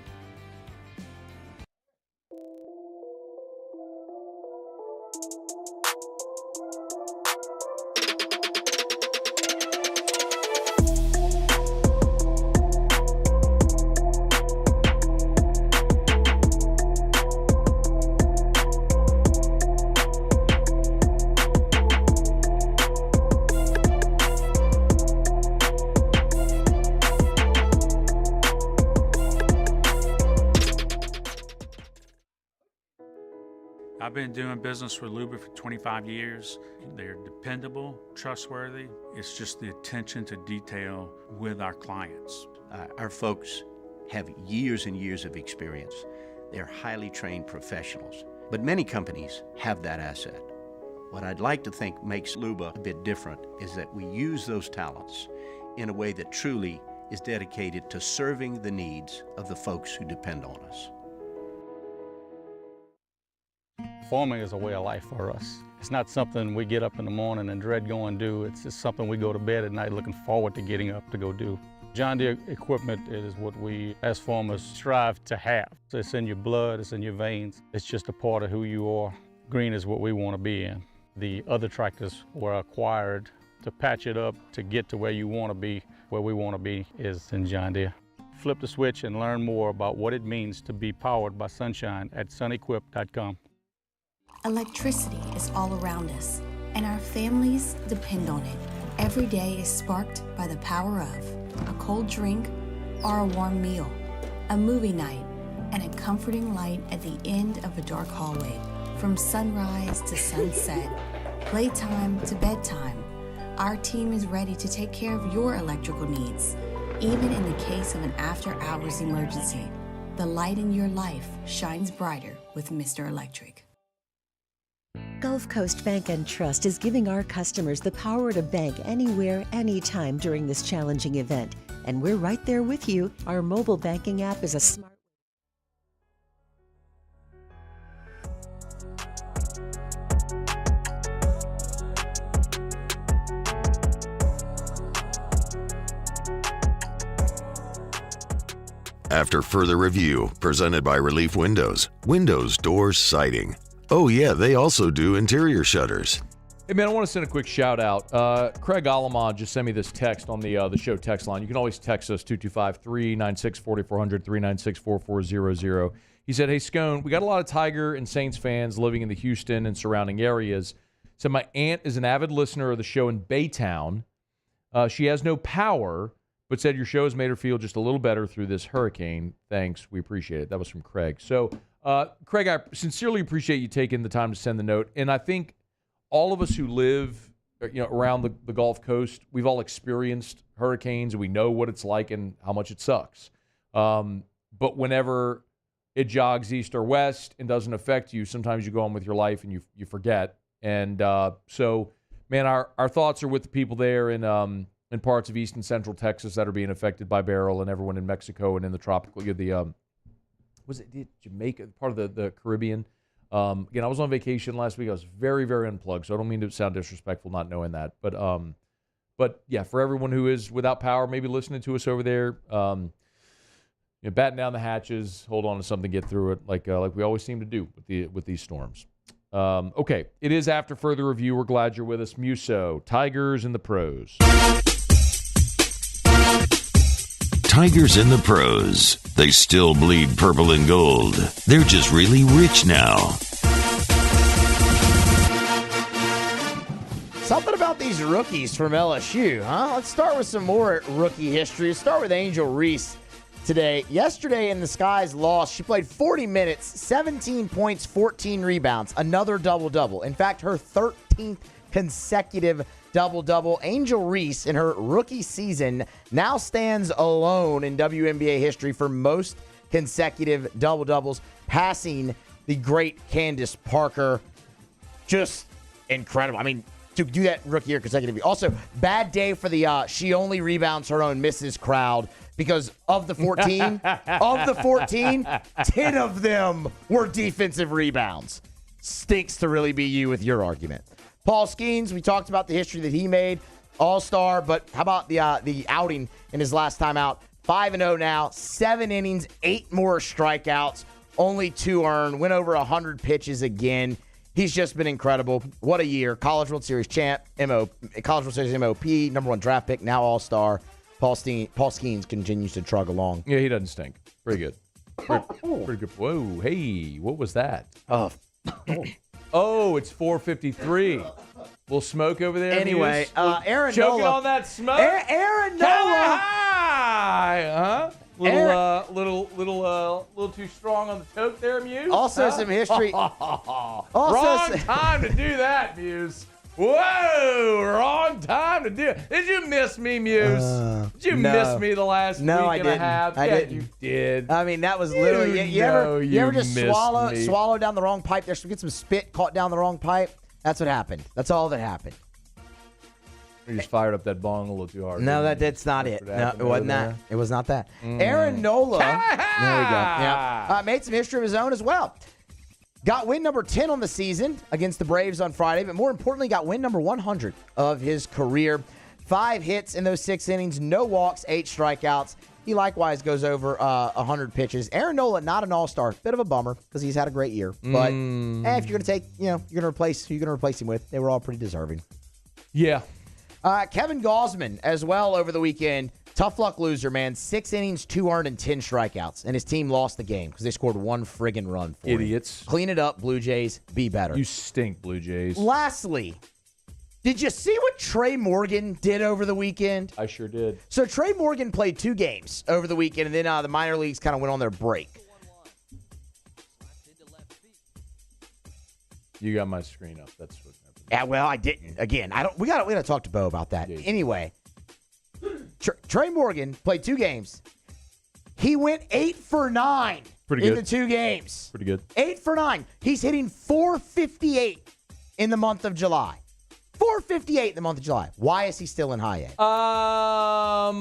I've been doing business with Luba for 25 years. They're dependable, trustworthy. It's just the attention to detail with our clients. Our folks have years and years of experience. They're highly trained professionals. But many companies have that asset. What I'd like to think makes Luba a bit different is that we use those talents in a way that truly is dedicated to serving the needs of the folks who depend on us. Farming is a way of life for us. It's not something we get up in the morning and dread going do. It's just something we go to bed at night looking forward to getting up to go do. John Deere equipment is what we as farmers strive to have. It's in your blood, it's in your veins. It's just a part of who you are. Green is what we want to be in. The other tractors were acquired to patch it up to get to where you want to be. Where we want to be is in John Deere. Flip the switch and learn more about what it means to be powered by sunshine at sunequip.com. Electricity is all around us, and our families depend on it. Every day is sparked by the power of a cold drink or a warm meal, a movie night, and a comforting light at the end of a dark hallway. From sunrise to sunset, playtime to bedtime, our team is ready to take care of your electrical needs. Even in the case of an after-hours emergency, the light in your life shines brighter with Mr. Electric. Gulf Coast Bank and Trust is giving our customers the power to bank anywhere, anytime during this challenging event. And we're right there with you. Our mobile banking app is a smart. After further review, presented by Relief Windows, windows, doors, siding. Oh yeah, they also do interior shutters. Hey man, I want to send a quick shout out. Craig Alamod just sent me this text on the show text line. You can always text us 225-396-4400, 396-4400. He said, "Hey Scone, we got a lot of Tiger and Saints fans living in the Houston and surrounding areas. Said my aunt is an avid listener of the show in Baytown. She has no power, but said your show has made her feel just a little better through this hurricane. Thanks, we appreciate it." That was from Craig. So, Craig, I sincerely appreciate you taking the time to send the note. And I think all of us who live, around the Gulf Coast, we've all experienced hurricanes, and we know what it's like and how much it sucks. But whenever it jogs east or west and doesn't affect you, sometimes you go on with your life and you forget. And so, man, our thoughts are with the people there in parts of East and Central Texas that are being affected by Beryl, and everyone in Mexico and in the tropical, was it Jamaica, part of the Caribbean? Again, I was on vacation last week. I was very, very unplugged, so I don't mean to sound disrespectful not knowing that. But yeah, for everyone who is without power, maybe listening to us over there, batten down the hatches, hold on to something, get through it, like we always seem to do with these storms. Okay, it is After Further Review. We're glad you're with us. Muso, Tigers and the Pros. Tigers in the pros. They still bleed purple and gold. They're just really rich now. Something about these rookies from LSU, huh? Let's start with some more rookie history. Let's start with Angel Reese today. Yesterday in the Skies loss, she played 40 minutes, 17 points, 14 rebounds, another double-double. In fact, her 13th consecutive double-double. Angel Reese, in her rookie season, now stands alone in WNBA history for most consecutive double-doubles, passing the great Candace Parker. Just incredible. I mean, to do that rookie year consecutively. Also, bad day for the she only rebounds her own misses crowd, because of the 14, 10 of them were defensive rebounds. Stinks to really be you with your argument. Paul Skeens, we talked about the history that he made, all-star, but how about the outing in his last time out? 5-0 now, 7 innings, 8 more strikeouts, only 2 earned, went over 100 pitches again. He's just been incredible. What a year. College World Series champ, College World Series MOP, number 1 draft pick, now all-star. Paul Skeens continues to trug along. Yeah, he doesn't stink. Pretty good. Pretty good. Whoa, hey, what was that? Oh, it's 4:53. Little smoke over there. Anyway, Aaron choking Nola. on that smoke. Aaron Nola. Huh? Little too strong on the toke there, Muse. Also, some history. Wrong time to do that, Muse. Whoa, wrong time to do it. Did you miss me, Muse? Did you miss me the last week and a half? I didn't. You did. I mean, that was literally. You ever just swallow down the wrong pipe? There should get some spit caught down the wrong pipe. That's what happened. That's all that happened. You just fired up that bong a little too hard. No, that's not it. No, it wasn't that. It was not that. Aaron Nola. There we go. Yeah. Made some history of his own as well. Got win number 10 on the season against the Braves on Friday, but more importantly, got win number 100 of his career. 5 hits in those 6 innings, no walks, 8 strikeouts. He likewise goes over 100 pitches. Aaron Nola, not an all-star. Bit of a bummer because he's had a great year. But if you're going to take, you're going to replace who you're going to replace him with, they were all pretty deserving. Yeah. Kevin Gausman as well over the weekend. Tough luck loser, man. 6 innings, 2 earned, and 10 strikeouts. And his team lost the game because they scored 1 friggin' run for Idiots. him. Clean it up, Blue Jays. Be better. You stink, Blue Jays. Lastly, did you see what Trey Morgan did over the weekend? I sure did. So Trey Morgan played 2 games over the weekend, and then the minor leagues kind of went on their break. You got my screen up. That's what happened. Yeah, well, I didn't. Again, we got to talk to Bo about that. Yeah. Anyway, Trey Morgan played 2 games. He went 8 for 9 Pretty good. in the 2 games. Pretty good. 8 for 9. He's hitting .458 in the month of July. 458 in the month of July. Why is he still in high A?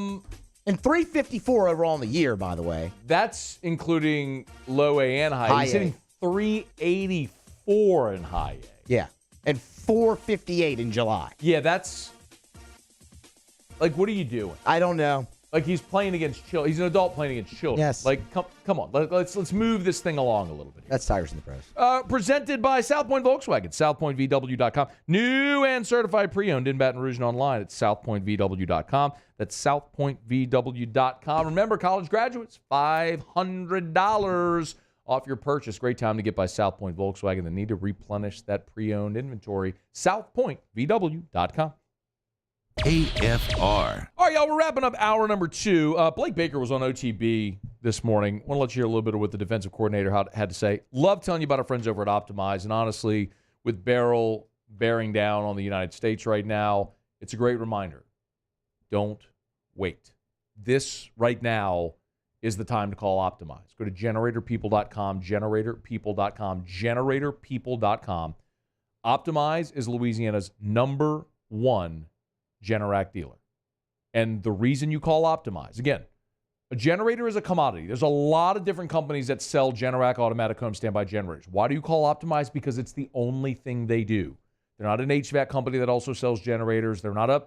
And 354 overall in the year, by the way. That's including low A and high A. He's hitting 384 in high A. Yeah. And 458 in July. Yeah, that's like, what are you doing? I don't know. Like, he's playing against children. He's an adult playing against children. Yes. Like, come on. Let's move this thing along a little bit. That's Tigers in the Pros. Presented by South Point Volkswagen, southpointvw.com. New and certified pre-owned in Baton Rouge and online at southpointvw.com. That's southpointvw.com. Remember, college graduates, $500 off your purchase. Great time to get by South Point Volkswagen. They need to replenish that pre-owned inventory. southpointvw.com. AFR. All right, y'all, we're wrapping up hour number 2. Blake Baker was on OTB this morning. Want to let you hear a little bit of what the defensive coordinator had to say. Love telling you about our friends over at Optimize. And honestly, with Beryl bearing down on the United States right now, it's a great reminder. Don't wait. This right now is the time to call Optimize. Go to generatorpeople.com, generatorpeople.com, generatorpeople.com. Optimize is Louisiana's number 1 Generac dealer. And the reason you call Optimize, again, a generator is a commodity. There's a lot of different companies that sell Generac automatic home standby generators. Why do you call Optimize? Because it's the only thing they do. They're not an HVAC company that also sells generators. They're not a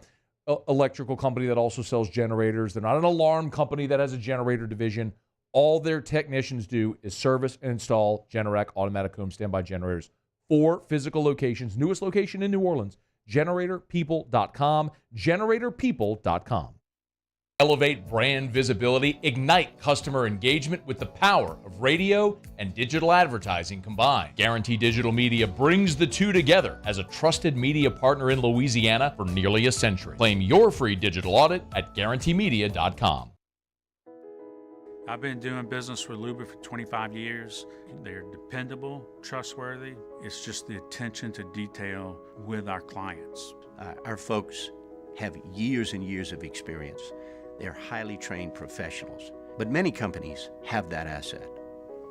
electrical company that also sells generators. They're not an alarm company that has a generator division. All their technicians do is service and install Generac automatic home standby generators. 4 physical locations. Newest location in New Orleans. GeneratorPeople.com. GeneratorPeople.com. Elevate brand visibility, ignite customer engagement with the power of radio and digital advertising combined. Guarantee Digital Media brings the two together as a trusted media partner in Louisiana for nearly a century. Claim your free digital audit at GuaranteeMedia.com. I've been doing business with Luba for 25 years. They're dependable, trustworthy. It's just the attention to detail with our clients. Our folks have years and years of experience. They're highly trained professionals, but many companies have that asset.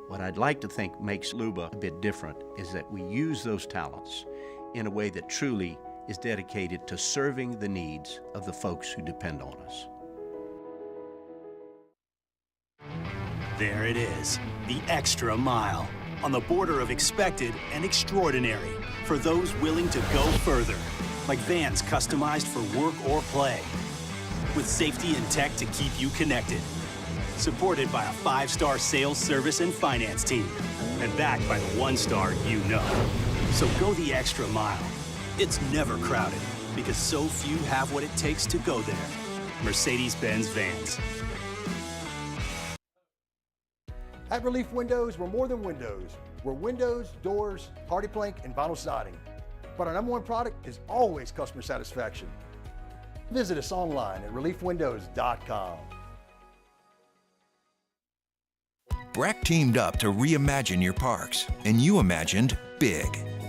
What I'd like to think makes Luba a bit different is that we use those talents in a way that truly is dedicated to serving the needs of the folks who depend on us. There it is, the extra mile, on the border of expected and extraordinary, for those willing to go further, like vans customized for work or play, with safety and tech to keep you connected, supported by a 5-star sales, service, and finance team, and backed by the 1-star you know. So go the extra mile. It's never crowded, because so few have what it takes to go there. Mercedes-Benz Vans. At Relief Windows, we're more than windows. We're windows, doors, hardy plank, and vinyl siding. But our number 1 product is always customer satisfaction. Visit us online at reliefwindows.com. Breck teamed up to reimagine your parks, and you imagined big.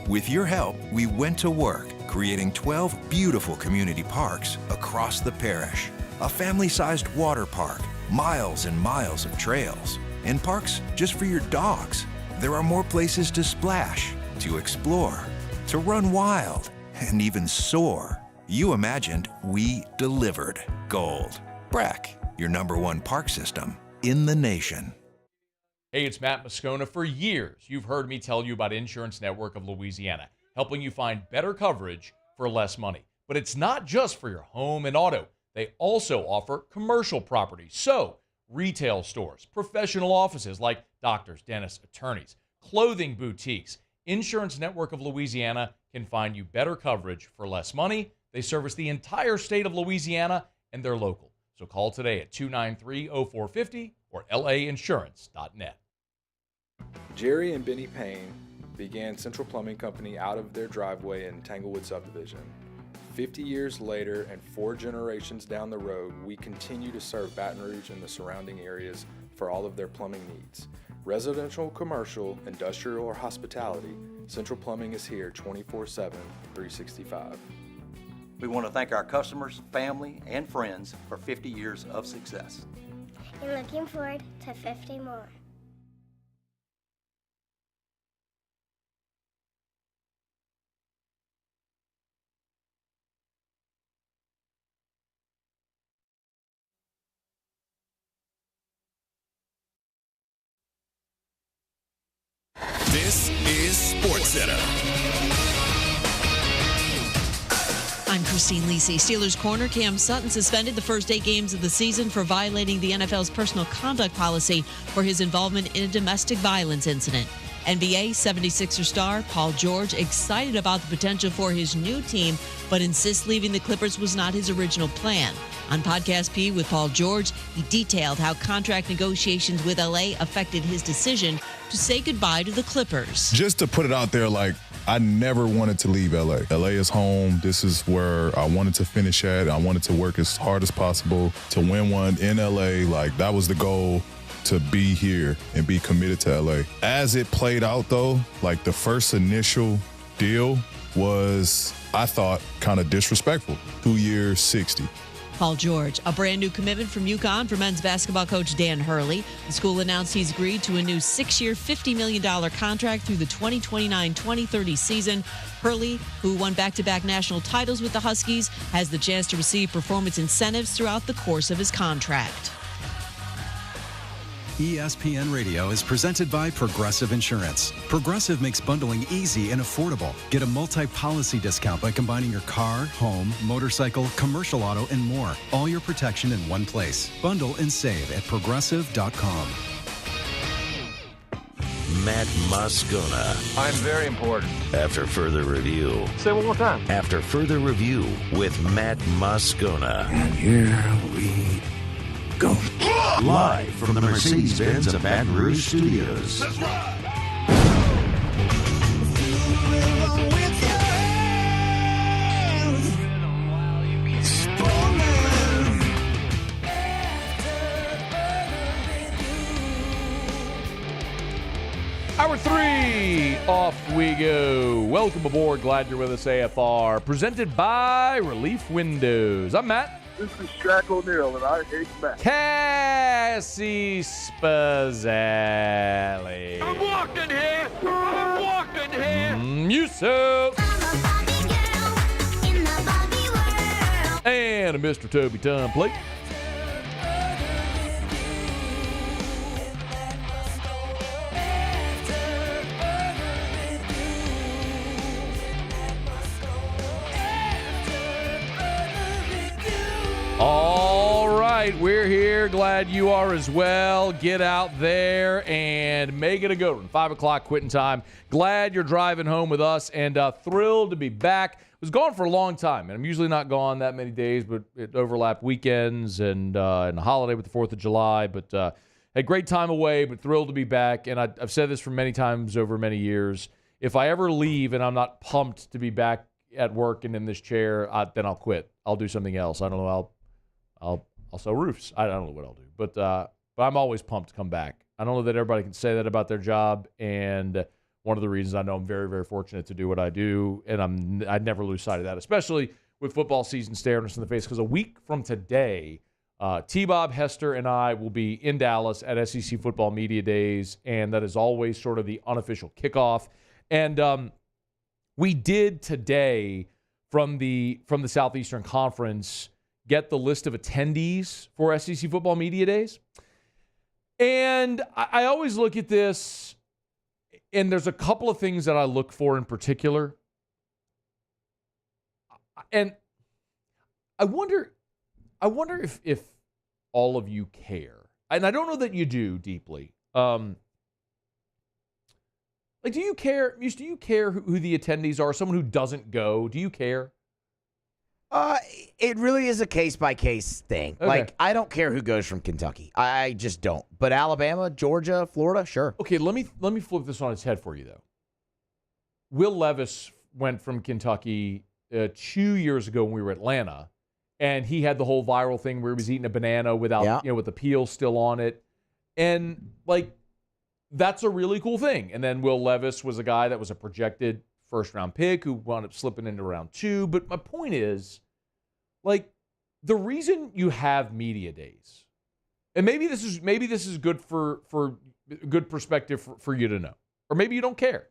With your help, we went to work, creating 12 beautiful community parks across the parish. A family-sized water park, miles and miles of trails, and parks just for your dogs. There are more places to splash, to explore, to run wild, and even soar. You imagined, we delivered. Gold. Breck, your number 1 park system in the nation. Hey, it's Matt Moscona. For years, you've heard me tell you about Insurance Network of Louisiana, helping you find better coverage for less money. But it's not just for your home and auto. They also offer commercial property. So, retail stores, professional offices like doctors, dentists, attorneys, clothing boutiques. Insurance Network of Louisiana can find you better coverage for less money. They service the entire state of Louisiana, and they're local. So call today at 293-0450 or lainsurance.net. Jerry and Benny Payne began Central Plumbing Company out of their driveway in Tanglewood subdivision. 50 years later and 4 generations down the road, we continue to serve Baton Rouge and the surrounding areas for all of their plumbing needs. Residential, commercial, industrial, or hospitality, Central Plumbing is here 24/7, 365. We want to thank our customers, family, and friends for 50 years of success. And looking forward to 50 more. This is SportsCenter. I'm Christine Lisi. Steelers corner Cam Sutton suspended the first 8 games of the season for violating the NFL's personal conduct policy for his involvement in a domestic violence incident. NBA 76er star Paul George excited about the potential for his new team, but insists leaving the Clippers was not his original plan. On Podcast P with Paul George, he detailed how contract negotiations with LA affected his decision to say goodbye to the Clippers. Just to put it out there, like, I never wanted to leave LA. LA is home. This is where I wanted to finish at. I wanted to work as hard as possible to win one in LA. Like, that was the goal, to be here and be committed to LA. As it played out, though, like, the first initial deal was, I thought, kind of disrespectful. 2 years, 60. Paul George, a brand new commitment from UConn for men's basketball coach Dan Hurley. The school announced he's agreed to a new 6-year, $50 million contract through the 2029-2030 season. Hurley, who won back-to-back national titles with the Huskies, has the chance to receive performance incentives throughout the course of his contract. ESPN Radio is presented by Progressive Insurance. Progressive makes bundling easy and affordable. Get a multi-policy discount by combining your car, home, motorcycle, commercial auto, and more. All your protection in one place. Bundle and save at Progressive.com. Matt Moscona. I'm very important. After further review. Say it one more time. After further review with Matt Moscona. And here we go. Live from the Mercedes-Benz of Baton Rouge Studios. Let's ride. Hour 3, off we go. Welcome aboard. Glad you're with us, AFR. Presented by Relief Windows. I'm Matt. This is Shaq O'Neal, and I hate Matt. Cassie Spazzali. I'm walking here. I'm walking here. Muso. And Mr. Toby Tumpley. All right, we're here. Glad you are as well. Get out there and make it a good one. 5 o'clock quitting time. Glad you're driving home with us, and thrilled to be back. Was gone for a long time, and I'm usually not gone that many days, but it overlapped weekends and a holiday with the 4th of July. But had a great time away, but thrilled to be back. And I've said this for many times over many years. If I ever leave and I'm not pumped to be back at work and in this chair, then I'll quit. I'll do something else. I don't know. I'll sell roofs. I don't know what I'll do, but I'm always pumped to come back. I don't know that everybody can say that about their job, and one of the reasons I know I'm very, very fortunate to do what I do, and I'd never lose sight of that, especially with football season staring us in the face. Because a week from today, T-Bob, Hester, and I will be in Dallas at SEC Football Media Days, and that is always sort of the unofficial kickoff. And we did today from the Southeastern Conference get the list of attendees for SEC Football Media Days. And I always look at this, and there's a couple of things that I look for in particular. And I wonder if all of you care. And I don't know that you do deeply. Do you care? Do you care who the attendees are? Someone who doesn't go, do you care? It really is a case-by-case thing. Okay. Like, I don't care who goes from Kentucky. I just don't. But Alabama, Georgia, Florida, sure. Okay, let me flip this on its head for you, though. Will Levis went from Kentucky 2 years ago when we were at Atlanta, and he had the whole viral thing where he was eating a banana without, with the peel still on it. And, that's a really cool thing. And then Will Levis was a guy that was a projected first-round pick who wound up slipping into round 2. But my point is, the reason you have media days, and maybe this is good for good perspective for you to know, or maybe you don't care.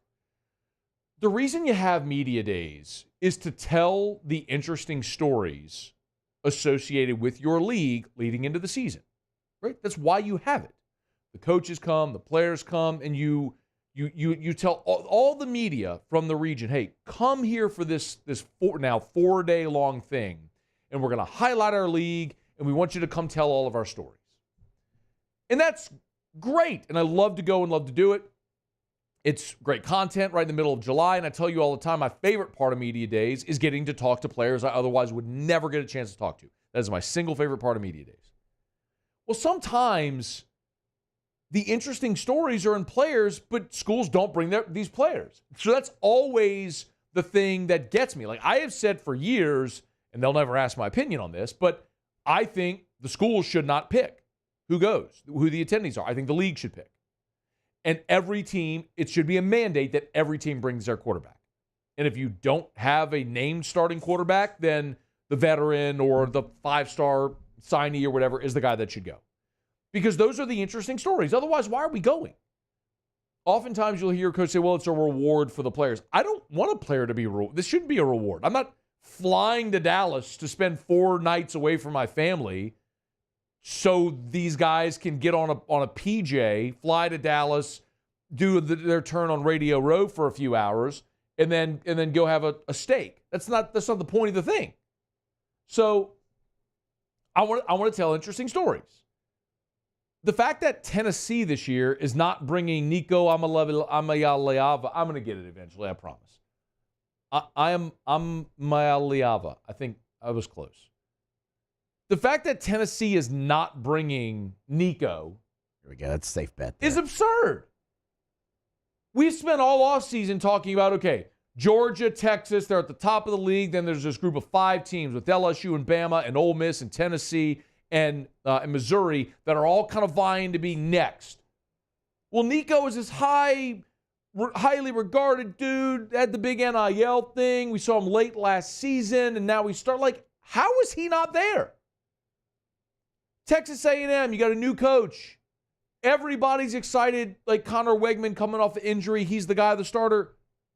The reason you have media days is to tell the interesting stories associated with your league leading into the season, right? That's why you have it. The coaches come, the players come, and you You tell all the media from the region, hey, come here for this 4-day long thing, and we're going to highlight our league, and we want you to come tell all of our stories. And that's great, and I love to go and love to do it. It's great content right in the middle of July, and I tell you all the time, my favorite part of media days is getting to talk to players I otherwise would never get a chance to talk to. That is my single favorite part of media days. Well, sometimes the interesting stories are in players, but schools don't bring these players. So that's always the thing that gets me. Like I have said for years, and they'll never ask my opinion on this, but I think the schools should not pick who goes, who the attendees are. I think the league should pick. And every team, it should be a mandate that every team brings their quarterback. And if you don't have a named starting quarterback, then the veteran or the 5-star signee or whatever is the guy that should go. Because those are the interesting stories. Otherwise, why are we going? Oftentimes you'll hear coach say, well, it's a reward for the players. I don't want a player to be a reward. This shouldn't be a reward. I'm not flying to Dallas to spend 4 nights away from my family so these guys can get on a PJ, fly to Dallas, do their turn on Radio Row for a few hours, and then go have a steak. That's not the point of the thing. So I want to tell interesting stories. The fact that Tennessee this year is not bringing Nico Amayaleava, I'm going to get it eventually, I promise. I'm Mayaleava. I think I was close. The fact that Tennessee is not bringing Nico, here we go, that's a safe bet there, is absurd. We've spent all offseason talking about, okay, Georgia, Texas, they're at the top of the league. Then there's this group of 5 teams with LSU and Bama and Ole Miss and Tennessee and Missouri that are all kind of vying to be next. Well, Nico is this highly regarded dude, had the big NIL thing. We saw him late last season, and now we start how is he not there? Texas A&M, you got a new coach. Everybody's excited, like Connor Wegman coming off the injury. He's the guy, the starter.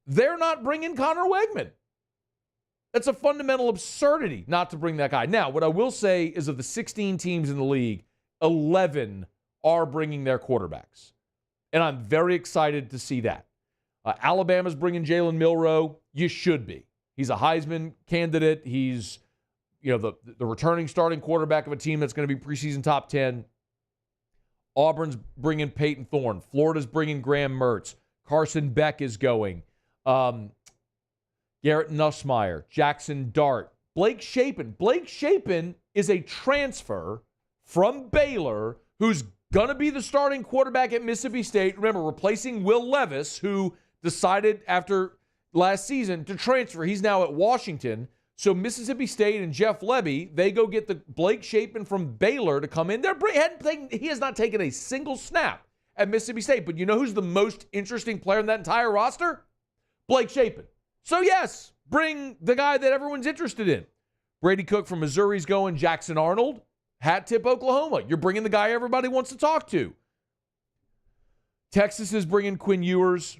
They're not bringing Connor Wegman. That's a fundamental absurdity not to bring that guy. Now, what I will say is of the 16 teams in the league, 11 are bringing their quarterbacks. And I'm very excited to see that. Alabama's bringing Jalen Milroe. You should be. He's a Heisman candidate. He's the returning starting quarterback of a team that's going to be preseason top 10. Auburn's bringing Peyton Thorne. Florida's bringing Graham Mertz. Carson Beck is going. Garrett Nussmeier, Jackson Dart, Blake Shapen. Blake Shapen is a transfer from Baylor who's going to be the starting quarterback at Mississippi State. Remember, replacing Will Levis, who decided after last season to transfer. He's now at Washington. So Mississippi State and Jeff Lebby, they go get the Blake Shapen from Baylor to come in. He has not taken a single snap at Mississippi State. But you know who's the most interesting player in that entire roster? Blake Shapen. So yes, bring the guy that everyone's interested in. Brady Cook from Missouri's going. Jackson Arnold, Hat Tip, Oklahoma. You're bringing the guy everybody wants to talk to. Texas is bringing Quinn Ewers.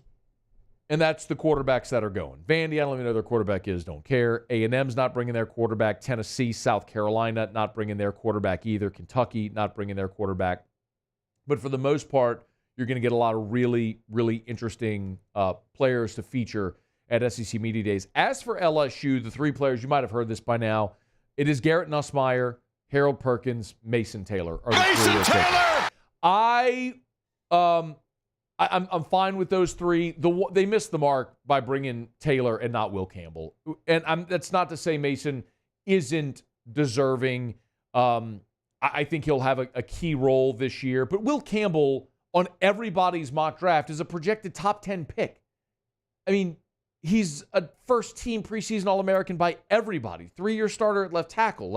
And that's the quarterbacks that are going. Vandy, I don't even know who their quarterback is, don't care. A&M's not bringing their quarterback. Tennessee, South Carolina, not bringing their quarterback either. Kentucky, not bringing their quarterback. But for the most part, you're going to get a lot of really, really interesting players to feature at SEC Media Days. As for LSU, the 3 players, you might have heard this by now, it is Garrett Nussmeier, Harold Perkins, Mason Taylor. Mason Taylor! I'm fine with those 3. They missed the mark by bringing Taylor and not Will Campbell. And that's not to say Mason isn't deserving. I think he'll have a key role this year. But Will Campbell, on everybody's mock draft, is a projected top 10 pick. I mean, he's a first-team preseason All-American by everybody. 3-year starter at left tackle.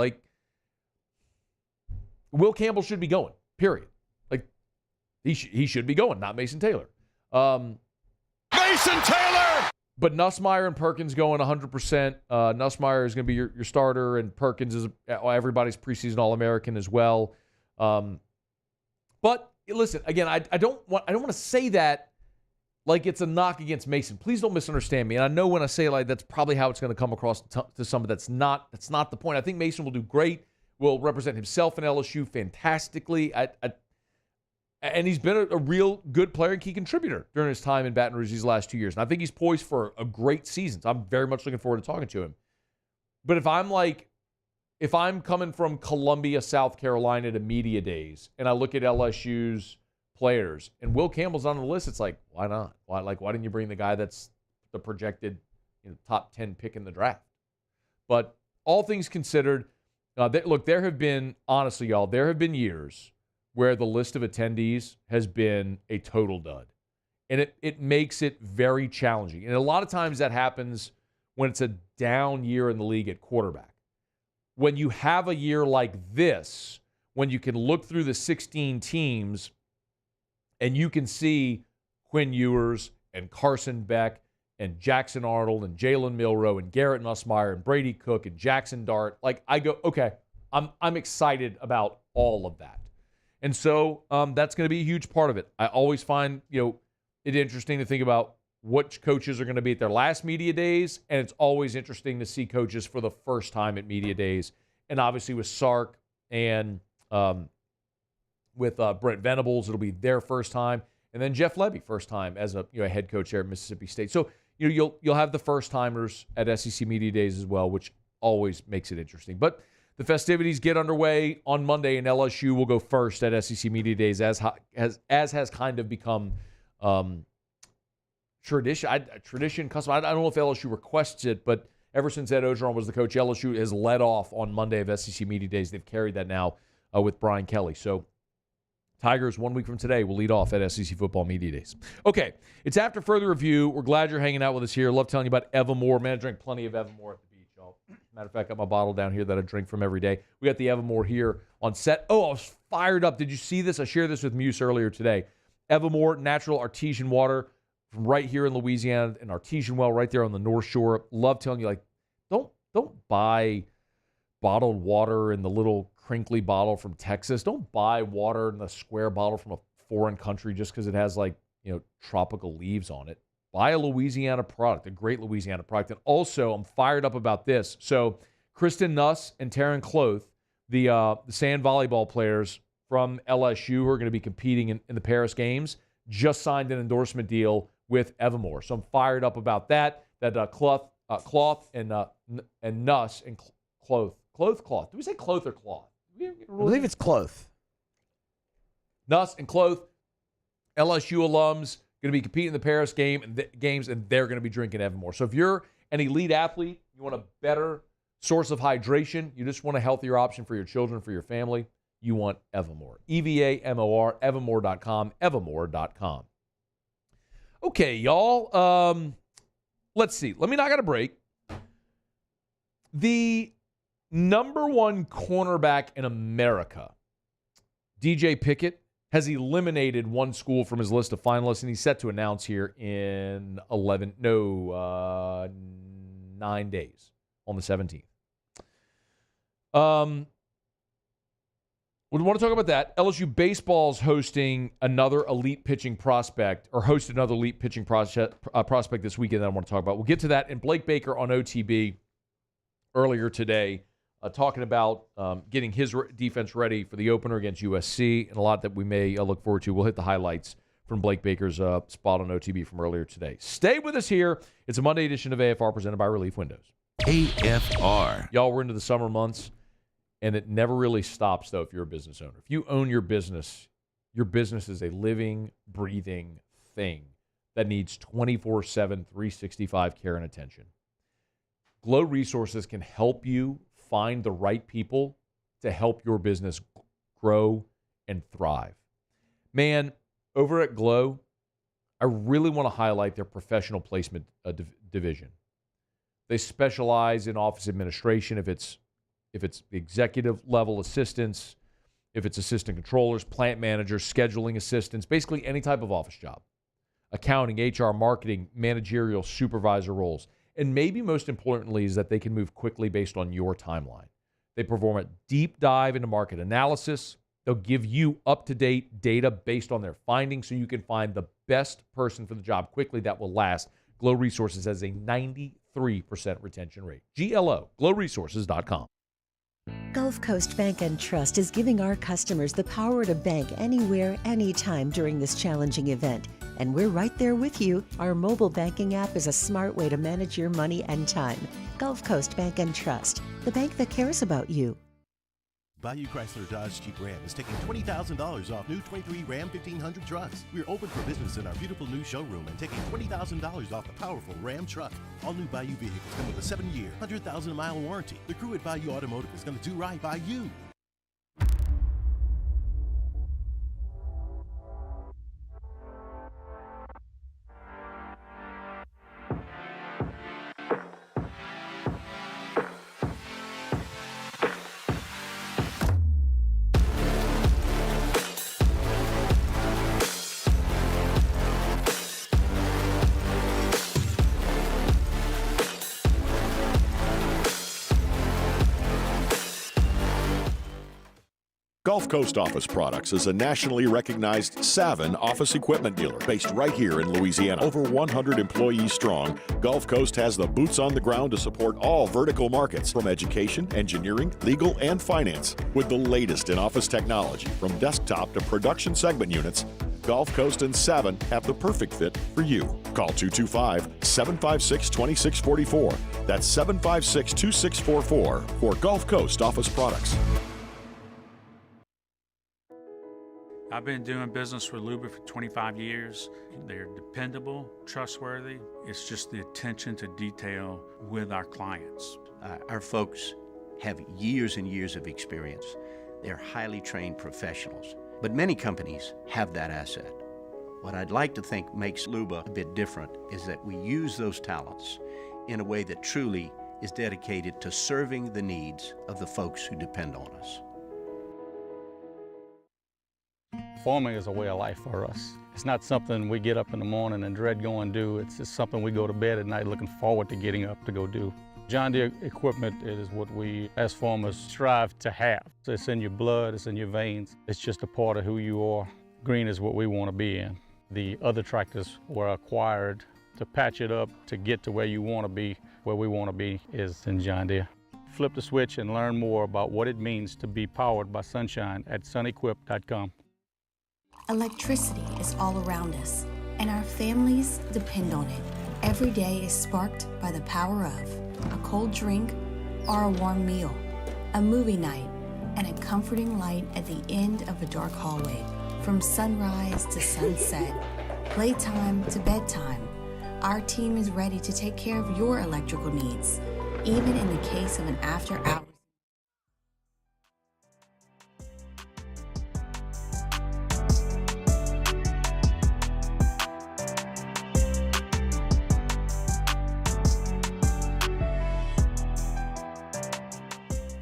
Will Campbell should be going, period. He should be going, not Mason Taylor. Mason Taylor! But Nussmeier and Perkins going 100%. Nussmeier is going to be your starter, and Perkins is everybody's preseason All-American as well. But listen, again, I don't want to say that like it's a knock against Mason. Please don't misunderstand me. And I know when I say it that's probably how it's going to come across to some, but that's not the point. I think Mason will do great. Will represent himself and LSU fantastically. And he's been a real good player and key contributor during his time in Baton Rouge these last 2 years. And I think he's poised for a great season. So I'm very much looking forward to talking to him. But if I'm coming from Columbia, South Carolina to media days, and I look at LSU's players, and Will Campbell's on the list, it's like, why not? Why didn't you bring the guy that's the projected top 10 pick in the draft? But all things considered, there have been, honestly, y'all, there have been years where the list of attendees has been a total dud. And it makes it very challenging. And a lot of times that happens when it's a down year in the league at quarterback. When you have a year like this, when you can look through the 16 teams and you can see Quinn Ewers and Carson Beck and Jackson Arnold and Jalen Milroe and Garrett Nussmeier and Brady Cook and Jackson Dart, I go, okay, I'm excited about all of that. And so that's going to be a huge part of it. I always find, it interesting to think about which coaches are going to be at their last media days, and it's always interesting to see coaches for the first time at media days. And obviously with Sark and with Brent Venables, it'll be their first time, and then Jeff Levy first time as a head coach there at Mississippi State. So you'll have the first timers at SEC media days as well, which always makes it interesting. But the festivities get underway on Monday, and LSU will go first at SEC media days, as has kind of become tradition, custom. I don't know if LSU requests it, but ever since Ed Ogeron was the coach, LSU has led off on Monday of SEC media days. They've carried that now with Brian Kelly. So Tigers, 1 week from today, will lead off at SEC football media days. Okay, it's after further review. We're glad you're hanging out with us here. Love telling you about Evermore. Man, I drink plenty of Evermore at the beach, y'all. Matter of fact, I got my bottle down here that I drink from every day. We got the Evermore here on set. Oh, I was fired up. Did you see this? I shared this with Muse earlier today. Evermore, natural artesian water from right here in Louisiana, an artesian well right there on the North Shore. Love telling you, don't buy bottled water in the little crinkly bottle from Texas. Don't buy water in the square bottle from a foreign country just because it has tropical leaves on it. Buy a Louisiana product, a great Louisiana product. And also, I'm fired up about this. So Kristen Nuss and Taryn Cloth, the sand volleyball players from LSU who are going to be competing in the Paris Games, just signed an endorsement deal with Evermore. So I'm fired up about that. That Cloth and Nuss and Cloth. Do we say Cloth or Cloth? I believe it's Cloth. Nuss and Cloth, LSU alums, going to be competing in the Paris games, and they're going to be drinking Evermore. So if you're an elite athlete, you want a better source of hydration, you just want a healthier option for your children, for your family, you want Evermore. EVAMOR, Evermore.com, Evermore.com. Okay, y'all. Let's see. Let me knock out a break. The number one cornerback in America, DJ Pickett, has eliminated one school from his list of finalists, and he's set to announce here in 9 days, on the 17th. We want to talk about that. LSU baseball's hosting another elite pitching prospect, or hosted another elite pitching prospect this weekend that I want to talk about. We'll get to that. And Blake Baker on OTB earlier today, talking about getting his defense ready for the opener against USC, and a lot that we may look forward to. We'll hit the highlights from Blake Baker's spot on OTB from earlier today. Stay with us here. It's a Monday edition of AFR presented by Relief Windows. AFR. Y'all, we're into the summer months, and it never really stops, though, if you're a business owner. If you own your business is a living, breathing thing that needs 24/7, 365 care and attention. Glow Resources can help you find the right people to help your business grow and thrive. Man, over at Glow, I really want to highlight their professional placement division. They specialize in office administration, if it's executive level assistants, if it's assistant controllers, plant managers, scheduling assistants, basically any type of office job. Accounting, HR, marketing, managerial, supervisor roles. And maybe most importantly is that they can move quickly based on your timeline. They perform a deep dive into market analysis. They'll give you up-to-date data based on their findings so you can find the best person for the job quickly that will last. Glow Resources has a 93% retention rate. GLO, glowresources.com. Gulf Coast Bank and Trust is giving our customers the power to bank anywhere, anytime during this challenging event. And we're right there with you. Our mobile banking app is a smart way to manage your money and time. Gulf Coast Bank and Trust, the bank that cares about you. Bayou Chrysler Dodge Jeep Ram is taking $20,000 off new 23 Ram 1500 trucks. We're open for business in our beautiful new showroom and taking $20,000 off the powerful Ram truck. All new Bayou vehicles come with a 7-year, 100,000-mile warranty. The crew at Bayou Automotive is going to do right by you. Gulf Coast Office Products is a nationally recognized Savin office equipment dealer based right here in Louisiana. Over 100 employees strong, Gulf Coast has the boots on the ground to support all vertical markets, from education, engineering, legal, and finance. With the latest in office technology, from desktop to production segment units, Gulf Coast and Savin have the perfect fit for you. Call 225-756-2644. That's 756-2644 for Gulf Coast Office Products. I've been doing business with Luba for 25 years. They're dependable, trustworthy. It's just the attention to detail with our clients. Our folks have years and years of experience. They're highly trained professionals. But many companies have that asset. What I'd like to think makes Luba a bit different is that we use those talents in a way that truly is dedicated to serving the needs of the folks who depend on us. Farming is a way of life for us. It's not something we get up in the morning and dread going do. It's just something we go to bed at night looking forward to getting up to go do. John Deere equipment is what we as farmers strive to have. It's in your blood, it's in your veins. It's just a part of who you are. Green is what we want to be in. The other tractors were acquired to patch it up to get to where you want to be. Where we want to be is in John Deere. Flip the switch and learn more about what it means to be powered by sunshine at sunequip.com. Electricity is all around us, and our families depend on it. Every day is sparked by the power of a cold drink or a warm meal, a movie night, and a comforting light at the end of a dark hallway. From sunrise to sunset, playtime to bedtime, our team is ready to take care of your electrical needs, even in the case of an after-hours.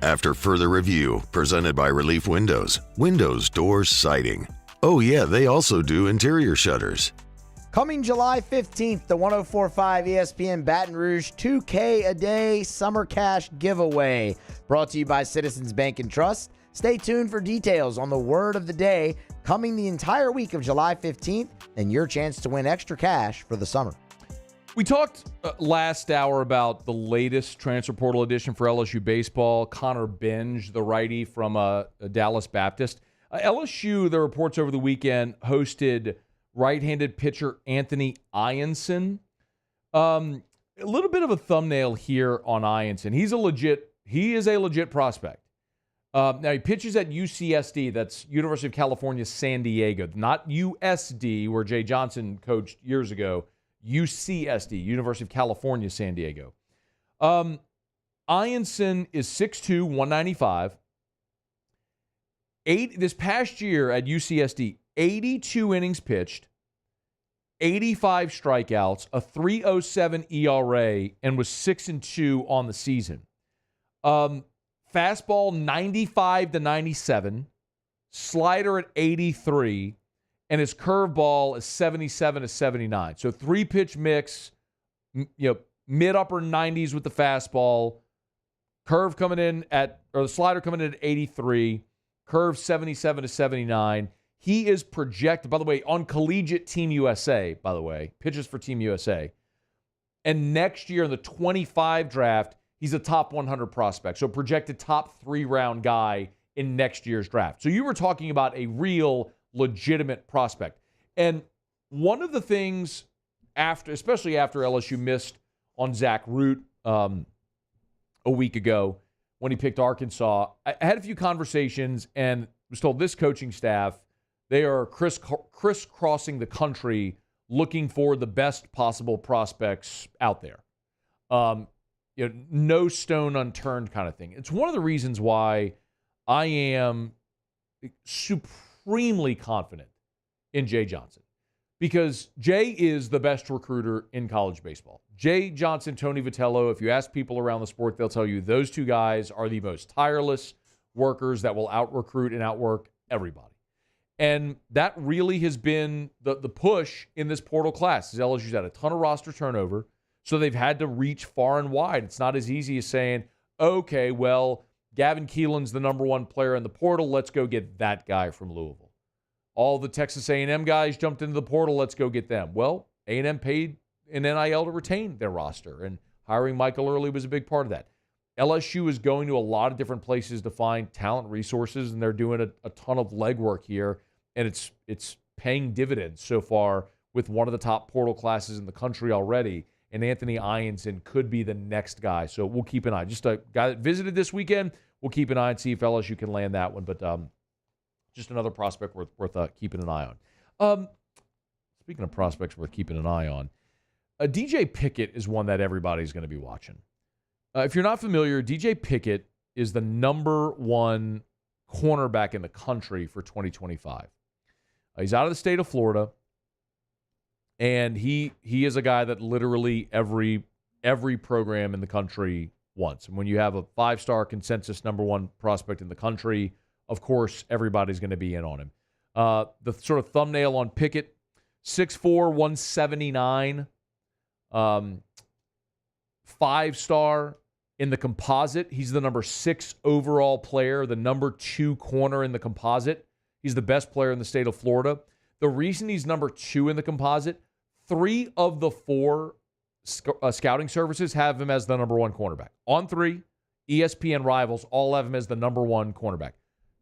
After further review, presented by Relief Windows, windows, doors, siding. Oh yeah, they also do interior shutters. Coming July 15th, the 104.5 ESPN Baton Rouge 2K a Day Summer Cash Giveaway. Brought to you by Citizens Bank and Trust. Stay tuned for details on the word of the day coming the entire week of July 15th and your chance to win extra cash for the summer. We talked last hour about the latest transfer portal addition for LSU baseball, Connor Benge, the righty from Dallas Baptist. LSU, the reports over the weekend, hosted right-handed pitcher Anthony Ianson. A little bit of a thumbnail here on Ianson. He is a legit prospect. Now, he pitches at UCSD, that's University of California, San Diego, not USD, where Jay Johnson coached years ago. UCSD, University of California, San Diego. Ianson is 6'2", 195. This past year at UCSD, 82 innings pitched, 85 strikeouts, a 3.07 ERA, and was 6-2 on the season. Fastball 95 to 97, slider at 83, and his curveball is 77 to 79. So 3-pitch mix, mid-upper 90s with the fastball, the slider coming in at 83, curve 77 to 79. He is projected, by the way, on collegiate Team USA, pitches for Team USA. And next year in the 25 draft, he's a top 100 prospect. So projected top 3-round guy in next year's draft. So you were talking about a real legitimate prospect. And one of the things especially after LSU missed on Zach Root a week ago when he picked Arkansas, I had a few conversations and was told this coaching staff, they are crisscrossing the country looking for the best possible prospects out there. No stone unturned kind of thing. It's one of the reasons why I am supremely confident in Jay Johnson, because Jay is the best recruiter in college baseball. Jay Johnson, Tony Vitello, if you ask people around the sport, they'll tell you those two guys are the most tireless workers that will out-recruit and outwork everybody. And that really has been the push in this portal class. LSU's had a ton of roster turnover, so they've had to reach far and wide. It's not as easy as saying, okay, well, Gavin Keelan's the number one player in the portal. Let's go get that guy from Louisville. All the Texas A&M guys jumped into the portal. Let's go get them. Well, A&M paid an NIL to retain their roster, and hiring Michael Early was a big part of that. LSU is going to a lot of different places to find talent resources, and they're doing a ton of legwork here, and it's paying dividends so far with one of the top portal classes in the country already, and Anthony Ianson could be the next guy. So we'll keep an eye. Just a guy that visited this weekend. We'll keep an eye and see if LSU can land that one, but just another prospect worth keeping an eye on. Speaking of prospects worth keeping an eye on, DJ Pickett is one that everybody's going to be watching. If you're not familiar, DJ Pickett is the number one cornerback in the country for 2025. He's out of the state of Florida, and he is a guy that literally every program in the country wants. And when you have a 5-star consensus number one prospect in the country, of course, everybody's going to be in on him. The sort of thumbnail on Pickett, 6'4", 179, 5-star in the composite. He's the number 6 overall player, the number 2 corner in the composite. He's the best player in the state of Florida. The reason he's number 2 in the composite, 3 of the 4 scouting services have him as the number 1 cornerback. On 3, ESPN Rivals all have him as the number 1 cornerback.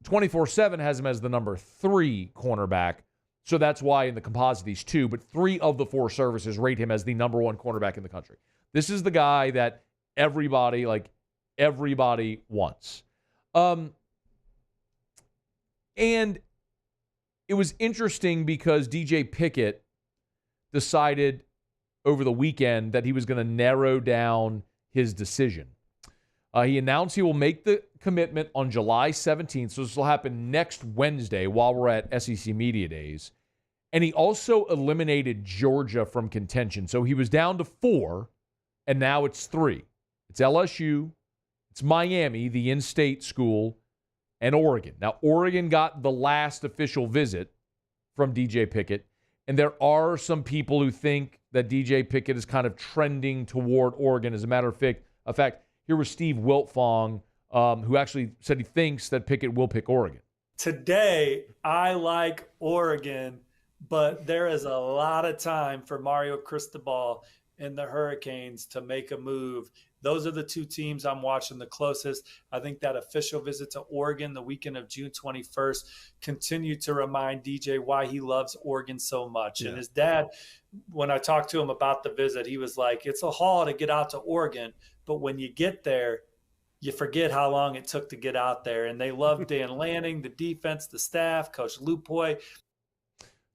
24/7 has him as the number 3 cornerback. So that's why in the composite he's 2, but 3 of the 4 services rate him as the number 1 cornerback in the country. This is the guy that everybody wants. And it was interesting because DJ Pickett decided over the weekend that he was going to narrow down his decision. He announced he will make the commitment on July 17th, so this will happen next Wednesday while we're at SEC Media Days. And he also eliminated Georgia from contention. So he was down to 4, and now it's 3. It's LSU, it's Miami, the in-state school, and Oregon. Now, Oregon got the last official visit from DJ Pickett, and there are some people who think that DJ Pickett is kind of trending toward Oregon. As a matter of fact, here was Steve Wiltfong, who actually said he thinks that Pickett will pick Oregon. Today, I like Oregon, but there is a lot of time for Mario Cristobal and the Hurricanes to make a move. Those are the 2 teams I'm watching the closest. I think that official visit to Oregon the weekend of June 21st continued to remind DJ why he loves Oregon so much. Yeah. And his dad, when I talked to him about the visit, he was like, it's a haul to get out to Oregon, but when you get there, you forget how long it took to get out there. And they love Dan Lanning, the defense, the staff, Coach Lupoy.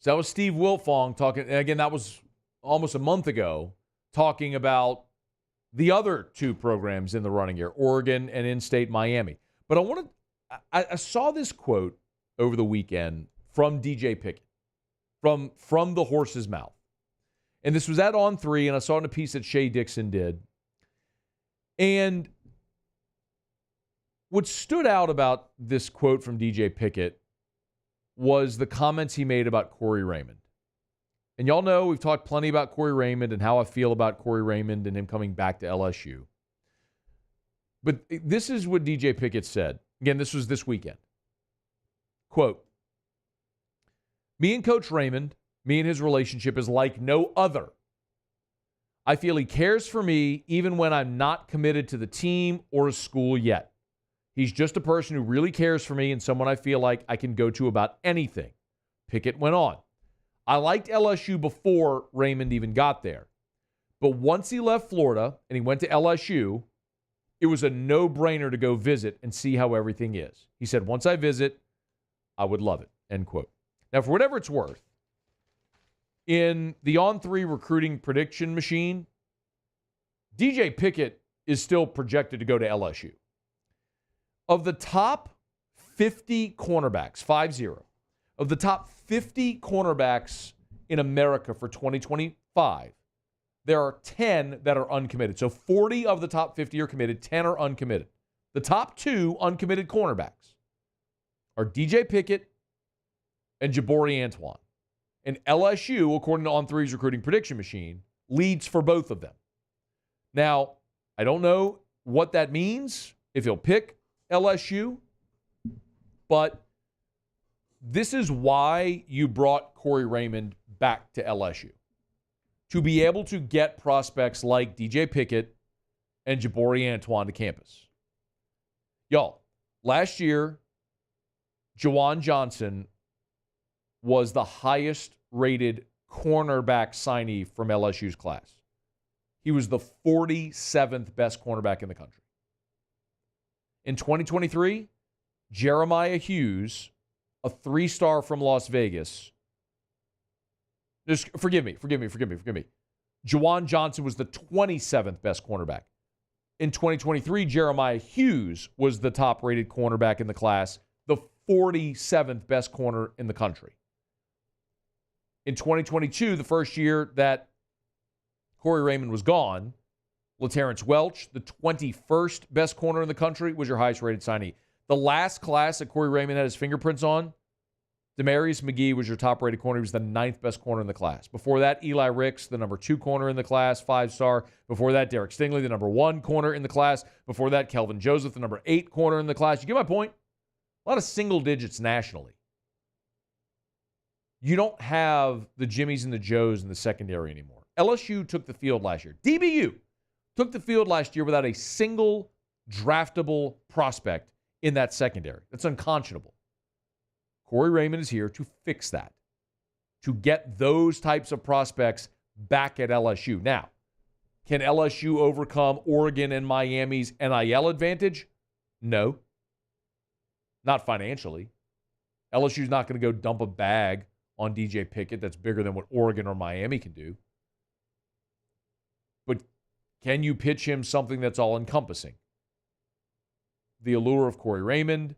So that was Steve Wiltfong talking. And again, that was almost a month ago, talking about the other 2 programs in the running here, Oregon and in-state Miami. But I saw this quote over the weekend from DJ Pickett, from the horse's mouth. And this was at On 3, and I saw it in a piece that Shea Dixon did. And what stood out about this quote from DJ Pickett was the comments he made about Corey Raymond. And y'all know we've talked plenty about Corey Raymond and how I feel about Corey Raymond and him coming back to LSU. But this is what DJ Pickett said. Again, this was this weekend. Quote, me and Coach Raymond, me and his relationship is like no other. I feel he cares for me even when I'm not committed to the team or a school yet. He's just a person who really cares for me and someone I feel like I can go to about anything. Pickett went on. I liked LSU before Raymond even got there. But once he left Florida and he went to LSU, it was a no-brainer to go visit and see how everything is. He said, once I visit, I would love it, end quote. Now, for whatever it's worth, in the On3 recruiting prediction machine, DJ Pickett is still projected to go to LSU. Of the top 50 cornerbacks, 50, of the top 50 cornerbacks in America for 2025, there are 10 that are uncommitted. So 40 of the top 50 are committed, 10 are uncommitted. The top 2 uncommitted cornerbacks are DJ Pickett and Jabari Antoine. And LSU, according to On3's recruiting prediction machine, leads for both of them. Now, I don't know what that means, if he'll pick LSU, but this is why you brought Corey Raymond back to LSU. To be able to get prospects like DJ Pickett and Jabari Antoine to campus. Y'all, last year, Juwan Johnson was the highest rated cornerback signee from LSU's class. He was the 47th best cornerback in the country. In 2023, Jeremiah Hughes, a 3-star from Las Vegas. Just forgive me. Juwan Johnson was the 27th best cornerback. In 2023, Jeremiah Hughes was the top-rated cornerback in the class, the 47th best corner in the country. In 2022, the first year that Corey Raymond was gone, LaTerrence Welch, the 21st best corner in the country, was your highest-rated signee. The last class that Corey Raymond had his fingerprints on, Demarius McGee was your top-rated corner. He was the 9th best corner in the class. Before that, Eli Ricks, the number 2 corner in the class, 5-star. Before that, Derek Stingley, the number 1 corner in the class. Before that, Kelvin Joseph, the number 8 corner in the class. You get my point? A lot of single digits nationally. You don't have the Jimmies and the Joes in the secondary anymore. LSU took the field last year. DBU took the field last year without a single draftable prospect in that secondary. That's unconscionable. Corey Raymond is here to fix that, to get those types of prospects back at LSU. Now, can LSU overcome Oregon and Miami's NIL advantage? No. Not financially. LSU's not going to go dump a bag on DJ Pickett that's bigger than what Oregon or Miami can do. But can you pitch him something that's all-encompassing? The allure of Corey Raymond,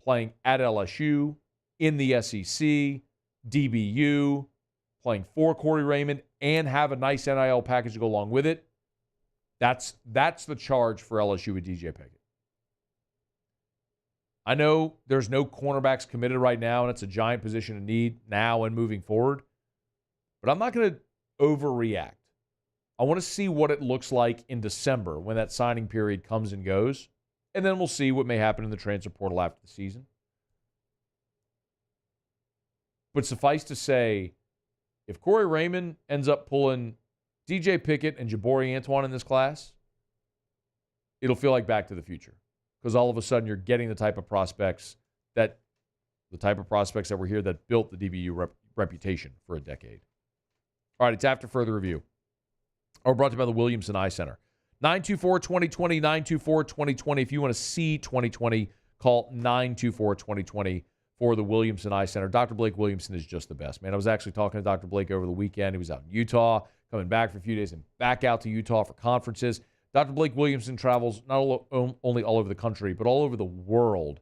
playing at LSU, in the SEC, DBU, playing for Corey Raymond, and have a nice NIL package to go along with it. That's the charge for LSU with DJ Pickett. I know there's no cornerbacks committed right now, and it's a giant position of need now and moving forward. But I'm not going to overreact. I want to see what it looks like in December when that signing period comes and goes, and then we'll see what may happen in the transfer portal after the season. But suffice to say, if Corey Raymond ends up pulling DJ Pickett and Jabari Antoine in this class, it'll feel like Back to the Future. Because all of a sudden you're getting the type of prospects that were here that built the DBU reputation for a decade. All right, it's After Further Review. We're brought to you by the Williamson Eye Center. 924-2020, 924-2020. If you want to see 2020, call 924-2020 for the Williamson Eye Center. Dr. Blake Williamson is just the best, man. I was actually talking to Dr. Blake over the weekend. He was out in Utah, coming back for a few days and back out to Utah for conferences. Dr. Blake Williamson travels not only all over the country, but all over the world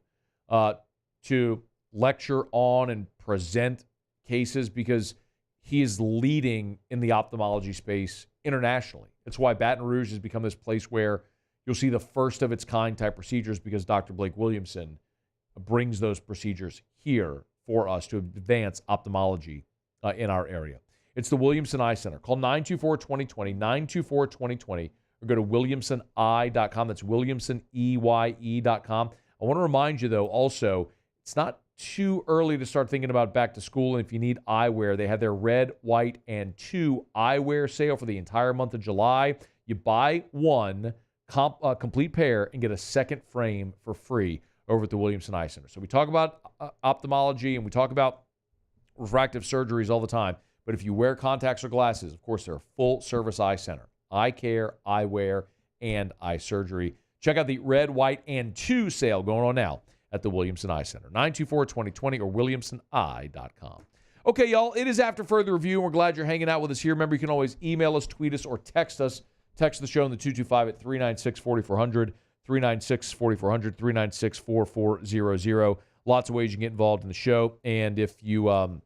to lecture on and present cases because he is leading in the ophthalmology space internationally. That's why Baton Rouge has become this place where you'll see the first of its kind type procedures because Dr. Blake Williamson brings those procedures here for us to advance ophthalmology in our area. It's the Williamson Eye Center. Call 924-2020, 924-2020. Or go to williamsoneye.com. That's williamsoneye.com. I want to remind you, though, also, it's not too early to start thinking about back to school. And if you need eyewear, they had their red, white, and 2 eyewear sale for the entire month of July. You buy one complete pair and get a second frame for free over at the Williamson Eye Center. So we talk about ophthalmology and we talk about refractive surgeries all the time. But if you wear contacts or glasses, of course, they're a full-service eye center. Eye care, eyewear, and eye surgery. Check out the red, white, and 2 sale going on now at the Williamson Eye Center. 924-2020 or williamsoneye.com. Okay, y'all, it is After Further Review, and we're glad you're hanging out with us here. Remember, you can always email us, tweet us, or text us. Text the show in the 225 at 396-4400, 396-4400, 396-4400. Lots of ways you can get involved in the show. And if you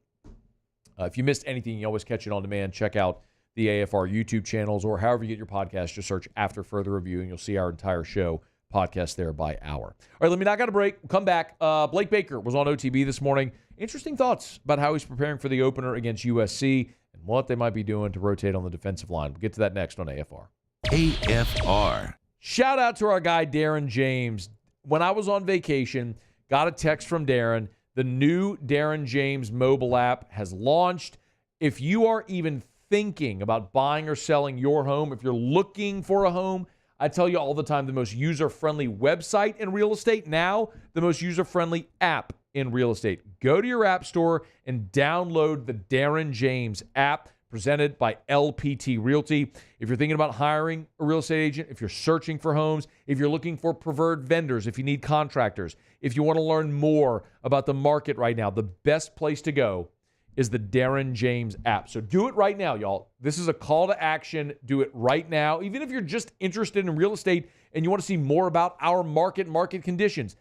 missed anything, you always catch it on demand. Check out the AFR YouTube channels or however you get your podcast. Just search After Further Review, and you'll see our entire show podcast there by hour. All right, let me knock out a break. We'll come back. Blake Baker was on OTB this morning. Interesting thoughts about how he's preparing for the opener against USC and what they might be doing to rotate on the defensive line. We'll get to that next on AFR. AFR. Shout out to our guy, Darren James. When I was on vacation, got a text from Darren. The new Darren James mobile app has launched. If you are even thinking about buying or selling your home, if you're looking for a home, I tell you all the time, the most user-friendly website in real estate, now the most user-friendly app in real estate. Go to your app store and download the Darren James app presented by LPT Realty. If you're thinking about hiring a real estate agent, if you're searching for homes, if you're looking for preferred vendors, if you need contractors, if you want to learn more about the market right now, the best place to go is the Darren James app. So do it right now, y'all. This is a call to action. Do it right now. Even if you're just interested in real estate and you want to see more about our market conditions,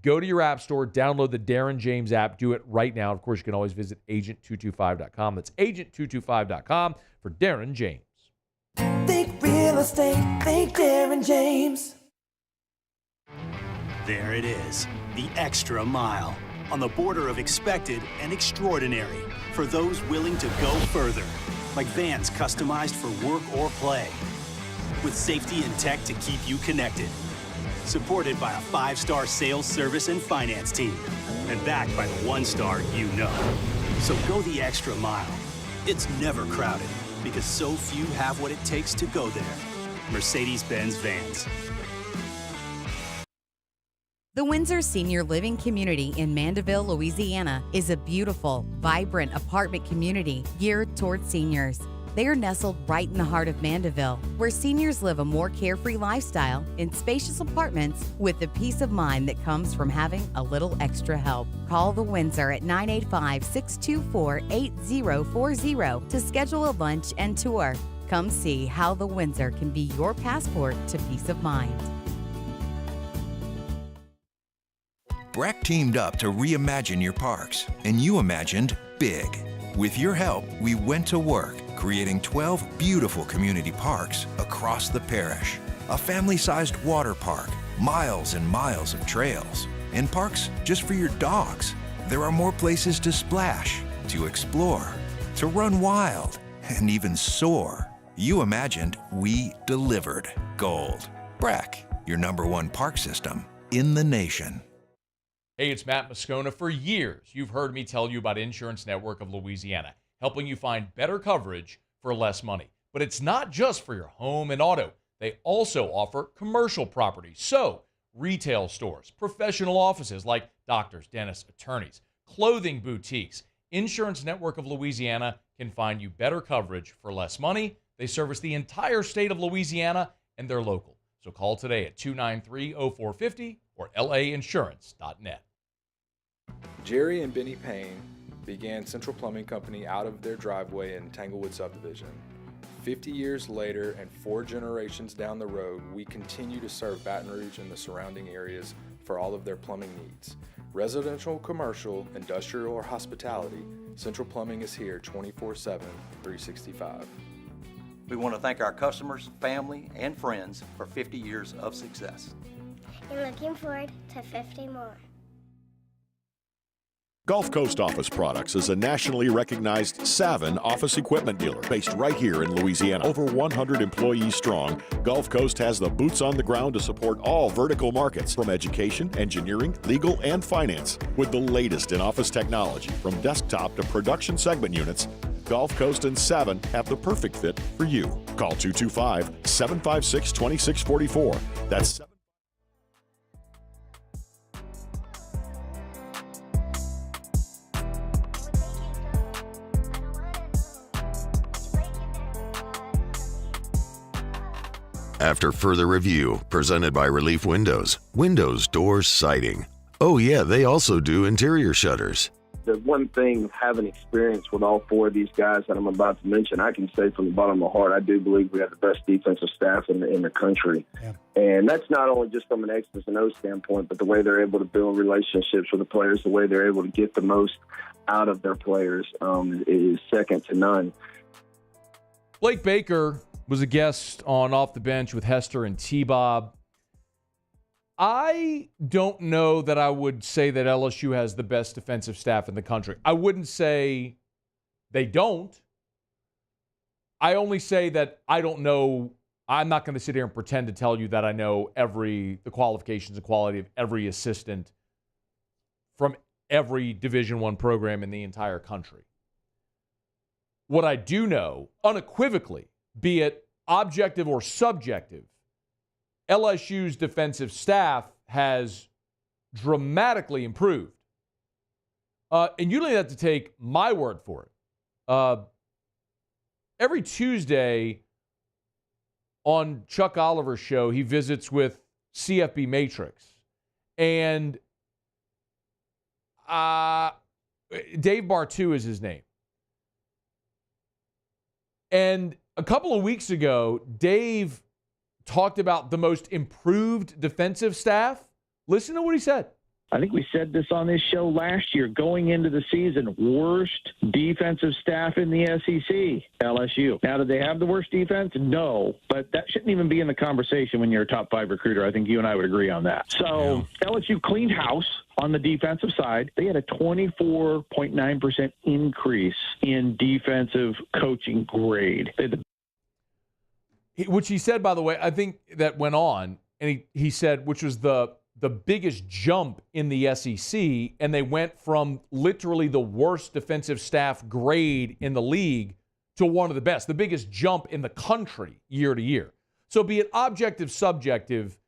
go to your app store, download the Darren James app. Do it right now. Of course, you can always visit agent225.com. That's agent225.com for Darren James. Think real estate, think Darren James. There it is, the extra mile. On the border of expected and extraordinary for those willing to go further. Like vans customized for work or play. With safety and tech to keep you connected. Supported by a 5-star sales, service, and finance team. And backed by the 1-star you know. So go the extra mile. It's never crowded because so few have what it takes to go there. Mercedes-Benz Vans. The Windsor Senior Living Community in Mandeville, Louisiana is a beautiful, vibrant apartment community geared towards seniors. They are nestled right in the heart of Mandeville, where seniors live a more carefree lifestyle in spacious apartments with the peace of mind that comes from having a little extra help. Call the Windsor at 985-624-8040 to schedule a lunch and tour. Come see how the Windsor can be your passport to peace of mind. BRAC teamed up to reimagine your parks, and you imagined big. With your help, we went to work, creating 12 beautiful community parks across the parish. A family-sized water park, miles and miles of trails, and parks just for your dogs. There are more places to splash, to explore, to run wild, and even soar. You imagined, we delivered. Gold. BRAC, your #1 park system in the nation. Hey, it's Matt Moscona. For years, you've heard me tell you about Insurance Network of Louisiana, helping you find better coverage for less money. But it's not just for your home and auto. They also offer commercial property. So, retail stores, professional offices like doctors, dentists, attorneys, clothing boutiques. Insurance Network of Louisiana can find you better coverage for less money. They service the entire state of Louisiana, and they're local. So call today at 293-0450 or lainsurance.net. Jerry and Benny Payne began Central Plumbing Company out of their driveway in Tanglewood Subdivision. 50 years later and 4 generations down the road, we continue to serve Baton Rouge and the surrounding areas for all of their plumbing needs. Residential, commercial, industrial, or hospitality, Central Plumbing is here 24/7, 365. We want to thank our customers, family, and friends for 50 years of success. And looking forward to 50 more. Gulf Coast Office Products is a nationally recognized Savin office equipment dealer based right here in Louisiana. Over 100 employees strong, Gulf Coast has the boots on the ground to support all vertical markets, from education, engineering, legal, and finance. With the latest in office technology, from desktop to production segment units, Gulf Coast and Savin have the perfect fit for you. Call 225-756-2644. That's After further review, presented by Relief Windows. Windows, doors, siding. Oh yeah, they also do interior shutters. The one thing, having experience with all four of these guys that I'm about to mention, I can say from the bottom of my heart, I do believe we have the best defensive staff in the country. Yeah. And that's not only just from an X's and O's standpoint, but the way they're able to build relationships with the players, the way they're able to get the most out of their players is second to none. Blake Baker was a guest on Off the Bench with Hester and T-Bob. I don't know that I would say that LSU has the best defensive staff in the country. I wouldn't say they don't. I only say that I don't know. I'm not going to sit here and pretend to tell you that I know the qualifications and quality of every assistant from every Division I program in the entire country. What I do know, unequivocally, be it objective or subjective, LSU's defensive staff has dramatically improved. And you don't have to take my word for it. Every Tuesday on Chuck Oliver's show, he visits with CFB Matrix. And Dave Bartu is his name. And a couple of weeks ago, Dave talked about the most improved defensive staff. Listen to what he said. I think we said this on this show last year, going into the season, worst defensive staff in the SEC, LSU. Now, did they have the worst defense? No, but that shouldn't even be in the conversation when you're a top 5 recruiter. I think you and I would agree on that. So LSU cleaned house on the defensive side. They had a 24.9% increase in defensive coaching grade. Which he said, by the way, I think that went on, and he said, which was the biggest jump in the SEC, and they went from literally the worst defensive staff grade in the league to one of the best, the biggest jump in the country year to year. So be it objective, subjective,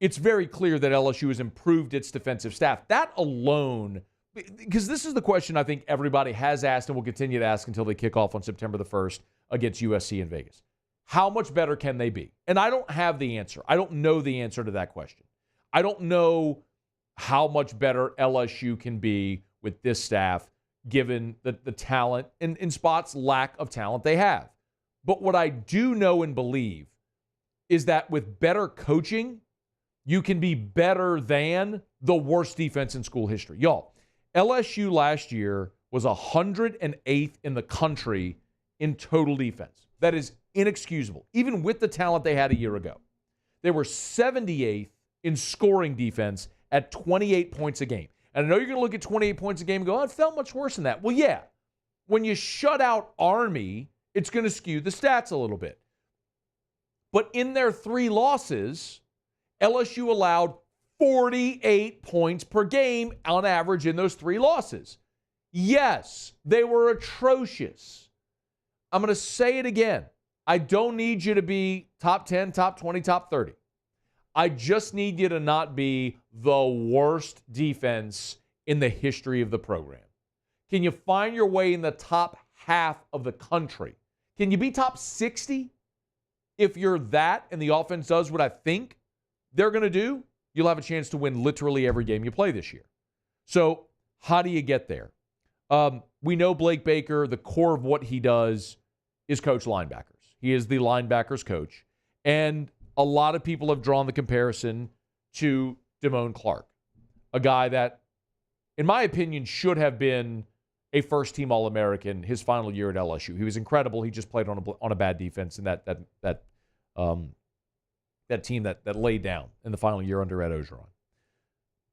it's very clear that LSU has improved its defensive staff. That alone, because this is the question I think everybody has asked and will continue to ask until they kick off on September the 1st against USC in Vegas. How much better can they be? And I don't have the answer. I don't know the answer to that question. I don't know how much better LSU can be with this staff, given the talent and in spots lack of talent they have. But what I do know and believe is that with better coaching, you can be better than the worst defense in school history. Y'all, LSU last year was 108th in the country in total defense. That is inexcusable, even with the talent they had a year ago. They were 78th in scoring defense at 28 points a game. And I know you're going to look at 28 points a game and go, oh, it felt much worse than that. Well, yeah. When you shut out Army, it's going to skew the stats a little bit. But in their 3 losses, LSU allowed 48 points per game on average in those 3 losses. Yes, they were atrocious. I'm going to say it again. I don't need you to be top 10, top 20, top 30. I just need you to not be the worst defense in the history of the program. Can you find your way in the top half of the country? Can you be top 60? If you're that and the offense does what I think they're going to do, you'll have a chance to win literally every game you play this year. So how do you get there? We know Blake Baker, the core of what he does is coach linebackers. He is the linebackers coach. And a lot of people have drawn the comparison to Damone Clark, a guy that, in my opinion, should have been a first-team All-American his final year at LSU. He was incredible. He just played on a bad defense in that team that laid down in the final year under Ed Ogeron.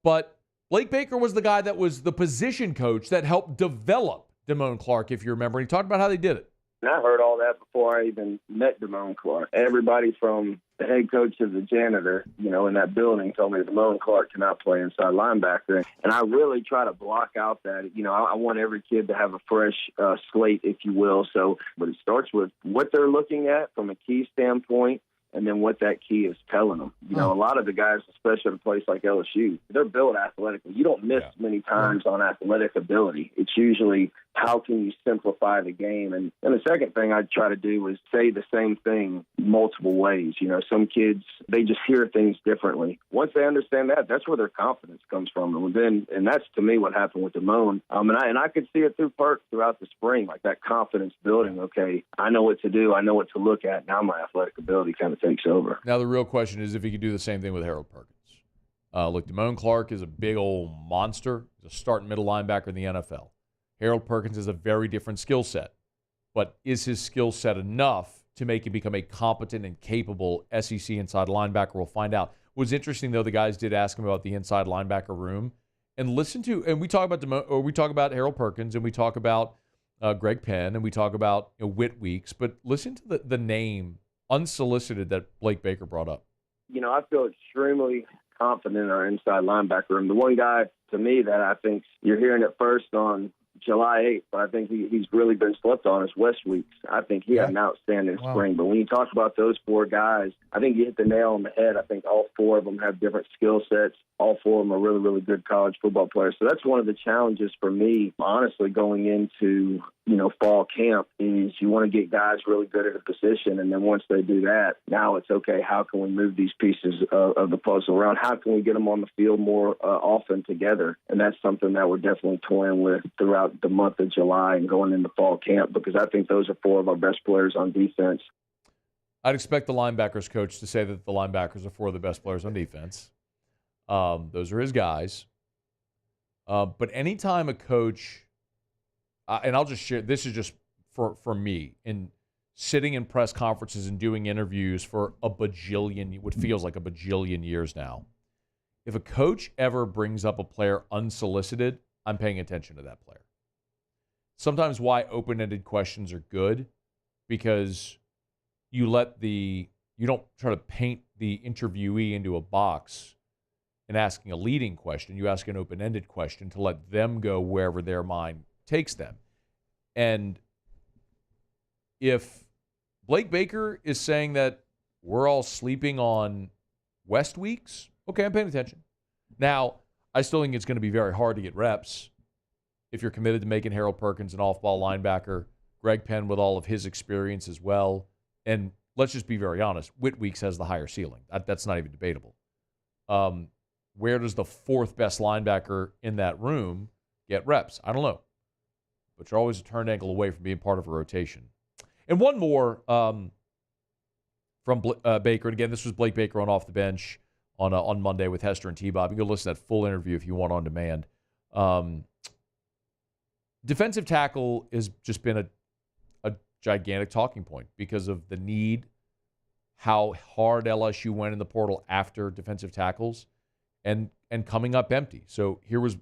But Blake Baker was the guy that was the position coach that helped develop Damone Clark, if you remember. He talked about how they did it. And I heard all that before I even met Damone Clark. Everybody from the head coach to the janitor, in that building told me that Damone Clark cannot play inside linebacker. And I really try to block out that. I want every kid to have a fresh slate, if you will. But it starts with what they're looking at from a key standpoint, and then what that key is telling them. A lot of the guys, especially at a place like LSU, they're built athletically. You don't miss many times on athletic ability. It's usually how can you simplify the game. And the second thing I try to do is say the same thing multiple ways. Some kids, they just hear things differently. Once they understand that, that's where their confidence comes from. And that's, to me, what happened with Damone. And I could see it through Perk throughout the spring, like that confidence building. Okay, I know what to do. I know what to look at. Now my athletic ability kind of takes over. Now the real question is if he could do the same thing with Harold Perkins. Look, Damone Clark is a big old monster. He's a starting middle linebacker in the NFL. Harold Perkins is a very different skill set. But is his skill set enough to make him become a competent and capable SEC inside linebacker? We'll find out. What was interesting, though, the guys did ask him about the inside linebacker room. And we talk about Harold Perkins, and we talk about Greg Penn, and we talk about Whit Weeks. But listen to the name, unsolicited, that Blake Baker brought up. I feel extremely confident in our inside linebacker room. The one guy, to me, that I think you're hearing it first on July 8th, but I think he's really been slept on is West Weeks. I think he had an outstanding spring. But when you talk about those four guys, I think you hit the nail on the head. I think all four of them have different skill sets. All four of them are really, really good college football players. So that's one of the challenges for me, honestly, going into, fall camp is you want to get guys really good at a position. And then once they do that, now it's okay, how can we move these pieces of the puzzle around? How can we get them on the field more often together? And that's something that we're definitely toying with throughout the month of July and going into fall camp, because I think those are four of our best players on defense. I'd expect the linebackers coach to say that the linebackers are four of the best players on defense. Those are his guys. But anytime a coach, and I'll just share, this is just for me, in sitting in press conferences and doing interviews for what feels like a bajillion years now, if a coach ever brings up a player unsolicited, I'm paying attention to that player. Sometimes why open-ended questions are good, because you don't try to paint the interviewee into a box and asking a leading question. You ask an open-ended question to let them go wherever their mind takes them. And if Blake Baker is saying that we're all sleeping on West Weeks, okay, I'm paying attention. Now, I still think it's going to be very hard to get reps if you're committed to making Harold Perkins an off-ball linebacker, Greg Penn with all of his experience as well. And let's just be very honest, Whit Weeks has the higher ceiling. That's not even debatable. Where does the fourth best linebacker in that room get reps? I don't know. But you're always a turned ankle away from being part of a rotation. And one more from Baker. And again, this was Blake Baker on Off the Bench on Monday with Hester and T-Bob. You can go listen to that full interview if you want on demand. Defensive tackle has just been a gigantic talking point because of the need, how hard LSU went in the portal after defensive tackles, and coming up empty. So here was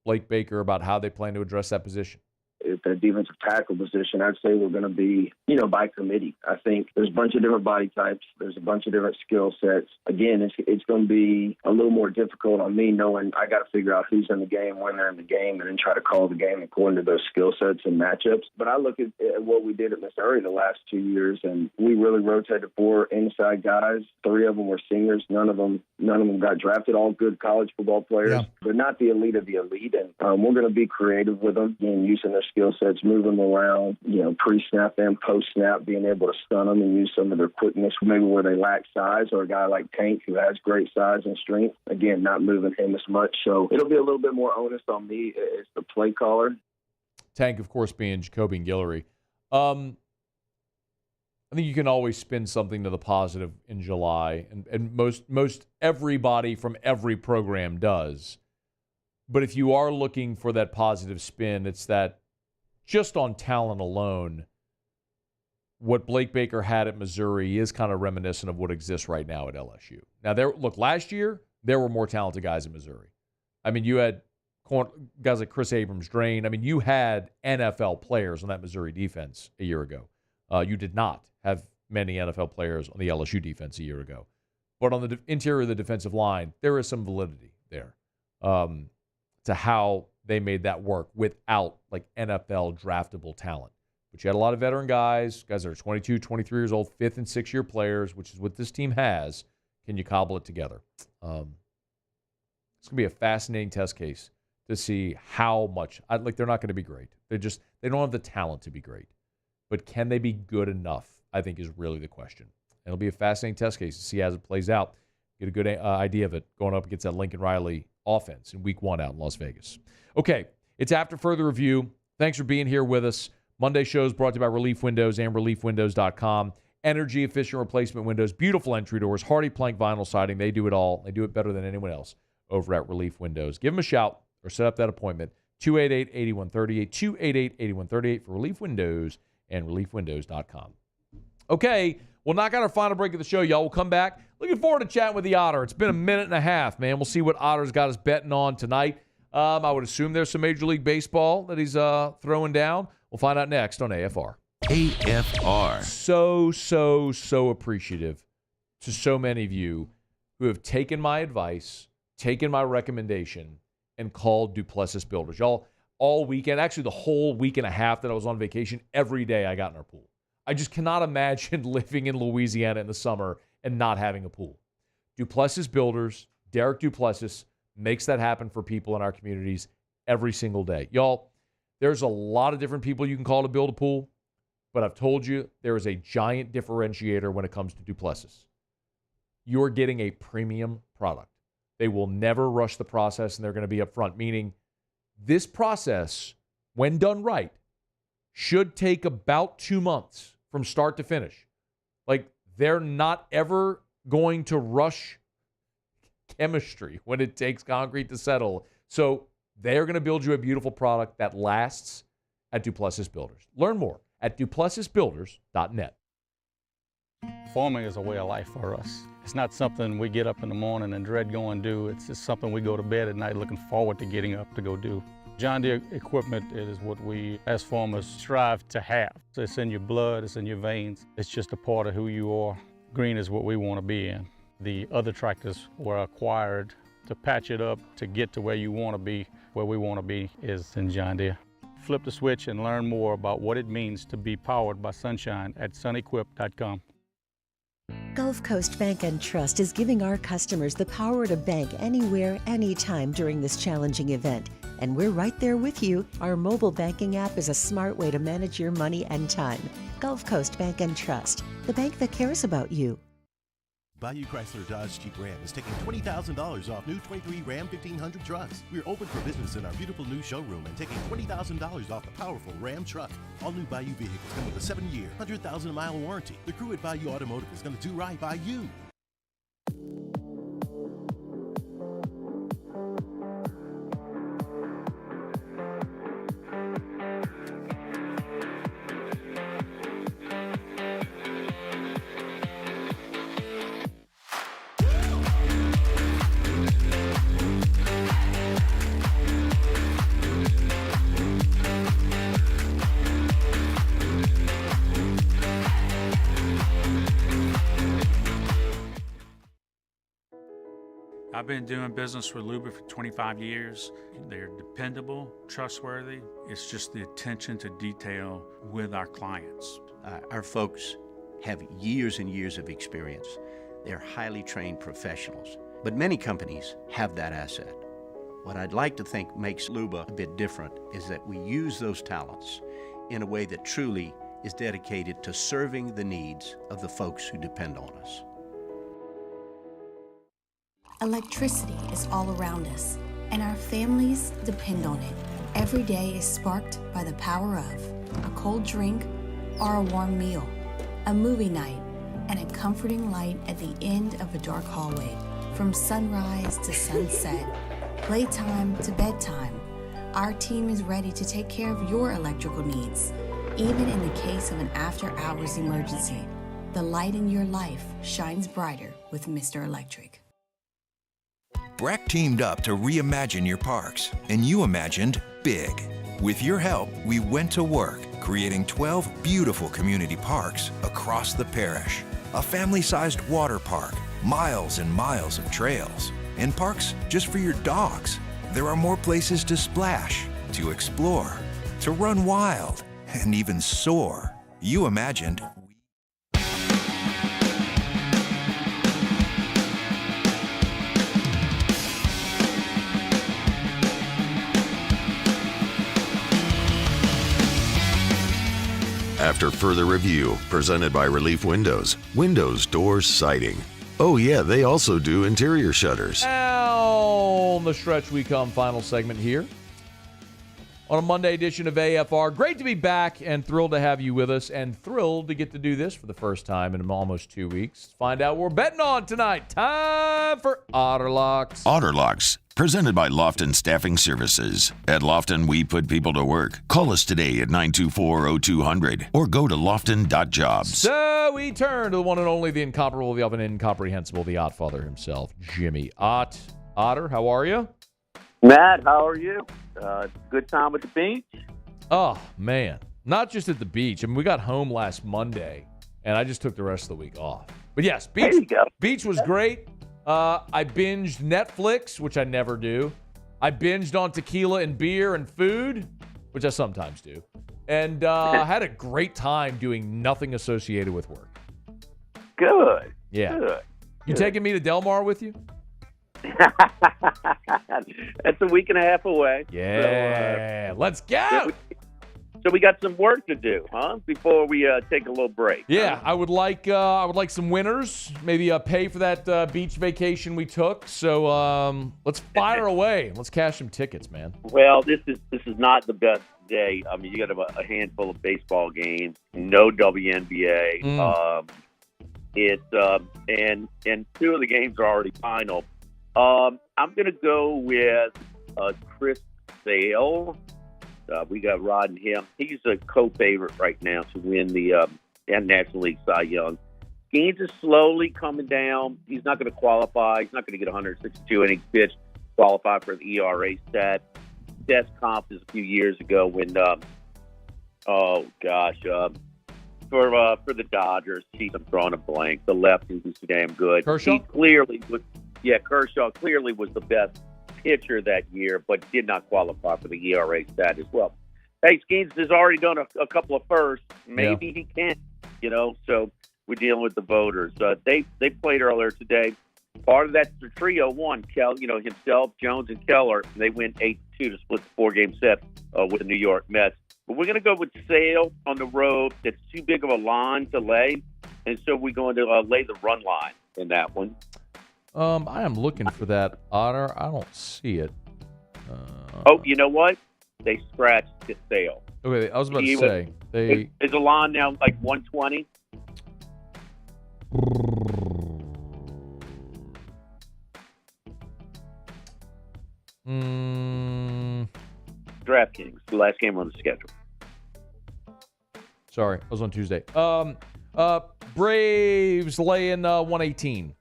Blake Baker about how they plan to address that position. At the defensive tackle position, I'd say we're going to be, by committee. I think there's a bunch of different body types. There's a bunch of different skill sets. Again, it's going to be a little more difficult on me knowing I got to figure out who's in the game, when they're in the game, and then try to call the game according to those skill sets and matchups. But I look at what we did at Missouri the last 2 years, and we really rotated 4 inside guys. 3 of them were seniors. None of them got drafted. All good college football players. Yeah. They're not the elite of the elite, and we're going to be creative with them, using their skill sets, moving them around, pre-snap and post-snap, being able to stun them and use some of their quickness, maybe where they lack size, or a guy like Tank who has great size and strength. Again, not moving him as much. So it'll be a little bit more onus on me as the play caller. Tank, of course, being Jacoby Guillory. I think you can always spin something to the positive in July, and most everybody from every program does. But if you are looking for that positive spin, it's that just on talent alone, what Blake Baker had at Missouri is kind of reminiscent of what exists right now at LSU. Now, last year, there were more talented guys at Missouri. I mean, you had guys like Chris Abrams-Drain. I mean, you had NFL players on that Missouri defense a year ago. You did not have many NFL players on the LSU defense a year ago. But on the interior of the defensive line, there is some validity there to how they made that work without like NFL draftable talent. But you had a lot of veteran guys that are 22, 23 years old, 5th and 6th year players, which is what this team has. Can you cobble it together? It's going to be a fascinating test case to see how much. They're not going to be great. They don't have the talent to be great. But can they be good enough, I think, is really the question. And it'll be a fascinating test case to see as it plays out. Get a good idea of it going up against that Lincoln Riley offense in week 1 out in Las Vegas. Okay, it's After Further Review. Thanks for being here with us. Monday show is brought to you by Relief Windows and ReliefWindows.com. Energy efficient replacement windows, beautiful entry doors, hardy plank vinyl siding. They do it all. They do it better than anyone else over at Relief Windows. Give them a shout or set up that appointment. 288-8138, 288-8138 for Relief Windows and ReliefWindows.com. Okay, we'll knock out our final break of the show, y'all. We'll come back. Looking forward to chatting with the Otter. It's been a minute and a half, man. We'll see what Otter's got us betting on tonight. I would assume there's some Major League Baseball that he's throwing down. We'll find out next on AFR. AFR. So appreciative to so many of you who have taken my advice, taken my recommendation, and called Duplessis Builders. Y'all, all weekend, actually the whole week and a half that I was on vacation, every day I got in our pool. I just cannot imagine living in Louisiana in the summer and not having a pool. Duplessis Builders, Derek Duplessis, makes that happen for people in our communities every single day. Y'all, there's a lot of different people you can call to build a pool, but I've told you there is a giant differentiator when it comes to Duplessis. You're getting a premium product. They will never rush the process, and they're going to be upfront, meaning this process, when done right, should take about 2 months from start to finish. Like, they're not ever going to rush chemistry when it takes concrete to settle. So they're going to build you a beautiful product that lasts at Duplessis Builders. Learn more at duplessisbuilders.net. Farming is a way of life for us. It's not something we get up in the morning and dread going do. It's just something we go to bed at night looking forward to getting up to go do. John Deere equipment is what we as farmers strive to have. It's in your blood, it's in your veins. It's just a part of who you are. Green is what we want to be in. The other tractors were acquired to patch it up to get to where you want to be. Where we want to be is in John Deere. Flip the switch and learn more about what it means to be powered by sunshine at sunequip.com. Gulf Coast Bank and Trust is giving our customers the power to bank anywhere, anytime during this challenging event. And we're right there with you. Our mobile banking app is a smart way to manage your money and time. Gulf Coast Bank and Trust, the bank that cares about you. Bayou Chrysler Dodge Jeep Ram is taking $20,000 off new 23 Ram 1500 trucks. We're open for business in our beautiful new showroom and taking $20,000 off the powerful Ram truck. All new Bayou vehicles come with a 7-year, 100,000-mile warranty. The crew at Bayou Automotive is going to do right by you. I've been doing business with Luba for 25 years. They're dependable, trustworthy. It's just the attention to detail with our clients. Our folks have years and years of experience. They're highly trained professionals, but many companies have that asset. What I'd like to think makes Luba a bit different is that we use those talents in a way that truly is dedicated to serving the needs of the folks who depend on us. Electricity is all around us, and our families depend on it. Every day is sparked by the power of a cold drink or a warm meal, a movie night, and a comforting light at the end of a dark hallway. From sunrise to sunset, playtime to bedtime, our team is ready to take care of your electrical needs. Even in the case of an after-hours emergency, the light in your life shines brighter with Mr. Electric. Breck teamed up to reimagine your parks, and you imagined big. With your help, we went to work, creating 12 beautiful community parks across the parish. A family-sized water park, miles and miles of trails, and parks just for your dogs. There are more places to splash, to explore, to run wild, and even soar. You imagined. After further review, presented by Relief Windows. Windows, doors, siding. Oh yeah, they also do interior shutters. Down the stretch we come, final segment here on a Monday edition of AFR. Great to be back and thrilled to have you with us, and thrilled to get to do this for the first time in almost 2 weeks. Find out what we're betting on tonight. Time for Otterlocks. Otterlocks, presented by Lofton Staffing Services. At Lofton, we put people to work. Call us today at 924-0200 or go to lofton.jobs. So we turn to the one and only, the incomparable, the often incomprehensible, the Ottfather himself, Jimmy Ott. Otter, how are you? Matt, how are you? Good time at the beach? Oh, man. Not just at the beach. I mean, we got home last Monday, and I just took the rest of the week off. But yes, beach was great. I binged Netflix, which I never do. I binged on tequila and beer and food, which I sometimes do. And I had a great time doing nothing associated with work. Good. Yeah. Good. You taking me to Del Mar with you? That's a week and a half away. Yeah. So, let's go. So we got some work to do, huh? Before we take a little break. Yeah, I would like some winners. Maybe pay for that beach vacation we took. So let's fire away. Let's cash some tickets, man. Well, this is not the best day. I mean, you got a handful of baseball games, no WNBA. And two of the games are already final. I'm going to go with Chris Sale. We got Rod and him. He's a co-favorite right now to win the National League Cy Young. Gaines is slowly coming down. He's not going to qualify. He's not going to get 162 innings pitched, qualify for the ERA stat. Best comp is a few years ago when, for the Dodgers. Geez, I'm drawing a blank. The lefty who's damn good. Kershaw? Kershaw clearly was the best pitcher that year, but did not qualify for the ERA stat as well. Hey, Skeens has already done a couple of firsts. Maybe he can, so we're dealing with the voters. They played earlier today. Part of that trio won. Himself, Jones, and Keller. They went 8-2 to split the 4-game set with the New York Mets. But we're going to go with Sale on the road. That's too big of a line to lay, and so we're going to lay the run line in that one. I am looking for that, Otter. I don't see it. You know what? They scratched the Sale. Okay, I was about to say. Is the line now like 120? DraftKings, the last game on the schedule. Sorry, I was on Tuesday. Braves laying 118.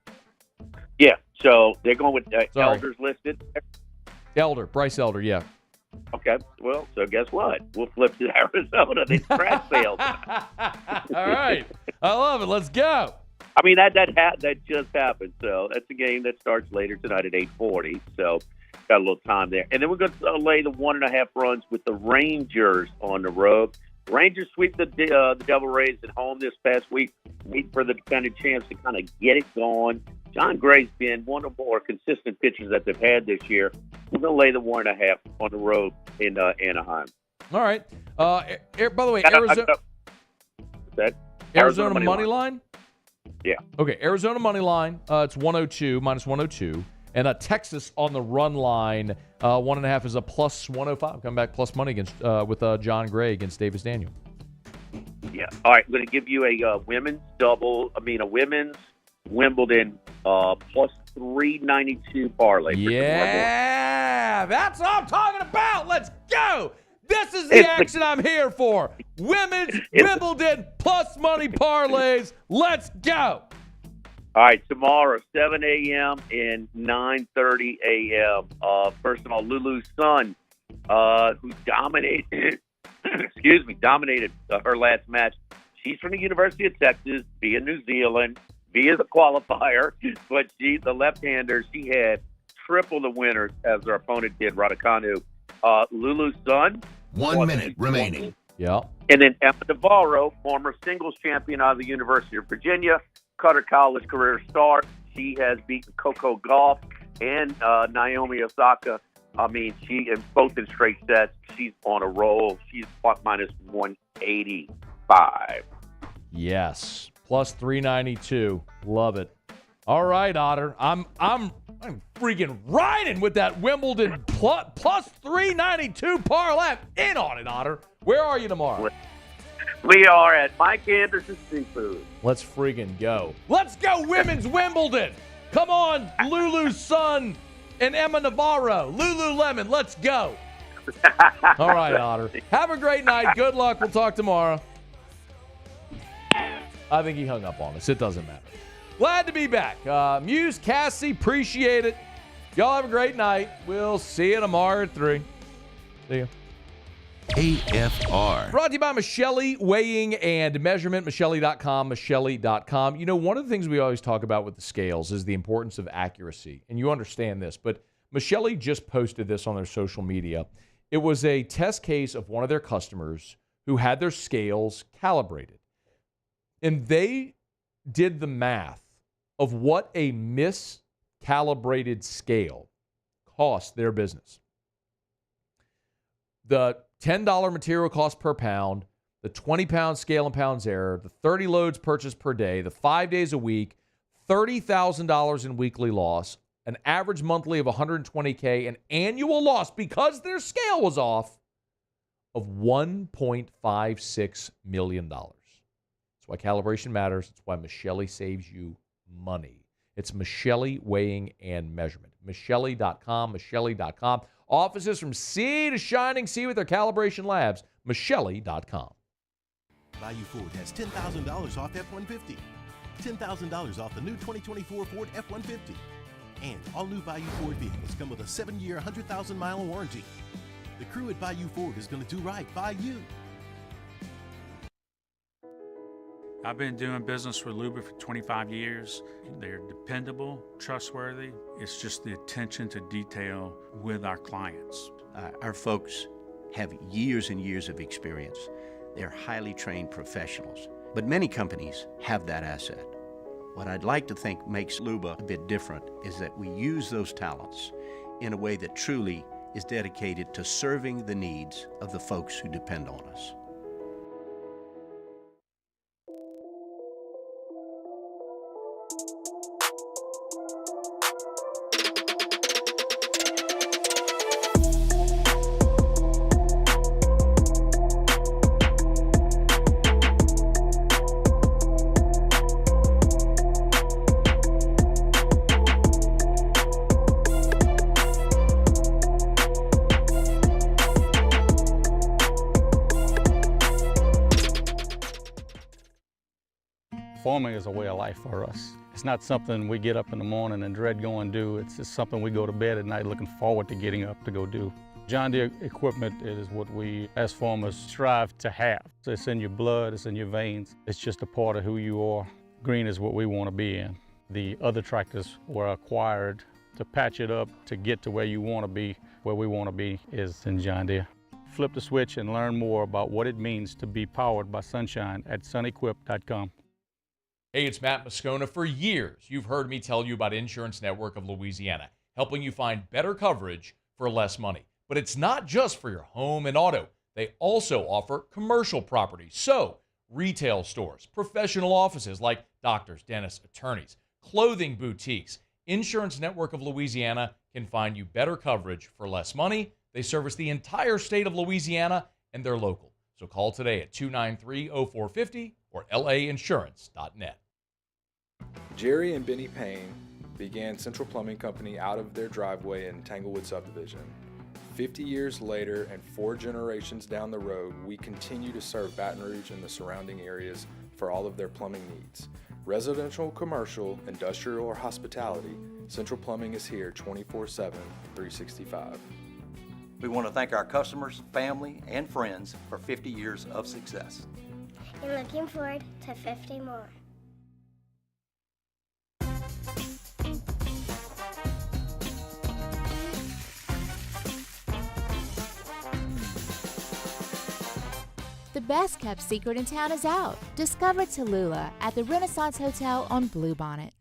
Yeah, so they're going with Elder's listed. Bryce Elder, yeah. Okay, well, so guess what? We'll flip to Arizona. They scratch Sale. All right, I love it. Let's go. I mean, that just happened. So that's a game that starts later tonight at 8:40. So got a little time there. And then we're going to lay the 1.5 runs with the Rangers on the road. Rangers sweep the Devil Rays at home this past week. Wait for the defending champs to kind of get it going. John Gray's been one of the more consistent pitchers that they've had this year. We're going to lay the 1.5 on the road in Anaheim. All right. By the way, Arizona money line? Yeah. Okay, Arizona money line. It's 102, minus 102. And Texas on the run line, 1.5 is a plus 105. Come back plus money against with John Gray against Davis Daniel. Yeah. All right. I'm going to give you a women's Wimbledon plus 392 parlay. Yeah, that's what I'm talking about. Let's go. This is the action I'm here for. Women's Wimbledon plus money parlays. Let's go. All right, tomorrow, 7 a.m. and 9:30 a.m. First of all, Lulu's son, who dominated, dominated her last match. She's from the University of Texas, via New Zealand, via the qualifier, but she's the left-hander. She had triple the winners as her opponent did, Raducanu. Lulu's son. 1 minute remaining. Yeah. And then Emma Navarro, former singles champion out of the University of Virginia, cut her college career start. She has beaten Coco Gauff and Naomi Osaka. I mean, both in straight sets. She's on a roll. She's plus minus 185. Yes. Plus 392. Love it. All right, Otter. I'm freaking riding with that Wimbledon plus 392 parlay. In on it, Otter. Where are you tomorrow? We are at Mike Anderson Seafood. Let's freaking go. Let's go, Women's Wimbledon. Come on, Lulu's son and Emma Navarro. Lululemon, let's go. All right, Otter. Have a great night. Good luck. We'll talk tomorrow. I think he hung up on us. It doesn't matter. Glad to be back. Muse, Cassie, appreciate it. Y'all have a great night. We'll see you tomorrow at 3. See you. AFR. Brought to you by Michelli Weighing and Measurement, Michelli.com, Michelli.com. You know, one of the things we always talk about with the scales is the importance of accuracy, and you understand this, but Michelli just posted this on their social media. It was a test case of one of their customers who had their scales calibrated, and they did the math of what a miscalibrated scale cost their business. The $10 material cost per pound, the 20-pound scale in pounds error, the 30 loads purchased per day, the 5 days a week, $30,000 in weekly loss, an average monthly of $120K, an annual loss because their scale was off of $1.56 million. That's why calibration matters. It's why Michelli saves you money. It's Michelli Weighing and Measurement. Michelli.com, Michelli.com. Offices from sea to shining sea with their calibration labs. Michelli.com. Bayou Ford has $10,000 off F-150. $10,000 off the new 2024 Ford F-150. And all new Bayou Ford vehicles come with a 7-year, 100,000-mile warranty. The crew at Bayou Ford is going to do right by you. I've been doing business with Luba for 25 years. They're dependable, trustworthy. It's just the attention to detail with our clients. Our folks have years and years of experience. They're highly trained professionals. But many companies have that asset. What I'd like to think makes Luba a bit different is that we use those talents in a way that truly is dedicated to serving the needs of the folks who depend on us. Farming is a way of life for us. It's not something we get up in the morning and dread going do. It's just something we go to bed at night looking forward to getting up to go do. John Deere equipment is what we as farmers strive to have. It's in your blood, it's in your veins. It's just a part of who you are. Green is what we want to be in. The other tractors were acquired to patch it up to get to where you want to be. Where we want to be is in John Deere. Flip the switch and learn more about what it means to be powered by sunshine at sunequip.com. Hey, it's Matt Moscona. For years, you've heard me tell you about Insurance Network of Louisiana, helping you find better coverage for less money. But it's not just for your home and auto. They also offer commercial property. So, retail stores, professional offices like doctors, dentists, attorneys, clothing boutiques. Insurance Network of Louisiana can find you better coverage for less money. They service the entire state of Louisiana, and they're local. So call today at 293-0450 or lainsurance.net. Jerry and Benny Payne began Central Plumbing Company out of their driveway in Tanglewood Subdivision. 50 years later and 4 generations down the road, we continue to serve Baton Rouge and the surrounding areas for all of their plumbing needs. Residential, commercial, industrial, or hospitality, Central Plumbing is here 24/7, 365. We want to thank our customers, family, and friends for 50 years of success. And looking forward to 50 more. The best kept secret in town is out. Discover Tallulah at the Renaissance Hotel on Bluebonnet.